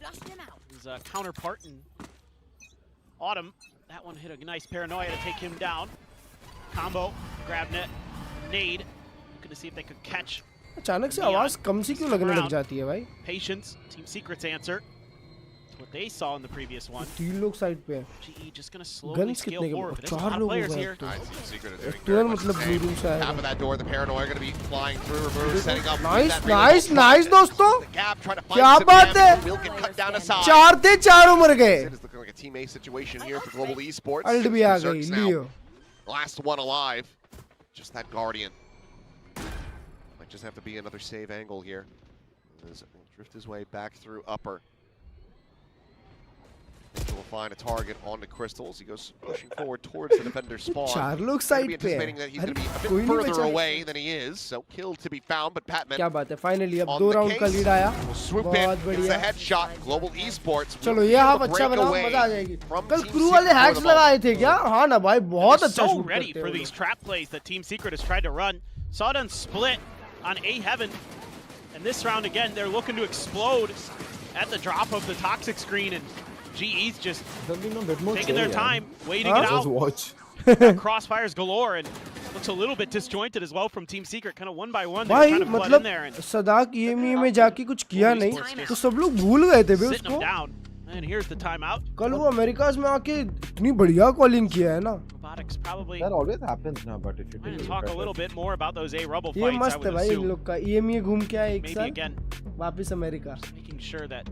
His counterpart in Autumn. That one hit a nice paranoia to take him down. Combo, grab net, nade. Looking to see if they could catch. अचानक से आवाज कम सी क्यों लगने लग जाती है भाई? Patience, Team Secret's answer. It's what they saw in the previous one. तीन लोग साइड पे हैं. GE just gonna slowly scale forward. There's a lot of लोग players हैं here. तो. Team Secret are doing तुरंत very much मतलब the blue same. room से आएगा. Half of that door, the paranoia going to be flying through. Remove, setting up. Nice दोस्तों. The gap, trying to find क्या some बात है? damage. Will get cut down aside. चार थे चारों मर गए. It is looking like a team A situation here for Global Esports. Ult भी आ गई. Berserks now. Leo. Last one alive. Just that Guardian. Might just have to be another save angle here. He'll drift his way back through upper. Will find a target on the crystals. He goes pushing forward towards the defender's spawn. चार लोग Gonna side be पे हैं. anticipating that he's going to be a कोई bit नहीं further बचा. away than he is. So kill to be found, but Patman क्या बात है? फाइनली अब on 2 the राउंड का case. लीड आया. Will swoop बहुत in, gets बढ़िया. the headshot. Global Esports. चलो will ये be हाफ able to अच्छा break बना, away मजा आ जाएगी. from कल Team क्रू Secret वाले for हैक्स the लगाए moment. थे क्या? हाँ ना भाई, बहुत They're अच्छा so शूट ready करते for हैं these trap plays that Team Secret has tried to run. Saw it on split on A Heaven. And this round again, they're looking to explode at the drop of the toxic screen, and GE's just taking their time, waiting it out. Watch. Crossfires galore, and looks a little bit disjointed as well from Team Secret. Kind of one by one, they're भाई trying to flood in मतलब there and सदाक EME में जाके कुछ किया नहीं तो सब लोग भूल गए थे बे sitting them उसको. down. And here's the timeout. कल वो अमेरिकाज में आके इतनी बढ़िया कॉलिंग किया है ना. Robotics probably That always happens now, but if you trying take to it talk a better. little bit more about those A rubble ये fights. I मस्त है would भाई इन assume. लोग का. EME घूम के आए एक Maybe साल again, वापस America. making sure that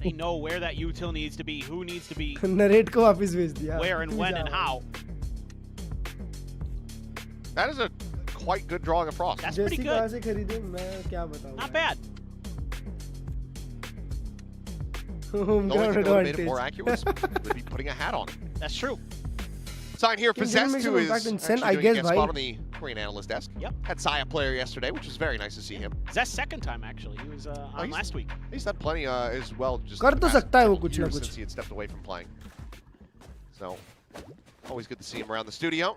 they know where that util needs to be, who needs to be, narrate को वापस भेज दिया. where and when and how. That is a quite good drawing of Frost. That's pretty जैसी कहाँ good. से खरीदे मैं क्या बताऊँ. Not bad. Home The only ground thing that would have made it advantage. more accurate would be putting a hat on. That's true. Sign here for It didn't Zest, make who some is impact in actually Sen, I doing guess, a bhai. spot on the Korean analyst desk. Yep. Had Saya player yesterday, which was very nice to see him. That's second time actually. He was on he's- last week. He's done plenty as well. Just कर the तो past सकता है वो couple कुछ ना years कुछ. since he had stepped away from playing. So always good to see him around the studio.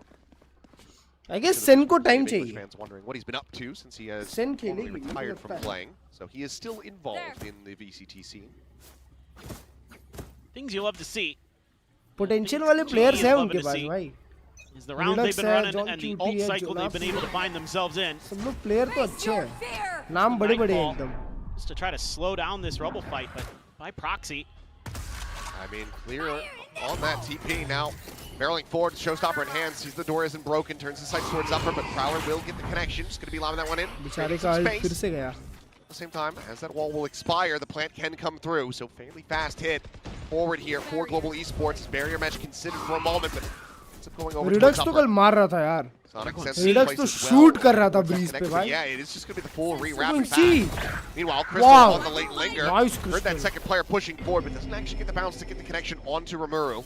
I guess Sen को time English चाहिए. fans wondering what he's been up to since he has Sen formally खेलेगी, मुझे retired from लगता है. playing. So he is still involved in the VCT scene. Things you love to see potential वाले players हैं उनके पास भाई. is the round they've been है, running John and the Cutie ult है, cycle they've been Jonas able to find themselves in. सब लोग player तो अच्छे हैं. नाम बड़े बड़े हैं एकदम. Just to try to slow down this rubble fight, but by proxy. I mean, clear on that TP now. Barreling forward, showstopper in hand, sees the door isn't broken, turns his sights towards upper, but Prowler will get the connection. Just going to be lobbing that one in. बेचारे Creating का some alt फिर space. से गया. At the same time, as that wall will expire, the plant can come through. So fairly fast hit forward here for Global Esports. Barrier match considered for a moment, but ends up going over Redux towards तो कल upper. मार रहा था यार. Sonic says Redux he तो places shoot well. कर रहा था breeze Connected, पे but भाई. yeah, it is just going to be the full rewrap Gucci. back. Meanwhile, Crystal Wow. on the late linger. Nice Heard Crystal. that second player pushing forward, but doesn't actually get the bounce to get the connection onto Ramuru.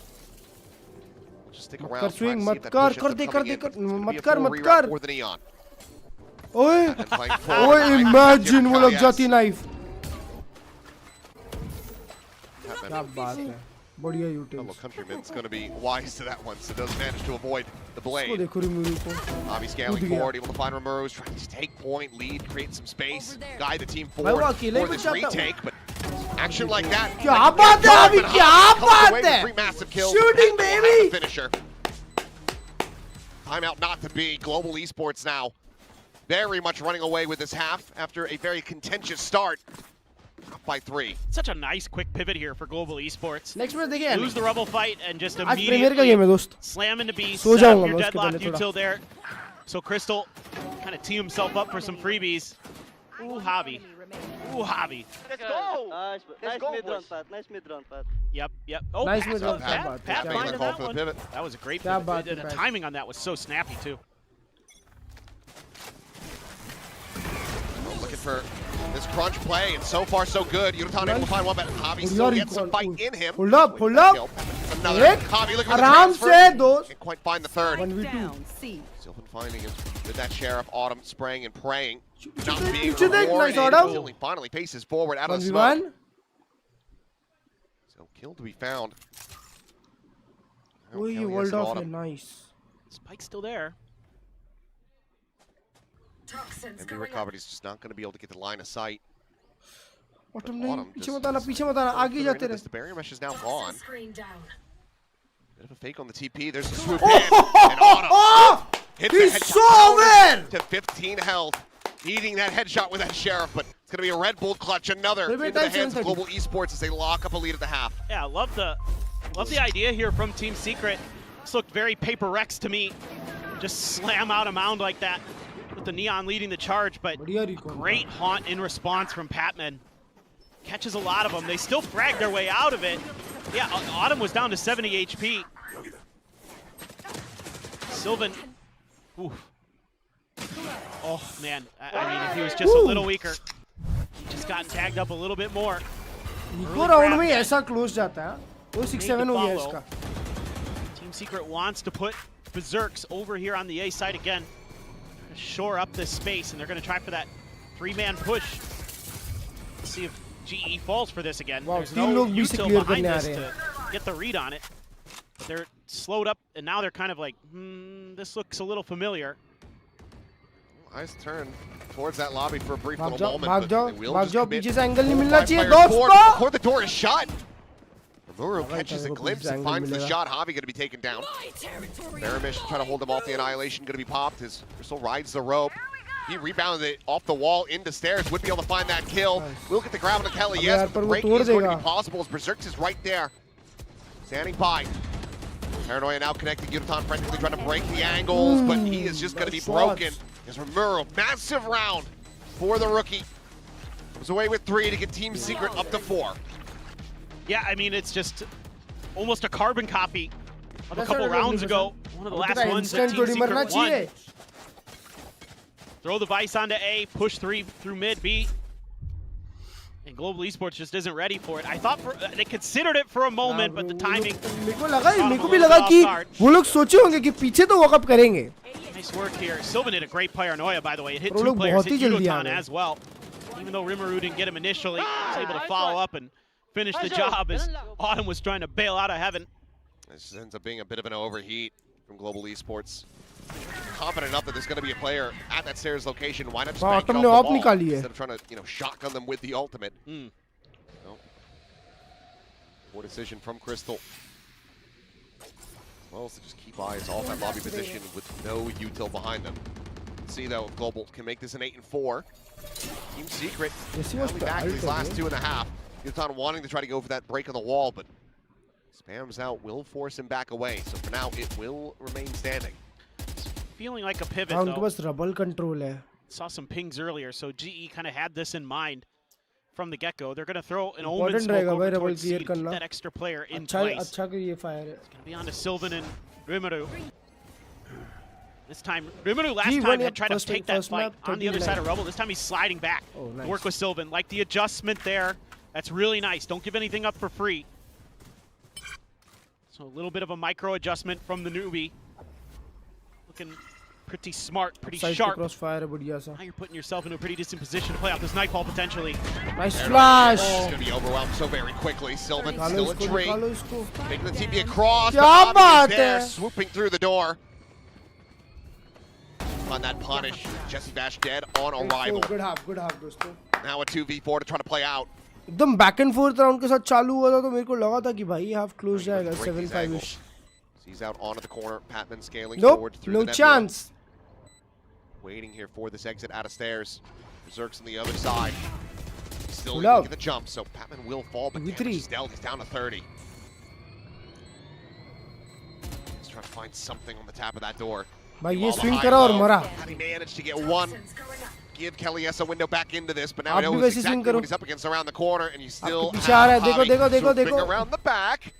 Just stick around. कर swing, try to see मत if that कर, push ends कर up दे, coming कर in, they, but कर, it's gonna be मत a कर, full मत rewrap कर. for the Neon. ओए And then playing forward ओए behind इमेजिन Matthew वो लग Kalias. जाती नाइफ. Patman, क्या बात है. बढ़िया fellow utils. countryman's going to be wise to that one, so does manage to avoid the इसको blade. देखो रिमूरी को. Bobby scaling Good forward, able to find Ramuru's trying to take point, lead, create some space, guide the team भाई forward वो अकेले for he this बचाता हूँ. retake, but action like that. क्या like, बात है अभी, Comes क्या away बात with है. 3 massive kills. Shooting, Pet will have baby. the finisher. Timeout not to be. Global Esports now very much running away with this half after a very contentious start. Up by 3. Such a nice quick pivot here for Global Esports. Next match देखिए. Lose the rubble fight and just आज premiere का immediately game है दोस्त. slam into B, सो set जाऊंगा up your मैं उसके deadlock पहले थोड़ा. util there. So Crystal kind of tee himself up for some freebies. Ooh, Javi. Ooh, Javi. Let's go! Nice go, mid run, boys. Pat. Nice mid run, Pat. Yep, yep. Oh, Nice pass mid on run, क्या Pat. बात है, Pat क्या Making finding the call that for the one. pivot. That was a great क्या pivot. बात The है, Pat. timing on that was so snappy too. Looking for this crunch play, and so far so good. Yutan able to find one, but Javi Hold still on, gets some Hold fight in him. Hold up, hold up. Kill. Another Javi looking for the आराम transfer. से दो. Can't quite find the third. 1v2. Sylvan finding him with that Sheriff. Autumn spraying and praying. Not Nice being Autumn. rewarded. Autumn. Sylvan finally paces forward out of the smoke. 1v1. So kill to be found. Oh, you walled off. Nice. Spike's still there. Toxins And going recovered. He's just not going to be able to get the line of sight. Autumn नहीं. पीछे मत आना. पीछे मत आना. आगे जाते रहे. The barrier mesh is now gone. Toxin screen down. Bit of a fake on the TP. There's a swoop in. And Autumn hits the He's headshot so aware. to 15 health. Eating that headshot with that Sheriff, but it's going to be a Red Bull clutch. Another into the hands of Global Esports as they lock up a lead at the half. Yeah, love the idea here from Team Secret. This looked very Paper Rex to me. Just slam out a mound like that with the Neon leading the charge, but great haunt in response from Patman. Catches a lot of them. They still frag their way out of it. Yeah, Autumn was down to 70 HP. Sylvan, oof. Oh man, I mean, if he was just a little weaker, he just got tagged up a little bit more. Eco round में ऐसा close जाता है. वो 6-7 हो गया इसका. Team Secret wants to put Berserks over here on the A side again. Shore up this space, and they're going to try for that 3-man push. Let's see if GE falls for this again. Wow, There's no util behind this to get the read on it. But they're slowed up, and now they're kind of like, this looks a little familiar. Eyes turn towards that lobby for a brief little moment. भाग जाओ. पीछे से angle नहीं Five मिलना चाहिए. players forward दोस्तों. before the door is shut. Romero catches a glimpse and finds the shot. Javi going to be taken down. Baramish trying to hold him off the annihilation. Going to be popped as Crystal rides the rope. He rebounded it off the wall into stairs. Would be able to find that kill. We'll get the grab on the Kelly. Yes, but the break is going to be possible as Berserks is right there. Standing by. Paranoia now connecting. Yunaton frantically trying to break the angles, but he is just going to be broken. As Romero, massive round for the rookie. Comes away with 3 to get Team Secret up to 4. Yeah, I mean, it's just almost a carbon copy of a couple rounds ago. One of the last ones that Team Secret won. Throw the Vice onto A, push 3 through mid B. And Global Esports just isn't ready for it. I thought they considered it for a moment, but the timing. मेरे को भी लगा कि वो लोग सोचे होंगे कि पीछे तो वॉक अप करेंगे. Nice work here. Sylvan did a great paranoia, by the way. It hit 2 players, hit Yudotan as well. Even though Rimuru didn't get him initially, he was able to follow up and finish the job as Autumn was trying to bail out of heaven. This ends up being a bit of an overheat from Global Esports. Confident enough that there's going to be a player at that stairs location. Why not just bank it off the ball instead of trying to, shotgun them with the ultimate? So, poor decision from Crystal. Well, so just keep eyes off that lobby position with no util behind them. Let's see though if Global can make this an 8-4. Team Secret finally back in these last 2.5. Yutan wanting to try to go for that break on the wall, but spams out will force him back away. So for now, it will remain standing. Feeling like a pivot though. उनके पास rubble control है. Saw some pings earlier, so GE kind of had this in mind from the get-go. They're going to throw an Omen smoke over towards C to keep that extra player in place. अच्छा कि ये fire है. It's going to be on to Sylvan and Rimuru. This time, Rimuru last time had tried to take that fight on the other side of Rubble. This time he's sliding back to work with Sylvan. Like the adjustment there, that's really nice. Don't give anything up for free. So a little bit of a micro adjustment from the newbie. Looking pretty smart, pretty sharp. Crossfire है बढ़िया सा. Now you're putting yourself into a pretty decent position to play out this Nightfall potentially. Nice flash. He's going to be overwhelmed so very quickly. Sylvan still a tree. Taking the TP across. क्या बात there, है? swooping through the door. On that punish, Jesse Bash dead on arrival. Good half दोस्तों. Now a 2v4 to try to play out. एकदम back and fourth round के साथ चालू हुआ था तो मेरे को लगा था कि भाई हाफ क्लोज जाएगा 7-5ish. He's out onto the corner. Patman scaling Nope, forward through no the net. chance. Waiting here for this exit out of stairs. Berserk's on the other side. Still Pull able to out. get the jump, so Patman will fall, but damage is dealt. He's down to 30. He's trying to find something on the tap of that door. भाई ये swing करा और मरा. He managed to get one. Give Kelly a window back into this, but now आप he भी knows वैसे exactly swing what he's up against around the corner, and you still पीछे आ रहा है. देखो देखो देखो swooping देखो. around the back.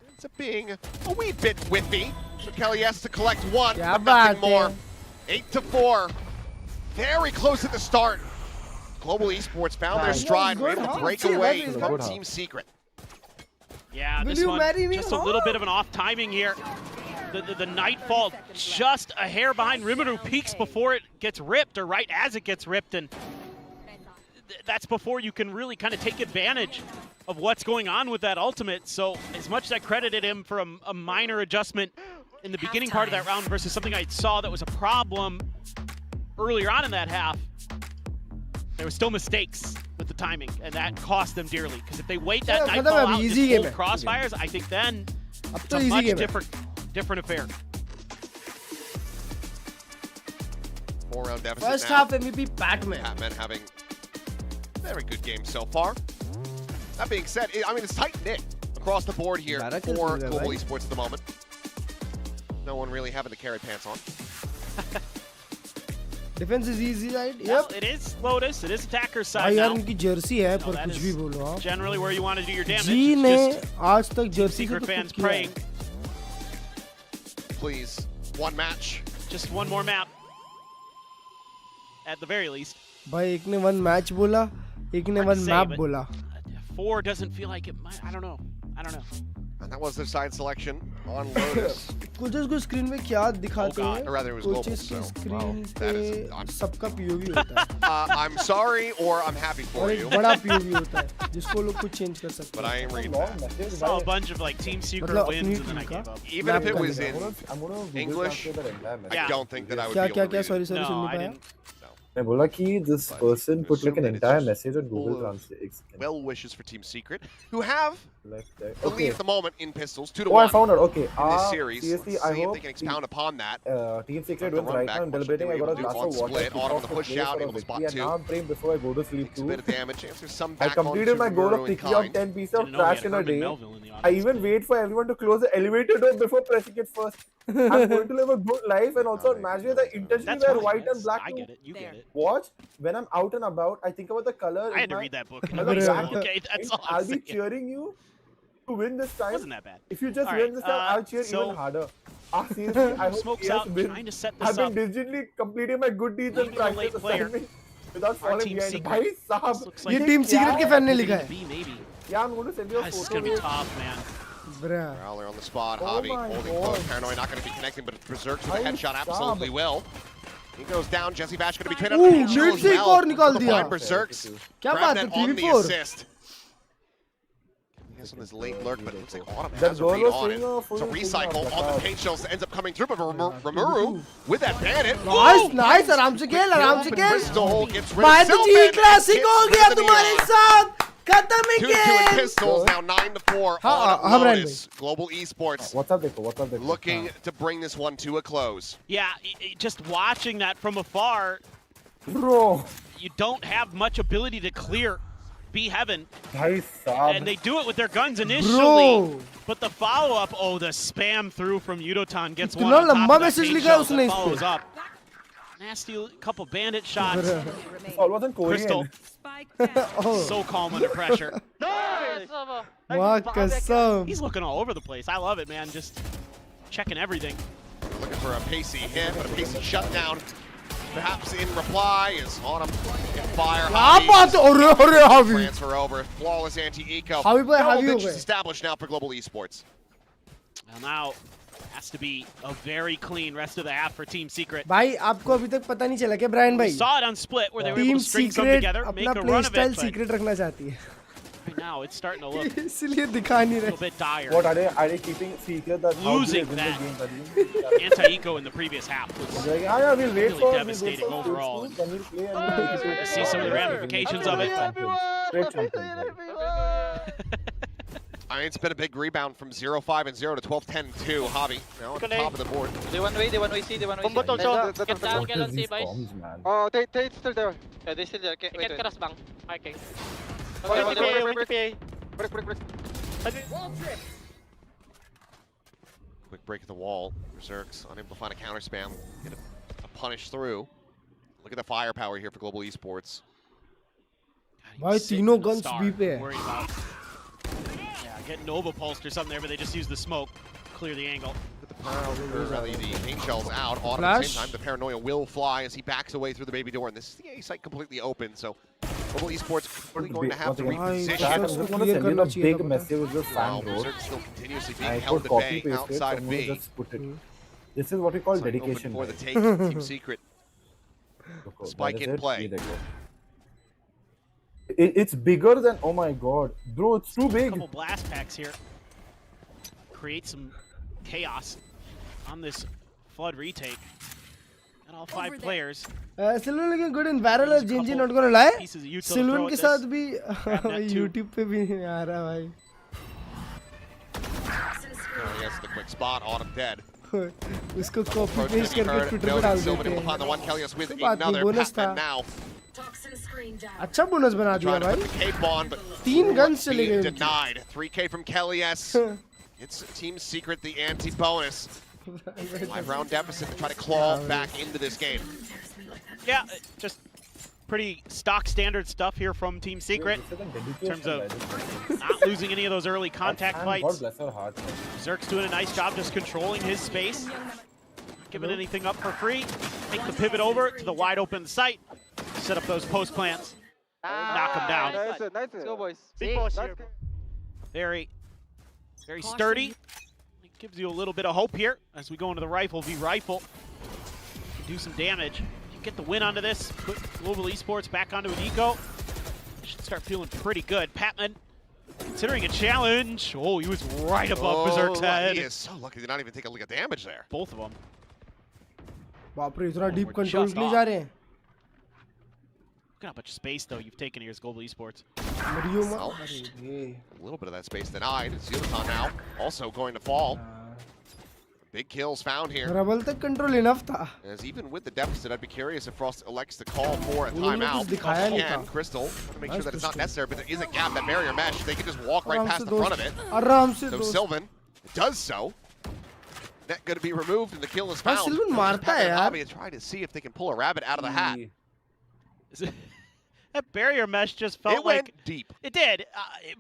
Ends up being a wee bit whiffy. So Kelly has to collect one, but nothing more. 8-4. Very close at the start. Global Esports found their stride. Were able to break away from Team Secret. Yeah, this one, just a little bit of an off timing here. The Nightfall just a hair behind Rimuru, peaks before it gets ripped, or right as it gets ripped, and that's before you can really kind of take advantage of what's going on with that ultimate. So as much as I credited him for a minor adjustment in the beginning part of that round versus something I saw that was a problem earlier on in that half, there were still mistakes with the timing, and that cost them dearly. Because if they wait that Nightfall out and just hold crossfires, I think then it's a much different affair. 4-round deficit First now. half MVP Batman. Batman having a very good game so far. That being said, I mean, it's tight-knit across the board here for Global Esports at the moment. No one really having the carry pants on. Defense is easy, right? Well, it is Lotus. It is attacker's side यार now. उनकी Jersey है पर कुछ भी बोलो आप. Generally where you want to do your damage. जी ने आज तक Jersey Secret fans praying. Please, one match. Just one more map. At the very least. भाई एक ने one match बोला, एक ने one map बोला. 4 doesn't feel like it might. I don't know. And that was their side selection on Lotus. Coaches को screen में क्या दिखाते हैं? Or rather, it was global. Coaches की So, स्क्रीन that पे is, सबका POV होता है. I'm sorry or I'm happy for और you. एक बड़ा POV होता है जिसको लोग कुछ चेंज कर सकते हैं. But I ain't reading that. Saw a bunch of like Team Secret wins and then I gave up. Even if it was in English, I don't think that I would be able to read it. Sorry, No, soon I नहीं didn't. I बोला कि this person put like an entire message on Google Translate. Well wishes for Team Secret, who have the lead Okay. at the moment in pistols, 2-1. Oh, I found out. Okay. In this series, seriously, let's I see if hope they can expound upon that. Team Secret The wins run right back, now. I'm what should deliberating. they I be got a able to do? glass On of water. split, Autumn on the push out, able to spot And two. now I'm praying before I go to sleep Takes a too. bit of damage. Answers some I back on completed my goal of Subaru in picking up kind. 10 pieces of Didn't know we trash had in a Herman day. Melville in the I audience. even wait for everyone to close the elevator door before pressing it first. I'm going to live a good life and also on match days I intentionally That's wear fine. white and black I to get it. You get it. watch. When I'm out and about, I think about the color. I had to read that book. Color jacket. Okay, that's all I'll I'm be saying. cheering you to win this time. Wasn't that bad. If you just All win right, this time, I'll cheer so- even harder. Seriously, I hope Smokes CS out, wins. trying to set this I've been up. diligently completing my good deeds and Leaving a late practice player. assignments without Our falling Team behind. Secret. Bhai sahab, This looks ये like team secret के fan ने लिखा है. B maybe. Yeah, I'm going to send you a This is photo. gonna be with- tough, man. Bruh. Prowler on the spot. Oh Javi my holding God. close. Paranoid not going to be connecting, but Berserk with a Bhai headshot sahab. absolutely will. He goes down. Jesse Bash going to be traded Ooh, up the angel mid as से एक well. और निकाल To दिया. find Berserk's. क्या Grab बात that है, on the 3v4. assist. He has on this late lurk, but it looks like Autumn That has a goal read was on it. doing a It's a full recycle full on the knock. paint shells that ends up coming through, but Rimuru with that bandit. Nice, nice. आराम से खेल, आराम से खेल. Pistol gets rid भाई of तो Selman जी and classic gets हो rid गया of the तुम्हारे neon. साथ. खत्म ही 2-2 in गेम. pistols, now 9-4 हाँ, on हाँ, Lotus. Global Esports What's up, Dekho? What's up, Dekho? looking to bring this one to a close. Yeah, just watching that from afar, Bro. you don't have much ability to clear B Heaven, Bhai sahab. and they do it with their guns initially. Bro. But the follow-up, oh, the spam through from Udotan gets इतना one on top लंबा of that message paint लिखा shell उसने that इस पे. follows up. Nasty couple bandit shots. It's all wasn't Korean. Crystal, Oh, so calm under pressure. Nice! वाह कसम. He's looking all over the place. I love it, man. Just checking everything. Looking for a pacey hit, but a pacey shutdown. Perhaps in reply is Autumn in fire. क्या बात है? अरे अरे हावी. Transfer over. Flawless anti-eco. हावी भाई हावी हो Double गए. established now for Global Esports. Well, now has to be a very clean rest of the half for Team Secret. भाई आपको अभी तक पता नहीं चला क्या ब्रायन We भाई? saw it on Split where they were team able to string some secret together, make अपना a play run of style it, but secret रखना चाहती है. right now it's starting to look a इसलिए दिखा नहीं little रहे. bit dire. What are they keeping secret that how Losing do they that. win the game? Anti-eco in the previous half was Like, yeah, yeah, we'll wait really for devastating we'll wait for overall. Then we'll play and we'll take it to see some of the ramifications of it. Great champion. I mean, it's been a big rebound from 0-5 and 0 to 12-10-2. Javi now at the top of the board. They one way C, they one way C. Combo also. Get down, get on C, These boys. bombs, man. Oh, they still there. Yeah, they still there. Get cross bang. Okay. Quick break at the wall. Berserk's unable to find a counter spam. Get a punish through. Look at the firepower here for Global Esports. भाई तीनों guns B पे है. Worried about. Yeah, get Nova pulsed or something there, but they just use the smoke, clear the angle. With the paint shells out. Autumn at the same Flash. time. The paranoia will fly as he backs away through the baby door. And this is the A site completely open. So Global Esports probably going to have to That reposition. I'm just going to send you the big message with the fan road. Berserk still continuously being I held put at copy bay paste it. outside I'm of going to B. just put it. This is what we call So dedication. open for the guys. take, Team Secret. Look, Spike that is in it. play. Here they go. It's bigger than, oh my god, bro, it's too A big. couple blast packs here. Create some chaos on this flood retake. And all 5 players. Sylvan looking good in barrel or Genji, not gonna lie. Pieces of util to Sylvan throw के at साथ this. भी Grab that too. YouTube पे भी नहीं आ रहा भाई. Oh, yes, the quick spot on him dead. उसको copy Approach paste to be करके heard. Twitter पे Noted डाल Sylvan देते will find the हैं. one. Kellius with कोई बात नहीं, another. bonus Patman था. now. Toxin screen down. अच्छा bonus बना दिया Trying to भाई. put the cape on, but 3 guns चले being गए. denied. 3K from Kellius. It's Team Secret, the anti-bonus. 5-round deficit to try to claw back into this game. Yeah, just pretty stock standard stuff here from Team Secret in terms of not losing any of those early contact God fights. bless her heart. Zerk's doing a nice job just controlling his space, giving anything up for free. Make the pivot over to the wide open site, set up those post plants, knock him down. Nice, nice. Let's go, boys. Big push here. Very sturdy. It gives you a little bit of hope here as we go into the rifle v rifle. Do some damage. You get the win onto this, put Global Esports back onto an eco. Should start feeling pretty good. Patman considering a challenge. Oh, he was right above Berserk's head. He is so lucky to not even take a lick of damage there. Both of them. बाप रे इतना deep we're control just के लिए off. जा रहे हैं. Look at how much space though you've taken here as Global Esports. मरियो मत. Ouch. अरे A little bit of that space denied. Zilatan now also going to fall. Big kills found here. रबल तक control enough था. As even with the deficit, I'd be curious if Frost elects to call for a उन्होंने timeout. कुछ दिखाया नहीं Again, था. Crystal, to make sure Nice that it's not Crystal. necessary, but there is a gap, that barrier mesh. They can just walk right आराम past से the front of it. आराम से So दोस्त. Sylvan does so. Net going to be removed and the kill is हाँ, found. Sylvan मारता है यार. Hobby trying to see if they can pull a rabbit out of the hat. That barrier mesh just felt It went like deep. it did,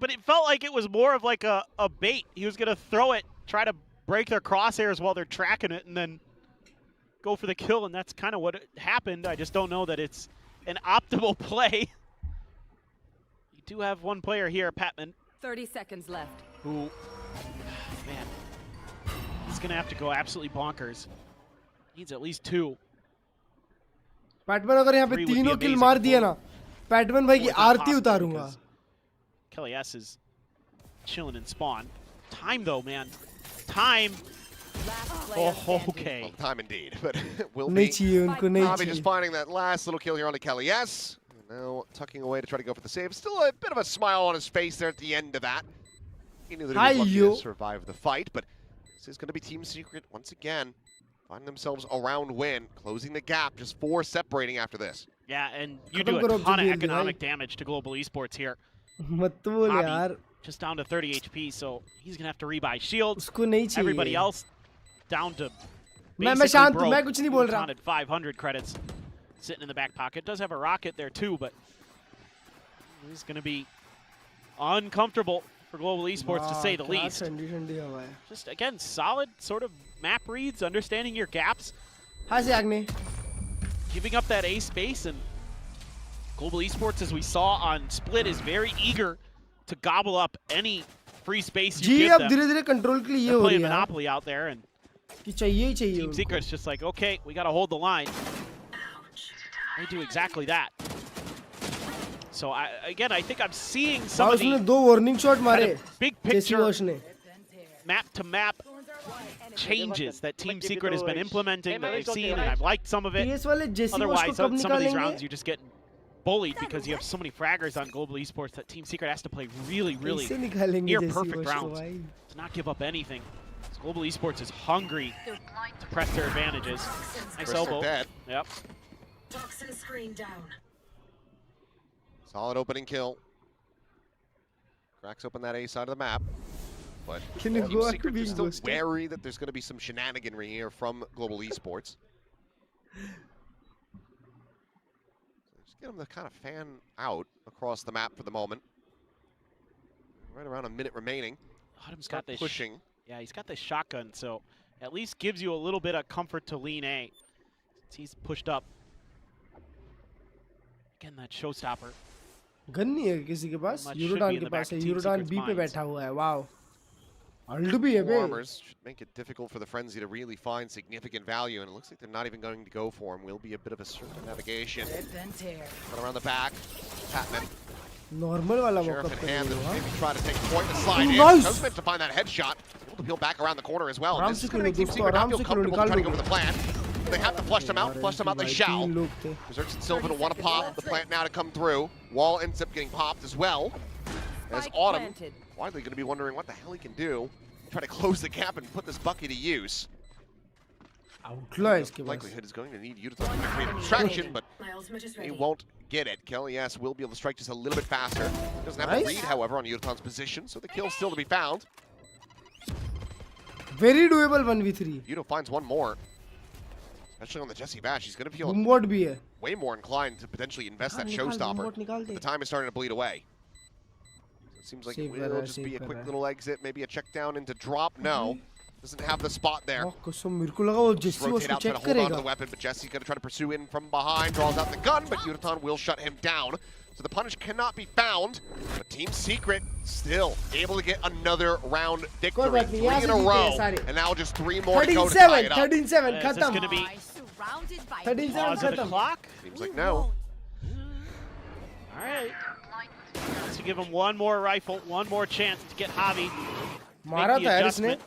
but it felt like it was more of like a bait. He was gonna throw it, try to break their crosshairs while they're tracking it, and then go for the kill, and that's kind of what happened. I just don't know that it's an optimal play. You do have one player here, Patman, 30 seconds left. who, man, he's gonna have to go absolutely bonkers. Needs at least 2. PadMan अगर यहाँ पे 3 would be तीनों किल amazing मार दिया for- ना, PadMan भाई की Well, it's not Aarti possible उतारूंगा. because Kelly S is chilling in spawn. Time though, man. Time. Oh, okay. Well, time indeed, but will नहीं be. चाहिए उनको नहीं Hobby just चाहिए. finding that last little kill here on the Kelly. Yes. Now tucking away to try to go for the save. Still a bit of a smile on his face there at the end of that. He knew that he was lucky Hi-yo. to survive the fight, but this is going to be Team Secret once again. Finding themselves a round win, closing the gap, just 4 separating after this. Yeah, and you खत्म do करो a ton of जल्दी, economic भाई. damage to Global Esports here. मत तो बोल Hobby यार. just down to 30 HP, so he's gonna have to rebuy shields. उसको नहीं चाहिए. Everybody else down to मैं basically शांत हूँ, broke. मैं कुछ नहीं बोल रहा. Counted 500 credits sitting in the back pocket. Does have a rocket there too, but he's gonna be uncomfortable for Global Esports to say the क्या least. ठंडी ठंडी हवा है. Just again, solid sort of map reads, understanding your gaps, हाँ से आगने. giving up that A space, and Global Esports, as we saw on Split, is very eager to gobble up any free space you जी give अब them. धीरे-धीरे control के लिए ये They're हो playing रही है. Monopoly out there, and कि चाहिए ही चाहिए. Team उनको. Secret's just like, okay, we got to hold the line. They do exactly that. So again, I think I'm seeing some हाँ of उसने the 2 वार्निंग शॉट मारे. kind of big Jesse picture Wash ने. map-to-map changes that Team Secret has been implementing that they've seen, and I've liked some of it. PS वाले जेसी wash को Otherwise, कब some of these निकालेंगे? rounds you just get bullied because you have so many fraggers on Global Esports that Team Secret has to play really, really कैसे निकालेंगे near जेसी perfect wash को rounds भाई? to not give up anything. So Global Esports is hungry to press their advantages. Nice Crystal elbow. dead. Yep. Toxin screen down. Solid opening kill. Cracks open that A side of the map. But Can you Team go after Secret being is still ghosted? wary that there's going to be some shenaniganry here from Global Esports. Just get them to kind of fan out across the map for the moment. Right around a minute remaining. Autumn's Start got this pushing. Yeah, he's got this shotgun, so at least gives you a little bit of comfort to lean A. Since he's pushed up. Again, that showstopper. Gun नहीं है किसी के पास. Much should be यूरोडान in के the pass back है. of Team यूरोडान Secret's B पे minds. बैठा हुआ है. वाओ. अल्ट भी है बे. Armors should make it difficult for the Frenzy to really find significant value, and it looks like they're not even going to go for him. Will be a bit of a circumnavigation. But around the back, Patman. Normal वाला Sheriff walk up in hand, करेगा. maybe try to take point and slide in. Nice. Does manage to find that headshot. Able to peel back around the corner as well. आराम This से is going to make Khelo Team दोस्तों, Secret not आराम feel से खेलो, comfortable निकाल trying to दो. go for the plant. They have to flush them out. Flush them out, they shall. 3 लोग थे. Berserks and Sylvan want to pop the plant now to come through. Wall ends up getting popped as well. As Autumn, widely going to be wondering what the hell he can do. Try to close the gap and put this bucket to use. आउटला है इसके पास. Likelihood is going to need Utah to create a distraction, but My ultimate is they ready. won't get it. Kelly S will be able to strike just a little bit faster. Doesn't have Nice. the read, however, on Utah's position, so the kill's still to be found. Very doable 1v3. Utah finds one more. Especially on the Jesse Bash, he's going to feel बूमबॉट भी है. way more inclined to potentially invest that निकाल, showstopper. बूमबॉट निकाल दे. The time is starting to bleed away. So it seems like Save it will करा, just save be a quick करा. little exit, maybe a check down into drop. No, doesn't have the spot there. ओह कसम मेरे को लगा वो Just Jesse rotate उसको out, try check to hold on to करेगा. the weapon, but Jesse's going to try to pursue in from behind, draws out the gun, but Utaton will shut him down. So the punish cannot be found, but Team Secret still able to get another round victory. बात नहीं, 3 यहाँ in से a जीते row, हैं सारे. and now just 3 more to go to tie 13-7 it up. 13-7 Is this खत्म. going to be 13-7 pause of the खत्म. clock? Seems like no. All right. Let's give him one more rifle, one more chance to get Javi. मारा Make the था यार इसने. adjustment.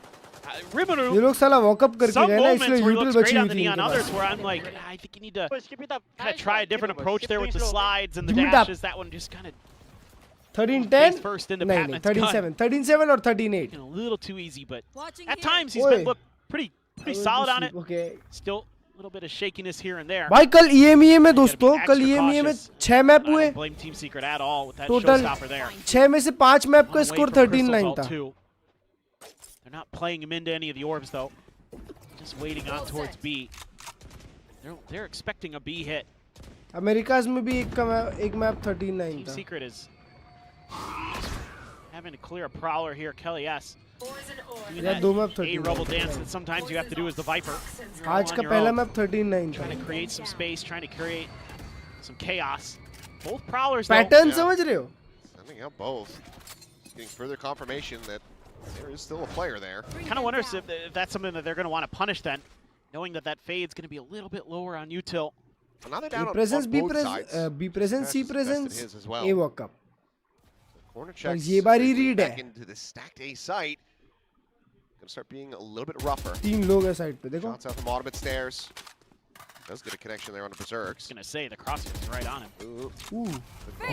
Rimuru, ये लोग साला walk up करके some गए ना moments इसलिए where he यूटिल looks बची great हुई on the थी knee on इनके others pass. where I'm like, I think you need to Keep it up. kind of try a different approach there with the slides and the Give it up. dashes. That one just kind of 13-10 first into नहीं नहीं Patman's gun. 13-7 और 13-8. A little too easy, but Watching at here. times he's Oi. been looked pretty solid on it. Okay. Still a little bit of shakiness here and there. भाई कल EMEA में Gotta be दोस्तों कल extra EMEA में cautious. 6 map I हुए. don't blame Team Secret at all with that Total showstopper there. 6 में से 5 map का One away score from Crystal's 13-9 ult था. too. They're not playing him into any of the orbs though. Just waiting on towards B. They're expecting a B hit. Americas में भी एक map 13-9 Team था. Secret is having to clear a prowler here. Kelly S. Poison orb. Doing Yeah, that दो map A 13 rubble dance that sometimes you have to do as the Viper. आज on का your पहला own. Map 13-9 था. Trying to create some space, trying to create some chaos. Both prowlers though. Pattern Yeah. समझ रहे हो? Sending out both. Just getting further confirmation that there is still a player there. Kind of wonders if that's something that they're going to want to punish then, knowing that that fade's going to be a little bit lower on util. Well, now they're down on, presence on B both presence sides. B presence C Smash has invested presence his as well. A walk up. Corner और checks. ये बारी moving read back है. into the stacked A site. Gonna start being a little bit rougher. 3 लोग है side पे देखो. Shots out from Automate stairs. Does get a connection there on the Berserks. Going to say the crosshair is right on him. Ooh.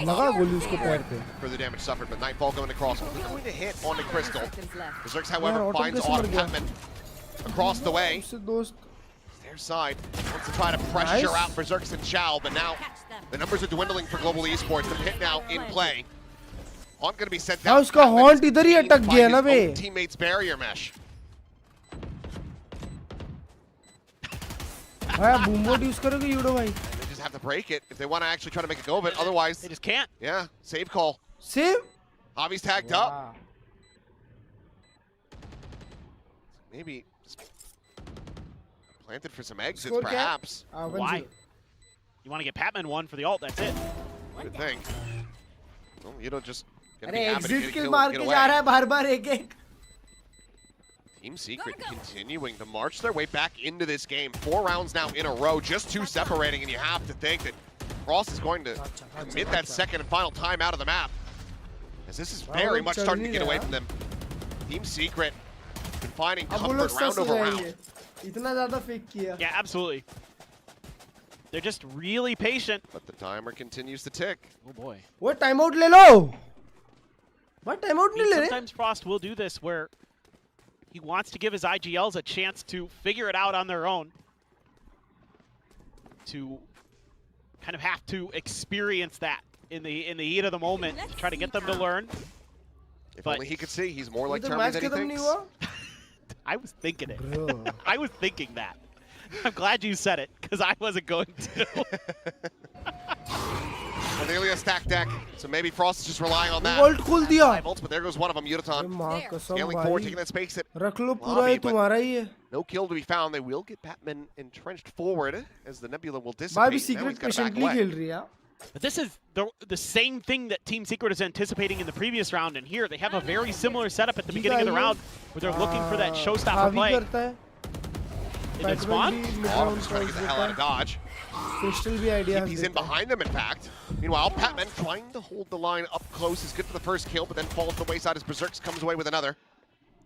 लगा गोली उसको पैर पे. Further damage suffered, but Nightfall going across. Only going to hit on the Crystal. Berserks, यार however, auto finds कैसे मर Autumn गया? Patman across the way. उससे दोस्त. Their side wants to try to pressure Nice. out Berserks and Shao, but now the numbers are dwindling for Global Esports. The pit now in play. Haunt going to be sent हाँ down. उसका Patman haunt is इधर ही pinned अटक by गया his ना बे. own teammate's barrier mesh. भाई आप बूमबॉट use करोगे यूडो भाई. They just have to break it if they want to actually try to make a go of it. Otherwise, They just can't. yeah, save call. Save. Javi's tagged up. Maybe just planted for some exits, Score cap? perhaps. Why? You want to get Patman one for the ult, that's it. Good thing. Well, you don't just gonna अरे be happy to exit get a kill kill मार and get के away. जा रहा है बार-बार एक-एक. Team Secret continuing to march their way back into this game. 4 rounds now in a row, just 2 separating, and you have to think that Frost is going to commit that second and final time out of the map. As this is very much starting to get away from them. Team Secret been finding अब वो लोग comfort round सस हो over जाएंगे. round. इतना ज़्यादा fake किया. Yeah, absolutely. They're just really patient. But the timer continues to tick. Oh boy. वो time out ले लो. What टाइम आउट I नहीं mean, ले रहे? sometimes Frost will do this where he wants to give his IGLs a chance to figure it out on their own. To kind of have to experience that in the heat of the moment to try to get them to learn. If But- only he could see, he's more ये like तो Termy match than he खत्म नहीं thinks. हुआ. I was thinking it. Bro. I was thinking that. I'm glad you said it, because I wasn't going to. Well, nearly a stack deck, so maybe Frost is just relying on that. Volt खोल दिया. 5 ults, but there goes one of them, अरे Utaton. माँ कसम Scaling forward, भाई. taking that space at रख लो पूरा lobby, ये but तुम्हारा ही है. no kill to be found. They will get Batman entrenched forward as the Nebula will भाई भी dissipate. Now he's secret got to back patiently away. खेल रही है. But this is the same thing that Team Secret is anticipating in the previous round, and here they have a very similar setup at the beginning of the round where they're looking for that showstopper play. They spawn? Oh, just trying to get the hell out of dodge. Crystal भी idea. He's in behind them, in fact. Meanwhile, Patman trying to hold the line up close. He's good for the first kill, but then falls to the wayside as Berserks comes away with another.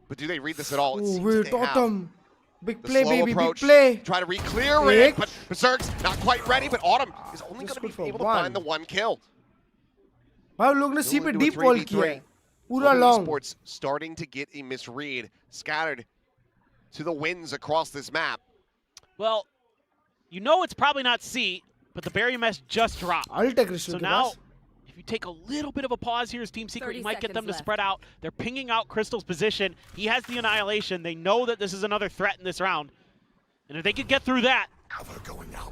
But do they read this at all? It seems that they have. Big The play, slow baby, approach, big play. try to re-clear it, but Berserk's not quite ready, but Autumn is only going to be able to find the one kill. भाई लोग ने सी पे deep wall किया है पूरा long. Esports starting to get a misread, scattered to the winds across this map. Well, you know it's probably not C, but the barrier mesh just dropped. I'll take Crystal. So now, if you take a little bit of a pause here as Team Secret, you might get them to spread out. They're pinging out Crystal's position. He has the Annihilation. They know that this is another threat in this round. And if they could get through that,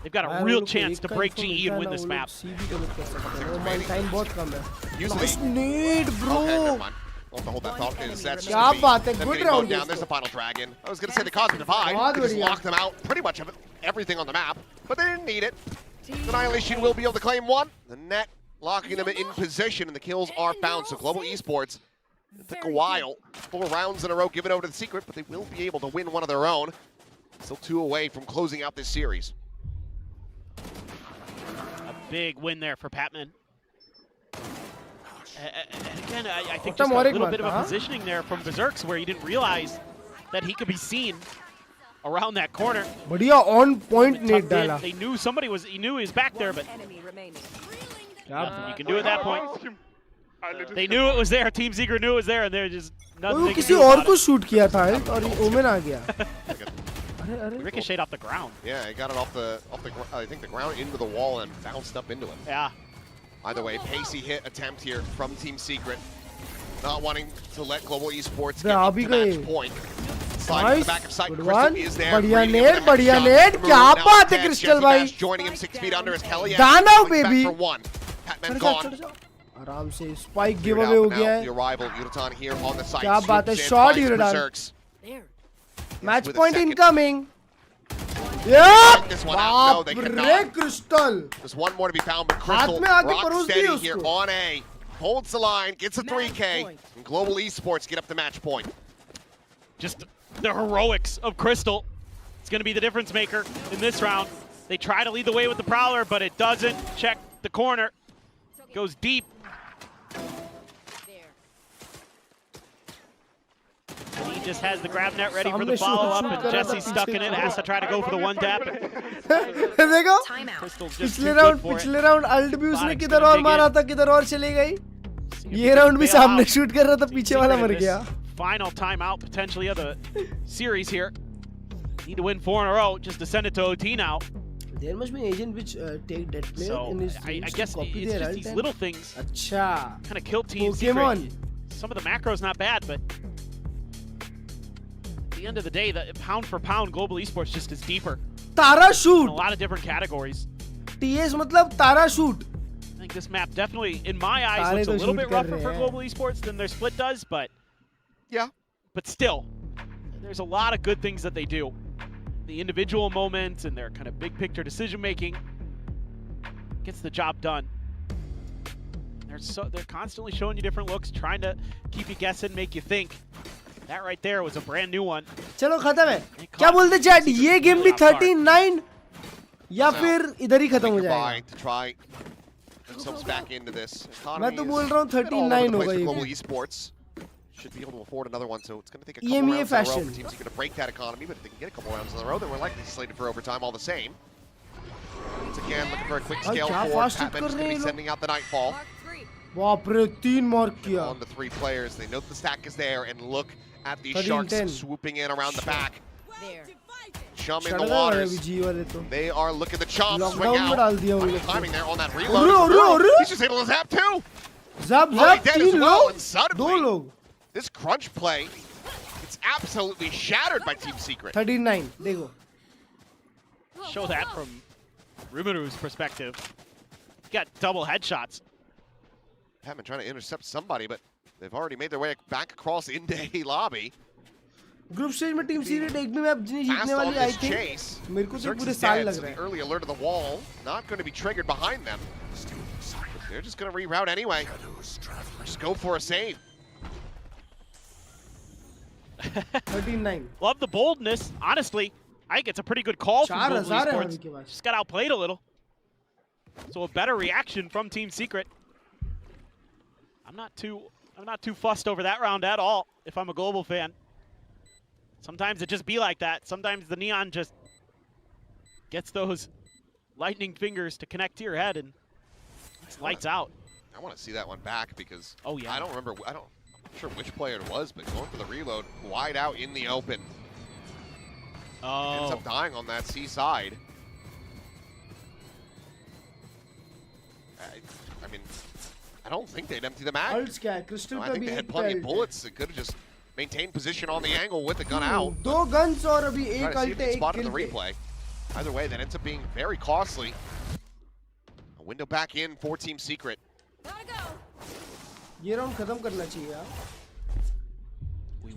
they've got a real chance to break GE and win this map. Time बहुत कम है. Usually, Nice nade, bro. Okay, never mind. Won't hold that thought. That's just क्या बात है, them good getting round down. There's the final dragon. I was going to say the Cosmic Divide. They just locked them out pretty much of everything on the map, but they didn't need it. Annihilation will be able to claim one. The net locking them in position, and the kills are found. So Global Esports, it took a while. 4 rounds in a row given over to the Secret, but they will be able to win one of their own. Still 2 away from closing out this series. A big win there for Patman. And again, I think just a little bit of a positioning there from Berserks where he didn't realize that he could be seen around that corner. बढ़िया on point nade डाला. They knew he knew he was back there, but nothing you can do at that point. They knew it was there. Team Secret knew it was there, and they're just nothing. वो किसी और को shoot किया था और women आ गया. Ricocheted off the ground. Yeah, he got it off the I think the ground into the wall and bounced up into him. Yeah. Either way, pacey hit attempt here from Team Secret. Not wanting to let Global Esports get to match point. Sliding to the back of sight. Crystal is there. बढ़िया नेड. क्या बात है Crystal भाई. Joining him 6 feet under as Kelly. Dano baby. For one. Patman gone. आराम से spike giveaway हो गया है. The arrival Urutan here on the site. क्या बात है, shot Urutan. Match point incoming. Yep. This one out. No, they could not. Crystal. There's one more to be found, but Crystal rock steady here on A. Holds the line, gets a 3K, and Global Esports get up the match point. Just the heroics of Crystal. It's going to be the difference maker in this round. They try to lead the way with the Prowler, but it doesn't. Check the corner. Goes deep. And he just has the grab net ready for the follow-up, and Jesse's stuck in it. Has to try to go for the one tap. देखो पिछले round अल्टब्यूस ने किधर और मारा था, किधर और चली गई. ये राउंड भी सामने शूट कर रहा था, पीछे वाला मर गया. Final timeout potentially of the series here. Need to win 4 in a row just to send it to OT now. There must be an agent which take that player in his I guess it's just these little things अच्छा kind of kill Team Secret. Some of the macros not bad, but at the end of the day, the pound for pound Global Esports just is deeper. Tara shoot. In a lot of different categories. TS मतलब तारा shoot. I think this map definitely, in my eyes, looks a little bit rougher for Global Esports than their split does, but yeah. But still, there's a lot of good things that they do. The individual moments and their kind of big picture decision making gets the job done. They're constantly showing you different looks, trying to keep you guessing, make you think. That right there was a brand new one. चलो खत्म है. क्या बोलते chat? ये game भी 13-9 या फिर इधर ही खत्म हो जाएगा. मैं तो बोल रहा हूँ 13-9 होगा ये. Global Esports should be able to afford another one, so it's going to take a couple rounds in a row for teams going to break that economy, but if they can get a couple rounds in a row, then we're likely slated for overtime all the same. Once again, looking for a quick scale forward. Patman's going to be sending out the Nightfall. बाप रे 3 mark किया. On the 3 players, they know the stack is there, and look at these sharks swooping in around the back. Chum in the waters. They are looking to chomp, swing out. Timing there on that reload. He's just able to zap too. Zap, dead as well, and suddenly, 2 log. This crunch play, it's absolutely shattered by Team Secret. 39, देखो. Show that from Rumeru's perspective. Got double headshots. Patman trying to intercept somebody, but they've already made their way back across into A lobby. Group stage में Team Secret एक भी map जीतने वाली I think. मेरे को तो पूरे साल लग रहा है. Early alert of the wall, not going to be triggered behind them. They're just going to reroute anyway. Just go for a save. 39. Love the boldness. Honestly, I think it's a pretty good call from Global Esports. Just got outplayed a little. So a better reaction from Team Secret. I'm not too fussed over that round at all if I'm a Global fan. Sometimes it just be like that. Sometimes the Neon just gets those lightning fingers to connect to your head and it's lights out. I want to see that one back because oh yeah, I don't remember. I'm not sure which player it was, but going for the reload wide out in the open. Ends up dying on that C side. I mean, I don't think they'd empty the mag. I think they had plenty of bullets. They could have just maintained position on the angle with the gun out. Two guns or abhi ek Try to see if they ult spot in the replay. Either way, that ends up being very costly. A window back in for Team Secret. ये round खत्म करना चाहिए यार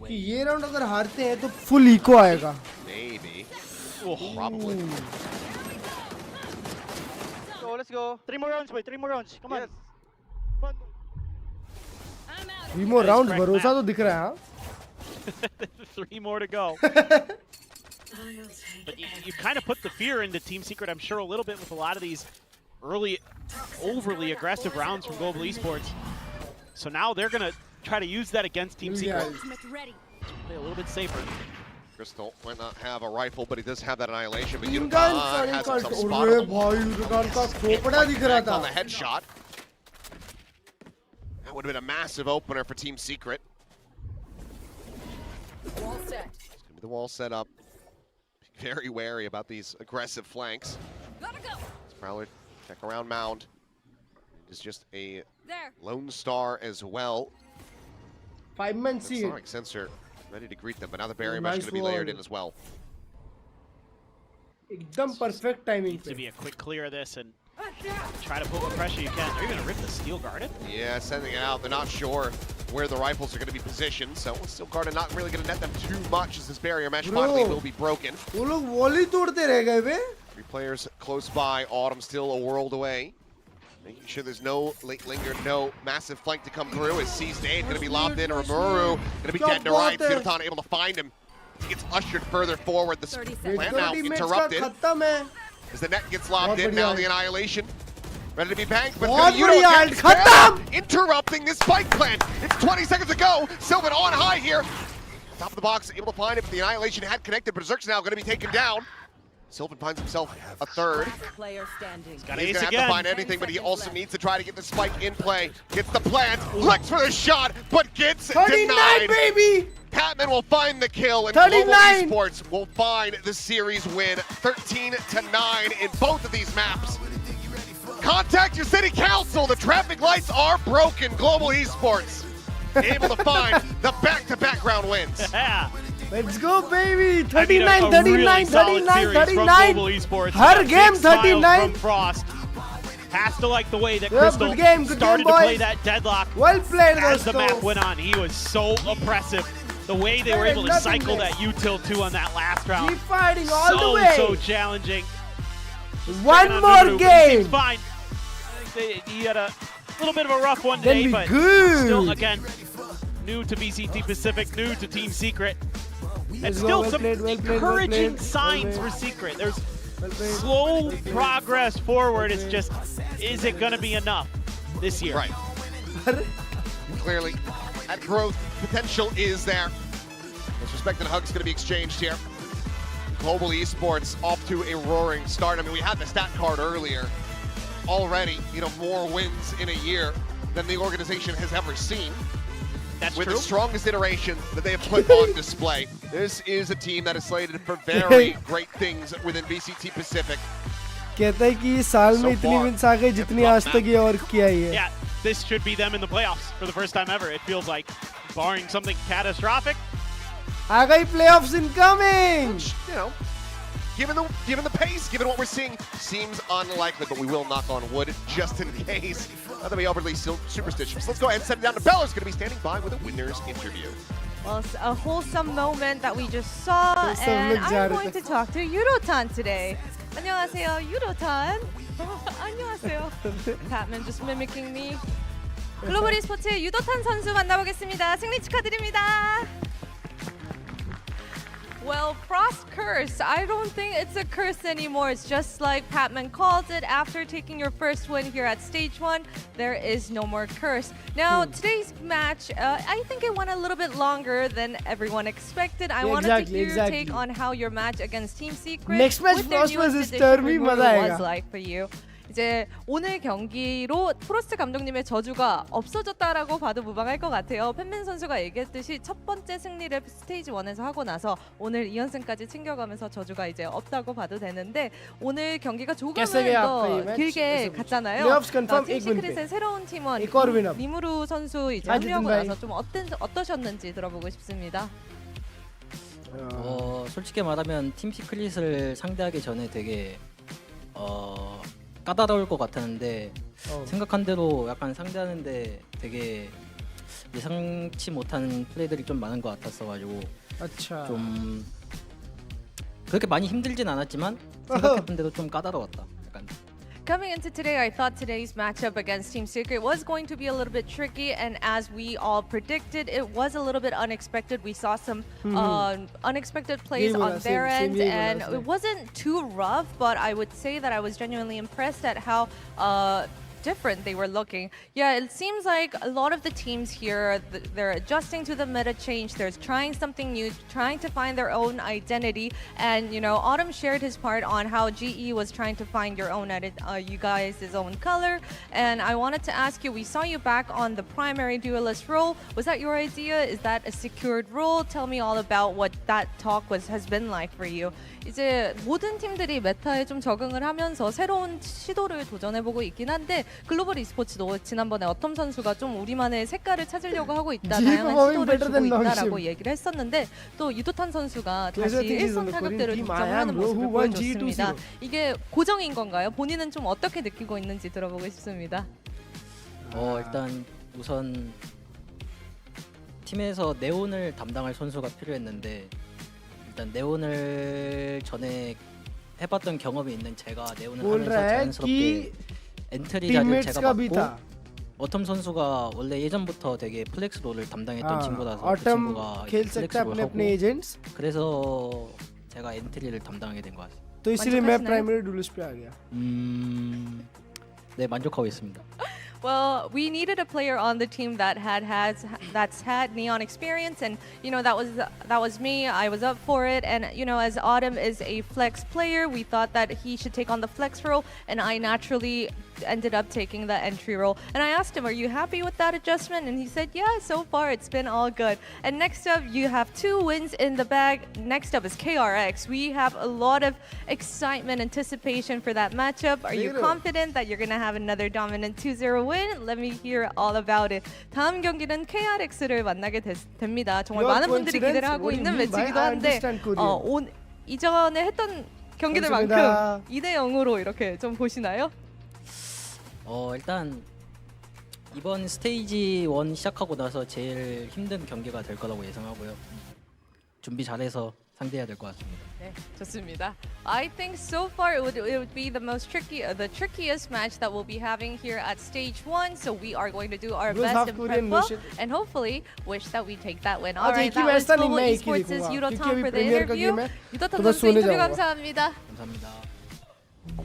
कि ये round अगर हारते हैं तो फुल इको आएगा Maybe. Probably. Let's go. 3 more rounds, boy. 3 more rounds. Come on. Yes. 3 more rounds. भरोसा तो दिख रहा है हाँ. 3 more to go. But you kind of put the fear into Team Secret, I'm sure, a little bit with a lot of these early, overly aggressive rounds from Global Esports. So now they're going to try to use that against Team Secret. Play a little bit safer. Crystal might not have a rifle, but he does have that annihilation. But Unicorn has himself spotted. On the headshot. That would have been a massive opener for Team Secret. Wall set. It's going to be the wall set up. Very wary about these aggressive flanks. Gotta go. Prowler check around mound. It's just a lone star as well. 5-man seed. Sonic sensor ready to greet them, but now the barrier mesh is going to be layered in as well. Ekdam perfect timing. Needs to be a quick clear of this and try to put what pressure you can. Are you going to rip the steel garden? Yeah, sending it out. They're not sure where the rifles are going to be positioned, so steel garden not really going to net them too much as this barrier mesh finally will be broken. 3 players close by. Autumn still a world away. Making sure there's no late linger, no massive flank to come through. As sees Dane going to be lobbed in. Rimuru going to be dead to right. Zidatan able to find him. He gets ushered further forward. The plant now interrupted. As the net gets lobbed in, now the annihilation. Ready to be banked, but interrupting this spike plant. It's 20 seconds to go. Sylvan on high here. Top of the box, able to find it, but the annihilation had connected. Berserk's now going to be taken down. Sylvan finds himself a third. Player standing. He's going to have to find anything, but he also needs to try to get the spike in play. Gets the plant, looks for the shot, but gets 39, denied. Baby! Patman will find the kill, and 39. Global Esports will find the series win, 13-9 in both of these maps. Contact your city council. The traffic lights are broken. Global Esports able to find the back-to-back round wins. Yeah. Let's go, baby! 39, I mean, 39, really 39, 39! Esports. Her game 39! From Frost. Has to like the way that Yeah, Crystal good game, started to play that deadlock. Well played, as the Dosto. map went on. He was so oppressive. The way they were able to cycle that util 2 on that last round. Keep fighting all the way! So challenging. One more game! Seems fine. I think he had a little bit of a rough one today, but good. still, again, new to Vct Pacific, new to Team Secret. And still some encouraging signs for Secret. There's slow progress forward. It's just, is it going to be enough this year? Right. Clearly, that growth potential is there. Disrespect and hugs going to be exchanged here. Global Esports off to a roaring start. I mean, we had the stat card earlier. Already, more wins in a year than the organization has ever seen. That's with true. The strongest iteration that they have put on display. This is a team that is slated for very great things within VCT Pacific. कहता है कि साल में इतनी wins आ गई जितनी आज तक ये और किया ही है. Yeah, this should be them in the playoffs for the first time ever. It feels like, barring something catastrophic. आ गई playoffs incoming. Given the pace, given what we're seeing, seems unlikely, but we will knock on wood just in case. Not to be overly superstitious. Let's go ahead and send it down to Bella's going to be standing by with a winner's interview. Well, it's a wholesome moment that we just saw, and I'm going to talk to Eurotan today. 안녕하세요, 유로탄. 안녕하세요. Batman just mimicking me. 글로벌 e스포츠의 유도탄 선수 만나보겠습니다. 승리 축하드립니다. Well, Frost Curse, I don't think it's a curse anymore. It's just like Patman called it. After taking your first win here at Stage 1, there is no more curse. Now, today's match, I think it went a little bit longer than everyone expected. I wanted to hear your take on how your match against Team Secret Next match with their Frost newest versus addition Termi, Remover मजा was आएगा. like for you. 이제 오늘 경기로 프로스트 감독님의 저주가 없어졌다라고 봐도 무방할 것 같아요. 팬맨 선수가 얘기했듯이 첫 번째 승리를 스테이지 1에서 하고 나서 오늘 2연승까지 챙겨가면서 저주가 이제 없다고 봐도 되는데 오늘 경기가 조금은 더 길게 갔잖아요. 팀 시크릿의 새로운 팀원 리무르 선수 이제 합류하고 나서 좀 어떠셨는지 들어보고 싶습니다. 솔직히 말하면 팀 시크릿을 상대하기 전에 되게 까다로울 것 같았는데 생각한 대로 약간 상대하는데 되게 예상치 못한 플레이들이 좀 많은 것 같았어가지고 좀 그렇게 많이 힘들진 않았지만 생각했던 대로 좀 까다로웠다. 약간. Coming into today, I thought today's matchup against Team Secret was going to be a little bit tricky, and as we all predicted, it was a little bit unexpected. We saw some unexpected plays on their end, and it wasn't too rough, but I would say that I was genuinely impressed at how different they were looking. Yeah, it seems like a lot of the teams here, they're adjusting to the meta change. They're trying something new, trying to find their own identity. And you know, Autumn shared his part on how GE was trying to find your own you guys' own color. And I wanted to ask you, we saw you back on the primary duelist role. Was that your idea? Is that a secured role? Tell me all about what that talk has been like for you. 이제 모든 팀들이 메타에 좀 적응을 하면서 새로운 시도를 도전해보고 있긴 한데 글로벌 e스포츠도 지난번에 어텀 선수가 좀 우리만의 색깔을 찾으려고 하고 있다, 다양한 시도를 주고 있다라고 얘기를 했었는데 또 유도탄 선수가 다시 일선 타격대를 독점을 하는 모습을 보여줬습니다. 이게 고정인 건가요? 본인은 좀 어떻게 느끼고 있는지 들어보고 싶습니다. 일단 우선 팀에서 네온을 담당할 선수가 필요했는데 일단 네온을 전에 해봤던 경험이 있는 제가 네온을 하면서 자연스럽게 엔트리 자리를 제가 맡고 어텀 선수가 원래 예전부터 되게 플렉스 롤을 담당했던 친구라서 그 친구가 플렉스 롤 하고 그래서 제가 엔트리를 담당하게 된 것 같아요. तो इसलिए मैं primary duellist पे आ गया. 네, 만족하고 있습니다. Well, we needed a player on the team that's had Neon experience, and you know that was me. I was up for it, and you know, as Autumn is a flex player, we thought that he should take on the flex role, and I naturally ended up taking the entry role. And I asked him, "Are you happy with that adjustment?" And he said, "Yeah, so far it's been all good." And next up, you have 2 wins in the bag. Next up is KRX. We have a lot of excitement, anticipation for that matchup. Are you confident that you're gonna have another dominant 2-0 win? Let me hear all about it. 다음 경기는 KRX를 만나게 됩니다. 정말 많은 분들이 기대를 하고 있는 매치이기도 한데 이전에 했던 경기들만큼 2-0으로 이렇게 좀 보시나요? 일단 이번 스테이지 1 시작하고 나서 제일 힘든 경기가 될 거라고 예상하고요. 준비 잘해서 상대해야 될 것 같습니다. 네, 좋습니다. I think so far it would be the trickiest match that we'll be having here at stage 1. So we are going to do our best and prep well, and hopefully wish that we take that win. Alright, that was Global Esports' 유도탄 for the interview. 유도탄 선수 인터뷰 감사합니다. 감사합니다.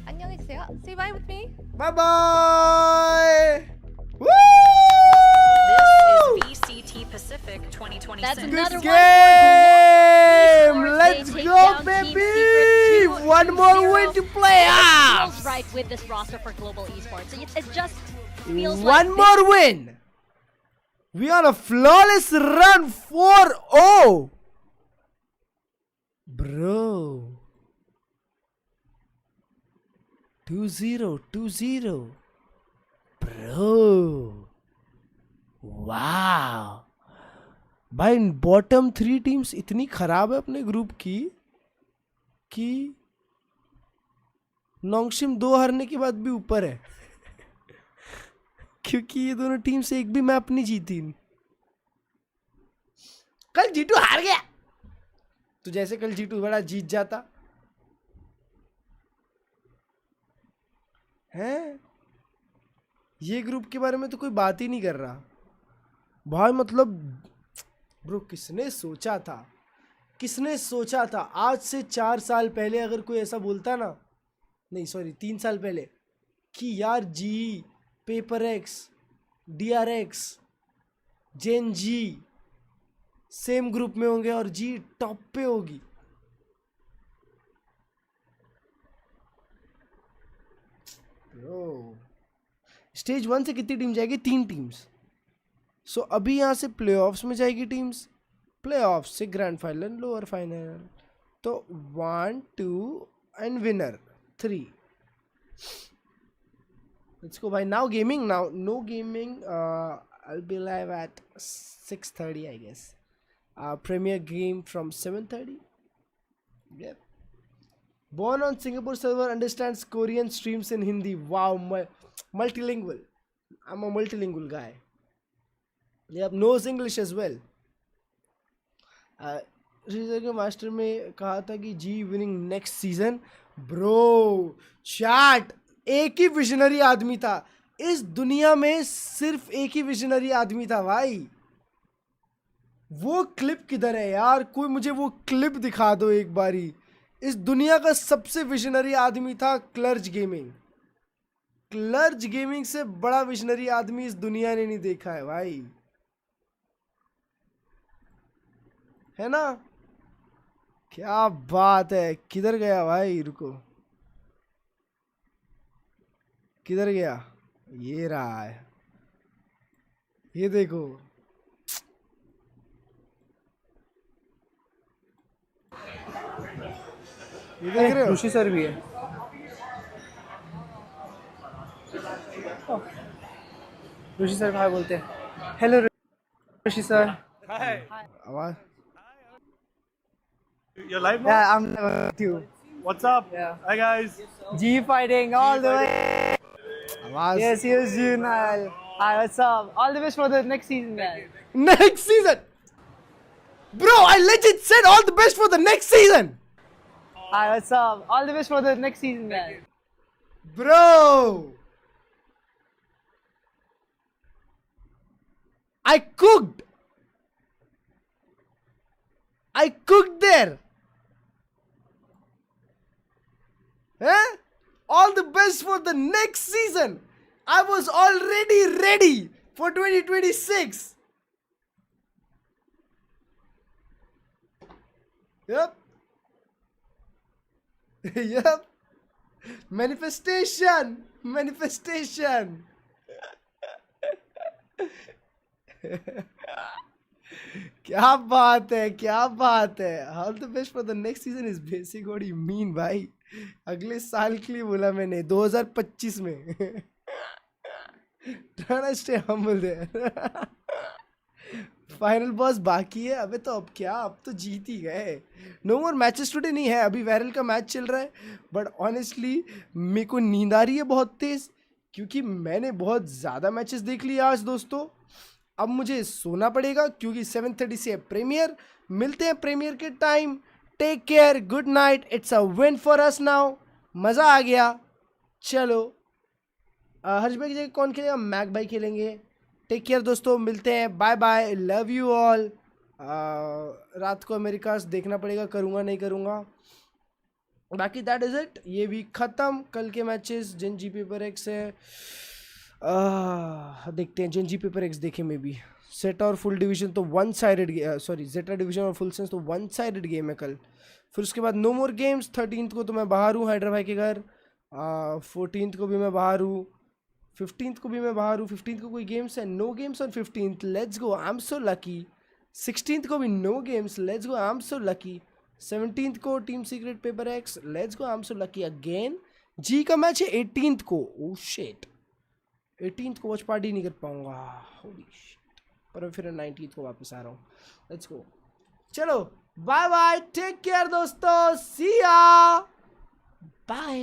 안녕히 계세요. Say bye with me. Bye bye. Woo! This is Vct Pacific 2026. That's another game. Let's go, baby! One more win to play. Feels right with this roster for Global Esports. It just feels like one more win. We on a flawless run 4-0. Bro. 2-0. Bro. Wow. भाई bottom 3 teams इतनी खराब है अपने group की कि नोंगशिम 2 हारने के बाद भी ऊपर है क्योंकि ये दोनों टीम से एक भी मैप नहीं जीती. कल G2 हार गया तो जैसे कल G2 बड़ा जीत जाता हैं? ये ग्रुप के बारे में तो कोई बात ही नहीं कर रहा भाई। मतलब ब्रो किसने सोचा था, किसने सोचा था आज से 4 साल पहले अगर कोई ऐसा बोलता ना, नहीं सॉरी 3 साल पहले, कि यार जी, पेपर एक्स, DRX, जेन जी सेम ग्रुप में होंगे और जी टॉप पे होगी। स्टेज 1 से कितनी टीम जाएगी? 3 टीम्स। सो अभी यहाँ से प्लेऑफ्स में जाएगी टीम्स, प्लेऑफ्स से ग्रैंड फाइनल, लोअर फाइनल, तो 1 2 and winner 3। Let's go by now. Gaming now. No gaming. I'll be live at 6:30, I guess. Premiere game from 7:30. Yep. Born on Singapore server, understands Korean streams in Hindi. Wow, multilingual. I'm a multilingual guy. Yep, knows English as well. रीजर के master में कहा था कि जी winning next season. Bro chat, एक ही visionary आदमी था इस दुनिया में, सिर्फ एक ही विजनरी आदमी था भाई। वो क्लिप किधर है यार? कोई मुझे वो क्लिप दिखा दो एक बारी। इस दुनिया का सबसे विजनरी आदमी था क्लर्ज गेमिंग। क्लर्ज गेमिंग से बड़ा विजनरी आदमी इस दुनिया ने नहीं देखा है भाई, है ना? क्या बात है। किधर गया भाई? रुको, किधर गया? ये रहा है, ये देखो। ये देख रहे हो? ऋषि सर भी है। ऋषि सर भाई बोलते हैं। हेलो ऋषि सर। आवाज You're live now? Yeah, I'm with you. What's up? Yeah. Hi guys. G fighting all the way. आवाज। Yes, here's Junal. Hi, what's up? All the best for the next season, guys. Next season, bro. I legit said all the best for the next season. Hi, what's up? All the best for the next season, guys. Bro, I cooked. I cooked there. Huh? All the best for the next season. I was already ready for 2026. Yep. Yep. Manifestation. Manifestation. क्या बात है, क्या बात है। All the best for the next season is basic what you mean भाई। अगले साल के लिए बोला मैंने, 2025 में। Try stay humble there. Final boss बाकी है। अबे तो अब क्या, अब तो जीत ही गए। नो मोर मैचेस टुडे नहीं है, अभी वायरल का मैच चल रहा है। बट ऑनेस्टली मेरे को नींद आ रही है बहुत तेज, क्योंकि मैंने बहुत ज़्यादा मैचेस देख लिए आज दोस्तों। अब मुझे सोना पड़ेगा क्योंकि 7:30 से प्रीमियर। मिलते हैं प्रीमियर के time. Take care, good night. It's a win for us now. मज़ा आ गया। चलो हर्ष भाई की जगह कौन खेलेगा? मैक भाई खेलेंगे। टेक केयर दोस्तों, मिलते हैं। Bye bye, love you all. रात को अमेरिका देखना पड़ेगा, करूँगा नहीं करूँगा। बाकी दैट इज़ इट। ये वीक ख़त्म। कल के matches Gen G Paper Rex है, देखते हैं। जिन जी पेपर एक्स देखे में भी सेट और फुल डिवीजन तो वन साइडेड, सॉरी जेटा डिवीजन और फुल सेंस तो वन साइडेड गेम है कल। फिर उसके बाद नो मोर गेम्स। 13th को तो मैं बाहर हूँ हैदर भाई के घर। 14th को भी मैं बाहर हूँ। 15th को भी मैं बाहर हूँ। 15th को कोई गेम्स है? No games on 15th। Let's go, I am so lucky. 16th को भी no games. Let's go, I am so lucky. 17th को team Secret Paper Rex. Let's go, I am so lucky again. जी का match है 18th को। Oh shit, 18th को watch party नहीं कर पाऊंगा। Holy shit. पर फिर 19th को वापस आ रहा हूँ। Let's go. चलो बाय बाय, टेक केयर दोस्तों, सी या, बाय।